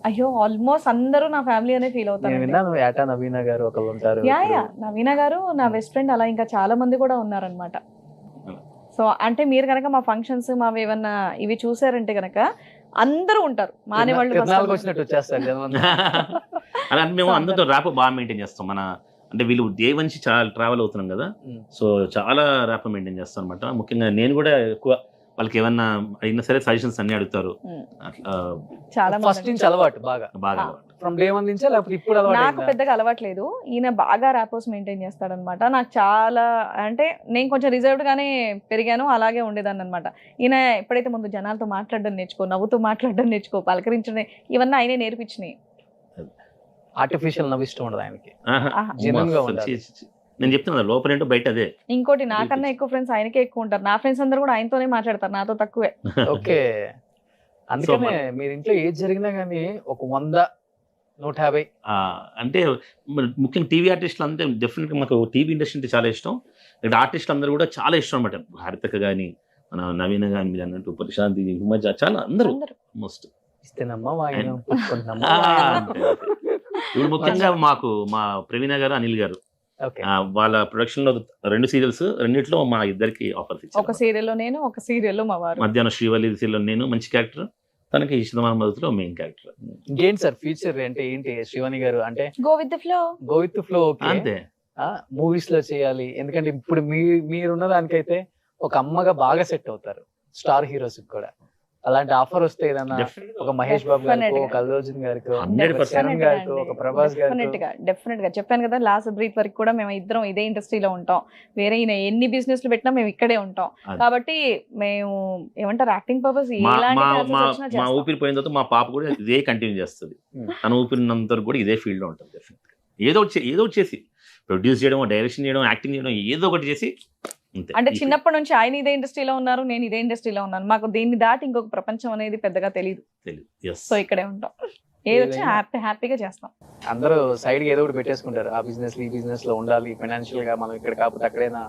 అయ్యో ఆల్మోస్ట్ అందరూ నా ఫ్యామిలీ అనే ఫీల్ నేను అవుతాను. విన్నాను ఏటా నవీన గారు ఒకళ్ళు ఉంటారు. యా నవీన గారు నా బెస్ట్ ఫ్రెండ్, అలా ఇంకా చాలా మంది కూడా ఉన్నారనమాట. సో అంటే మీరు కనుక మా ఫంక్షన్స్ మావి ఏమన్నా ఇవి చూసారంటే కనుక అందరూ ఉంటారు, మానేవాళ్ళు తిరునాళ్ళకి వచ్చినట్టు వచ్చేస్తారు జనం. అలా మేము అందరితో ర్యాప్ బాగా మెయింటైన్ చేస్తాం. అంటే వీళ్ళు డే నుంచి చాలా ట్రావెల్ అవుతున్నాం కదా, సో చాలా ర్యాప్ మెయింటైన్ చేస్తాం అనమాట. ముఖ్యంగా నేను కూడా ఎక్కువ వాళ్ళకి ఏమన్నా అయినా సరే సజెషన్స్ అన్ని అడుగుతారు. చాలా ఫస్ట్ నుంచి అలవాటు బాగా బాగా ఫ్రమ్ డే వన్ నుంచే లేకపోతే ఇప్పుడు నాకు అలవాటు? పెద్దగా అలవాట్లేదు, ఈయన బాగా ర్యాపోస్ మెయింటైన్ చేస్తాడనమాట. నాకు చాలా అంటే నేను కొంచెం రిజర్వ్డ్ గానే పెరిగాను, అలాగే ఉండేదాన్ని అనమాట. ఈయన ఎప్పుడైతే ముందు జనాలతో మాట్లాడడం నేర్చుకో, నవ్వుతూ మాట్లాడడం నేర్చుకో, పలకరించడం, ఇవన్నీ ఆయనే నేర్పించినాయి. ఆర్టిఫిషియల్ నవ్వు ఇష్టం ఉండదు ఆయనకి. ఆహా. Genuine గా అసలు ఉండాలి. నేను చెప్తున్నా లోపల ఏంటో బయట అదే. ఇంకోటి నాకన్నా ఎక్కువ ఫ్రెండ్స్ ఆయనకే ఎక్కువ ఉంటారు. నా ఫ్రెండ్స్ అందరూ కూడా ఆయనతోనే మాట్లాడతారు, నాతో తక్కువే. ఓకే, అందుకనే మీరు ఇంట్లో ఏది జరిగినా గానీ ఒక 100, 150 అంటే ముఖ్యంగా టీవీ ఆర్టిస్టులు అంటే డెఫినెట్గా మాకు టీవీ ఇండస్ట్రీ అంటే చాలా ఇష్టం. ఇక్కడ ఆర్టిస్టులు అందరూ కూడా చాలా ఇష్టం అనమాట. హారితక కానీ, మన నవీన కానీ, మీరు అన్నట్టు ప్రశాంతి, హిమజ, చాలా అందరూ ఆల్మోస్ట్. ఇస్తేనమ్మా వాయినం పుచ్చుకుంటున్నామా వాయినం. ఇప్పుడు ముఖ్యంగా మాకు మా ప్రవీణ గారు, అనిల్ గారు, ఓకే, వాళ్ళ ప్రొడక్షన్ లో 2 సీరియల్స్, రెండిట్లో మా ఇద్దరికి ఆఫర్స్ ఒక ఇచ్చారు. సీరియల్లో నేను, ఒక సీరియల్లో మా వారు. మధ్యాహ్నం శ్రీవల్లి సీరియల్ నేను మంచి క్యారెక్టర్, తనకి ఇష్టమైన మధులో మెయిన్ క్యారెక్టర్. ఇంకేంటి సార్ ఫ్యూచర్ అంటే ఏంటి శ్రీవాణి గారు? అంటే go with the flow. Go with flow. Okay, అంతే. మూవీస్ లో చేయాలి, ఎందుకంటే ఇప్పుడు మీరున్న దానికైతే ఒక అమ్మగా బాగా సెట్ అవుతారు స్టార్ హీరోస్ కూడా. అలాంటి ఆఫర్ వస్తే ఏదన్నా ఒక మహేష్ బాబు గారికి, ఒక అల్లు అర్జున్ గారికి, 100% చరణ్ గారికి, ఒక ప్రభాస్ గారికి. డెఫినెట్ గా చెప్పాను కదా, లాస్ట్ బ్రీత్ వరకు కూడా మేము ఇద్దరం ఇదే ఇండస్ట్రీలో ఉంటాం. వేరే ఈయన ఎన్ని బిజినెస్ లు పెట్టినా మేము ఇక్కడే ఉంటాం. కాబట్టి మేము ఏమంటారు యాక్టింగ్ పర్పస్ మా ఊపిరి పోయిన తర్వాత మా పాప కూడా ఇదే కంటిన్యూ చేస్తుంది. తన ఊపిరినంత కూడా ఇదే ఫీల్డ్ లో ఉంటుంది. డెఫినెట్ ఏదో ఒకటి చేసి ప్రొడ్యూస్ చేయడం, డైరెక్షన్ చేయడం, యాక్టింగ్ చేయడం, ఏదో ఒకటి చేసి. అంటే చిన్నప్పటి నుంచి ఆయన ఇదే ఇండస్ట్రీలో ఉన్నారు, నేను ఇదే ఇండస్ట్రీలో ఉన్నాను. మాకు దీన్ని దాటి ఇంకొక ప్రపంచం అనేది పెద్దగా తెలియదు. సో ఇక్కడే ఉంటాం, ఏదొచ్చి హ్యాపీగా చేస్తాం. అందరూ సైడ్ కి ఏదో ఒకటి పెట్టేసుకుంటారు, ఆ బిజినెస్ ఈ బిజినెస్ లో ఉండాలి, ఫైనాన్షియల్ గా మనం ఇక్కడ కాకపోతే అక్కడైనా.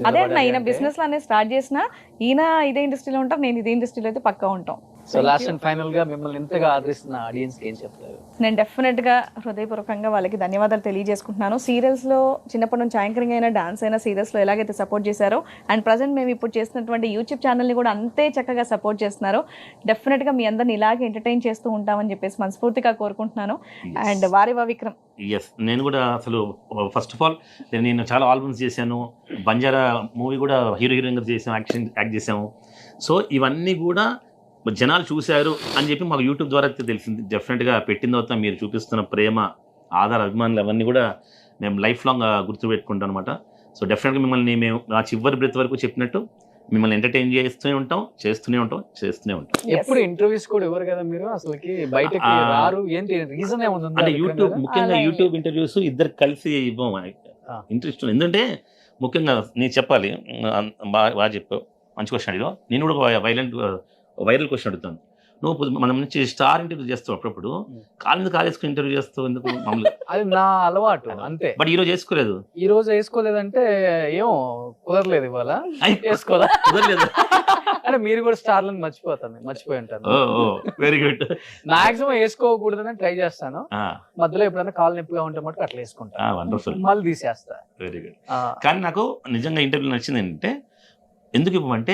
అదే ఈయన బిజినెస్ లో అనేది స్టార్ట్ చేసినా ఈయన ఇదే ఇండస్ట్రీలో ఉంటాం, నేను ఇదే ఇండస్ట్రీలో అయితే పక్కా ఉంటాం. సో లాస్ట్ అండ్ ఫైనల్ గా మిమ్మల్ని ఇంతగా ఆదరిస్తున్న ఆడియన్స్ కి ఏం చెప్తారు? నేను డెఫినెట్ గా హృదయపూర్వకంగా వాళ్ళకి ధన్యవాదాలు తెలియజేసుకుంటున్నాను. సీరియల్స్ లో చిన్నప్పటి నుంచి యాంకరింగ్ అయినా, డాన్స్ అయినా, సీరియల్స్ లో ఎలాగైతే సపోర్ట్ చేశారో అండ్ ప్రజెంట్ మేము ఇప్పుడు చేస్తున్నటువంటి యూట్యూబ్ ఛానల్ ని కూడా అంతే చక్కగా సపోర్ట్ చేస్తున్నారు. డెఫినెట్ గా మీ అందరిని ఇలాగే ఎంటర్టైన్ చేస్తూ ఉంటామని చెప్పేసి మనస్ఫూర్తిగా కోరుకుంటున్నాను. అండ్ వారేవా విక్రమ్, ఎస్, నేను కూడా అసలు ఫస్ట్ ఆఫ్ ఆల్ నేను చాలా ఆల్బమ్స్ చేశాను, బంజారా మూవీ కూడా హీరో హీరోయిన్గా చేసాము, యాక్ట్ చేసాము. సో ఇవన్నీ కూడా జనాలు చూశారు అని చెప్పి మాకు యూట్యూబ్ ద్వారా తెలిసింది. డెఫినెట్గా పెట్టిన తర్వాత మీరు చూపిస్తున్న ప్రేమ, ఆధార, అభిమానులు అవన్నీ కూడా మేము లైఫ్ లాంగ్ గుర్తుపెట్టుకుంటాం అనమాట. సో డెఫినెట్గా మిమ్మల్ని మేము ఆ చివరి బ్రెత్ వరకు చెప్పినట్టు మిమ్మల్ని ఎంటర్టైన్ చేస్తూనే ఉంటాం. ఎప్పుడు ఇంటర్వ్యూస్ కూడా ఇవ్వరు కదా మీరు, అసలుకి బయటకి రారు, ఏంటి రీజన్ ఏముంది? అంటే యూట్యూబ్, ముఖ్యంగా యూట్యూబ్ ఇంటర్వ్యూస్ ఇద్దరు కలిసి ఇవ్వం, ఇంట్రెస్ట్. ఎందుకంటే ముఖ్యంగా నేను చెప్పాలి, బాగా చెప్పావు, మంచి క్వశ్చన్ అడిగావు. నేను కూడా వైరల్ క్వశ్చన్ అడుగుతాను. నువ్వు మనం నుంచి స్టార్ ఇంటర్వ్యూ చేస్తావు, అప్పుడప్పుడు కాలు మీద కాలు వేసుకుని ఇంటర్వ్యూ చేస్తావు, ఎందుకు? అది నా అలవాటు అంతే. బట్ ఈ రోజు వేసుకోలేదు. ఈ రోజు వేసుకోలేదంటే ఏమో కుదరలేదు, ఇవాళ వేసుకోదా కుదరలేదు అంటే మీరు కూడా స్టార్లను మర్చిపోయి ఉంటాను. Very good. మాక్సిమం వేసుకోకూడదని ట్రై చేస్తాను, మధ్యలో ఎప్పుడైనా కాలు నొప్పిగా ఉంటే మటుకు అట్లా వేసుకుంటాను, వండర్ఫుల్, మళ్ళీ తీసేస్తా. Very good. కానీ నాకు నిజంగా ఇంటర్వ్యూ నచ్చింది ఏంటంటే, ఎందుకు ఇవ్వమంటే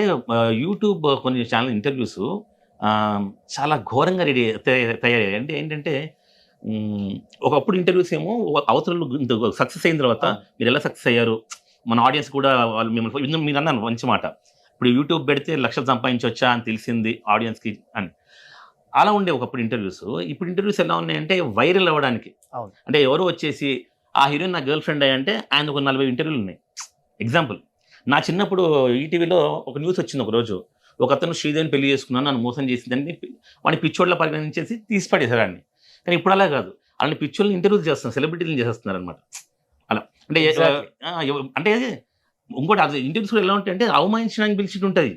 యూట్యూబ్ కొన్ని ఛానల్ ఇంటర్వ్యూస్ చాలా ఘోరంగా తయారయ్యాయి. అంటే ఏంటంటే ఒకప్పుడు ఇంటర్వ్యూస్ ఏమో అవతల సక్సెస్ అయిన తర్వాత మీరు ఎలా సక్సెస్ అయ్యారు, మన ఆడియన్స్ కూడా వాళ్ళు మిమ్మల్ని, మీరు అన్నాను మంచి మాట, ఇప్పుడు యూట్యూబ్ పెడితే లక్షలు సంపాదించవచ్చా అని తెలిసింది ఆడియన్స్కి అని, అలా ఉండే ఒకప్పుడు ఇంటర్వ్యూస్. ఇప్పుడు ఇంటర్వ్యూస్ ఎలా ఉన్నాయంటే వైరల్ అవ్వడానికి. అంటే ఎవరో వచ్చేసి ఆ హీరోయిన్ నా గర్ల్ ఫ్రెండ్ అయ్యంటే ఆయన ఒక 40 ఇంటర్వ్యూలు ఉన్నాయి. ఎగ్జాంపుల్, నా చిన్నప్పుడు ఈటీవీలో ఒక న్యూస్ వచ్చింది ఒకరోజు, ఒక అతను శ్రీదేవిని పెళ్లి చేసుకున్నాను, నన్ను మోసం చేసిందని వాడిని పిచ్చోళ్ళ పరిగణించేసి తీసి పడేశారు వాడిని. కానీ ఇప్పుడు అలా కాదు, అలాంటి పిచ్చోళ్ళని ఇంటర్వ్యూస్ చేస్తున్నారు, సెలబ్రిటీలను చేసేస్తున్నారు అనమాట. అలా అంటే అంటే ఇంకోటి అది ఇంటర్వ్యూస్ ఎలా ఉంటాయంటే అవమానించడానికి పిలిచిట్టు ఉంటుంది,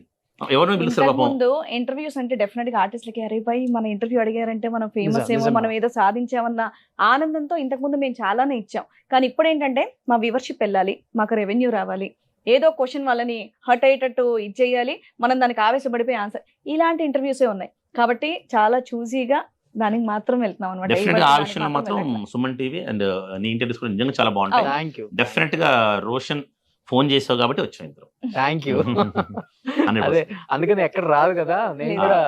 ఎవరినో పిలుస్తారు. ముందు ఇంటర్వ్యూస్ అంటే డెఫినెట్ గా ఆర్టిస్ట్లకి అరే పై మన ఇంటర్వ్యూ అడిగారంటే మనం ఫేమస్ ఏమో, మనం ఏదో సాధించామన్న ఆనందంతో ఇంతకుముందు మేము చాలానే ఇచ్చాం. కానీ ఇప్పుడు ఏంటంటే మా వ్యూవర్షిప్ వెళ్ళాలి, మాకు రెవెన్యూ రావాలి, ఏదో క్వశ్చన్ వాళ్ళని హర్ట్ అయ్యేటట్టు ఇచ్చేయాలి, మనం దానికి ఆవేశపడిపోయి ఆన్సర్, ఇలాంటి ఇంటర్వ్యూసే ఉన్నాయి. కాబట్టి చాలా చూసీగా దానికి మాత్రం వెళ్తున్నాం అనమాట. డెఫినెట్ గా ఆ విషయంలో మాత్రం సుమన్ టీవీ అండ్ నీ ఇంటర్వ్యూస్ కూడా నిజంగా చాలా బాగుంటాయి. డెఫినెట్ గా రోషన్ ఫోన్ చేసావు కాబట్టి వచ్చాయి. Thank you. అదే అందుకని ఎక్కడ రాదు కదా. నేను కూడా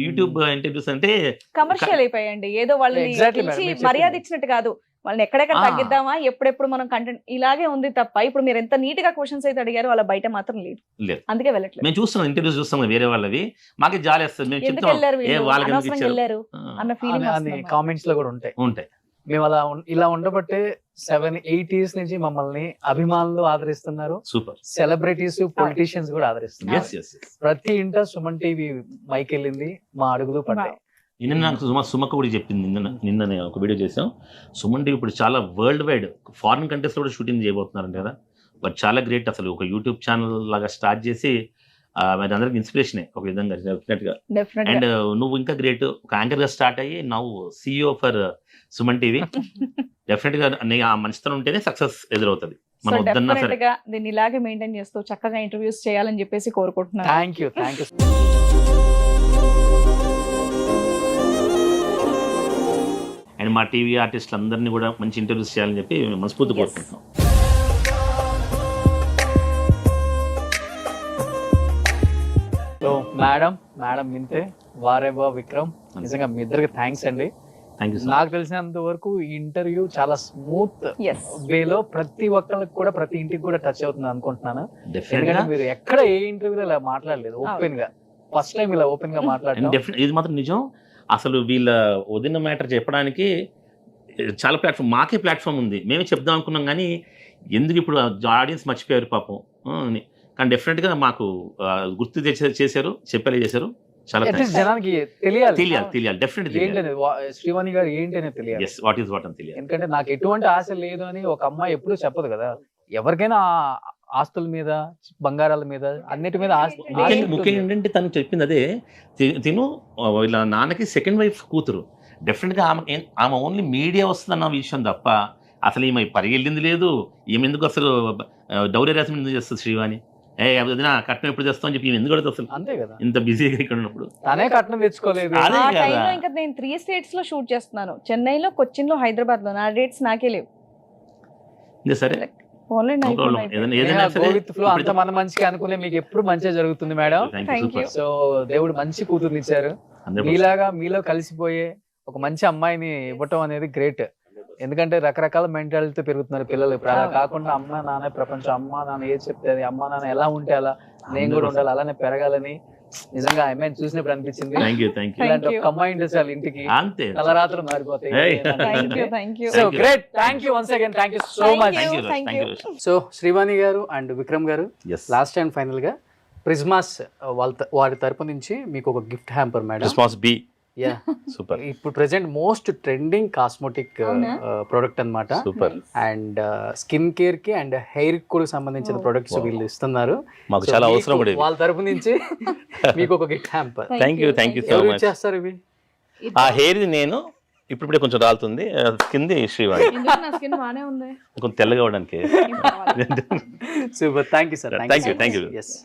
యూట్యూబ్ ఇంటర్వ్యూస్ అంటే కమర్షియల్ అయిపోయాయండి, ఏదో వాళ్ళని మర్యాద ఇచ్చినట్టు కాదు, వాళ్ళని ఎక్కడెక్కడ తగ్గిద్దామా, ఎప్పుడెప్పుడు మనం కంటెంట్ ఇలాగే ఉంది తప్ప. ఇప్పుడు మీరు ఎంత నీట్ గా క్వశ్చన్స్ అయితే అడిగారు, వాళ్ళ బయట మాత్రం లేదు, అందుకే వెళ్ళట్లేదు. మేము చూస్తున్నాం ఇంటర్వ్యూస్ చూస్తాం వేరే వాళ్ళవి, మాకే జాలి వస్తుంది. మేము చెప్తాం వెళ్ళారు అన్న ఫీలింగ్ కామెంట్స్ లో కూడా ఉంటాయి. మేము అలా ఇలా ఉండబట్టే 7-8 years నుంచి మమ్మల్ని అభిమానులు ఆదరిస్తున్నారు, సూపర్ సెలబ్రిటీస్, పొలిటీషియన్స్ కూడా ఆదరిస్తున్నారు. ప్రతి ఇంట సుమన్ టీవీ మైక్ వెళ్ళింది, మా అడుగులు పడ్డాయి. నిన్న నాకు సుమక్క కూడా చెప్పింది, నిన్న ఒక వీడియో చేసాం. సుమన్ టీవీ ఇప్పుడు చాలా వరల్డ్ వైడ్ ఫారిన్ కంట్రీస్ లో కూడా షూటింగ్ చేయబోతున్నారంట కదా. బట్ చాలా గ్రేట్, అసలు ఒక యూట్యూబ్ ఛానల్ లాగా స్టార్ట్ చేసి అందరికి ఇన్స్పిరేషనే ఒక విధంగా డెఫినెట్ గా. అండ్ నువ్వు ఇంకా గ్రేట్, ఒక యాంకర్ గా స్టార్ట్ అయ్యి నవ్వు CEO for Suman TV. Definite గా ఆ మంచితనం ఉంటేనే సక్సెస్ ఎదురవుతుంది. మనం వద్దన్నా సరే దీన్ని ఇలాగే మెయింటైన్ చేస్తూ చక్కగా ఇంటర్వ్యూస్ చేయాలని చెప్పేసి కోరుకుంటున్నాను. Thank you. అండ్ మా టీవీ ఆర్టిస్టులు అందరినీ కూడా మంచి ఇంటర్వ్యూస్ చేయాలని చెప్పి మనస్ఫూర్తి కోరుకుంటున్నాం. మేడం వింతే, వారేవా విక్రమ్, నిజంగా మీ ఇద్దరికి థ్యాంక్స్ అండి. నాకు తెలిసినంత వరకు ఈ ఇంటర్వ్యూ చాలా స్మూత్ వేలో ప్రతి ఒక్కరికి కూడా, ప్రతి ఇంటికి కూడా టచ్ అవుతుంది అనుకుంటున్నాను. ఎందుకంటే మీరు ఎక్కడ ఏ ఇంటర్వ్యూలో ఇలా మాట్లాడలేదు ఓపెన్ గా, ఫస్ట్ టైం ఇలా ఓపెన్ గా మాట్లాడడం. ఇది మాత్రం నిజం. అసలు వీళ్ళ వదిన మ్యాటర్ చెప్పడానికి చాలా ప్లాట్ఫామ్, మాకే ప్లాట్ఫామ్ ఉంది, మేమే చెప్దాం అనుకున్నాం. కానీ ఎందుకు ఇప్పుడు ఆడియన్స్ మర్చిపోయారు పాపం. కానీ డెఫినెట్ గా మాకు గుర్తు చేశారు, చెప్పలే చేశారు. చాలా జనానికి తెలియాలి. డెఫినెట్లీ శ్రీవాణి గారు ఏంటి అనేది తెలియాలి. వాట్ ఈస్ వాట్ అని తెలియాలి. ఎందుకంటే నాకు ఎటువంటి ఆశ లేదు అని ఒక అమ్మాయి ఎప్పుడూ చెప్పదు కదా. ఎవరికైనా ఆస్తుల మీద, బంగారాల మీద, అన్నిటి మీద ముఖ్యంగా ఏంటంటే తను చెప్పింది అదే, తిను ఇలా నాన్నకి సెకండ్ వైఫ్ కూతురు. డెఫినెట్ గా ఆమె ఓన్లీ మీడియా వస్తుందన్న విషయం తప్ప అసలు ఈమె పరిగెళ్ళింది లేదు. ఈమె ఎందుకు అసలు డౌరీ రాసి ఎందుకు చేస్తుంది శ్రీవాణి? వదినా కట్నం ఎప్పుడు తెస్తాం అని చెప్పి ఈమె ఎందుకు అడుగుతుంది అసలు అంతే కదా, ఇంత బిజీగా ఇక్కడ ఉన్నప్పుడు? తనే కట్నం తెచ్చుకోలేదు. అదే ఆ కదా. టైంలో ఇంకా నేను 3 states లో షూట్ చేస్తున్నాను, చెన్నైలో, కొచ్చిన్లో, హైదరాబాద్ లో. నా డేట్స్ నాకే లేవు. ఇంకా సరే ఓన్లీ no problem. ఏదైనా సరే గో విత్ ఫ్లో, అంత మన మంచిగా అనుకునే మీకు ఎప్పుడు మంచిగా జరుగుతుంది మేడం. Thank you. సో దేవుడు మంచి కూతుర్ని ఇచ్చారు. 100%. మీలాగా మీలో కలిసిపోయే ఒక మంచి అమ్మాయిని ఇవ్వటం అనేది గ్రేట్. ఎందుకంటే రకరకాల మెంటాలిటీ పెరుగుతున్నారు పిల్లలు. ఇప్పుడు అలా కాకుండా అమ్మ నాన్న ప్రపంచం, అమ్మ నాన్న ఏది చెప్తే అది, అమ్మ నాన్న ఎలా ఉంటే అలా నేను కూడా ఉండాలి, అలానే పెరగాలని నిజంగా అమ్మాయిని చూసినప్పుడు అనిపించింది. Thank you thank you. ఇలాంటి ఒక అమ్మాయి ఉంటే చాలు ఇంటికి అంతే. తలరాత్రులు మారిపోతాయి. Hey. Thank you. So great, thank you once again, thank you so much. Thank thank you. You Thank thank you. You. So Srivani గారు అండ్ విక్రమ్ గారు, ఎస్ లాస్ట్ అండ్ ఫైనల్ గా ప్రిజ్మాస్ వారి తరపు నుంచి మీకు ఒక గిఫ్ట్ హ్యాంపర్ మేడం. రెస్పాన్స్ బి యా, సూపర్ ఇప్పుడు ప్రెసెంట్ మోస్ట్ ట్రెండింగ్ కాస్మెటిక్ అవునా? ప్రోడక్ట్ అన్నమాట. సూపర్. అండ్ స్కిన్ కేర్ కి అండ్ హెయిర్ కి కూడా సంబంధించిన Oh. ప్రొడక్ట్స్ వీళ్ళు ఇస్తున్నారు. మాకు So చాలా మీకు అవసరం కూడా ఇది. వాళ్ళ తరపు నుంచి మీకు ఒక gift hamper. Thank you thank you so ఎవరు మచ్. ఇచ్చేస్తారు ఇవి? ఆ హెయిర్ నేను ఇప్పుడే కొంచెం రాలుతుంది, కింది శ్రీవాణి ఎందుకు నా స్కిన్ బానే ఉంది. కొంచెం తెల్లగా అవడానికి. Super, thank you sir. Thank you, thank you. Yes.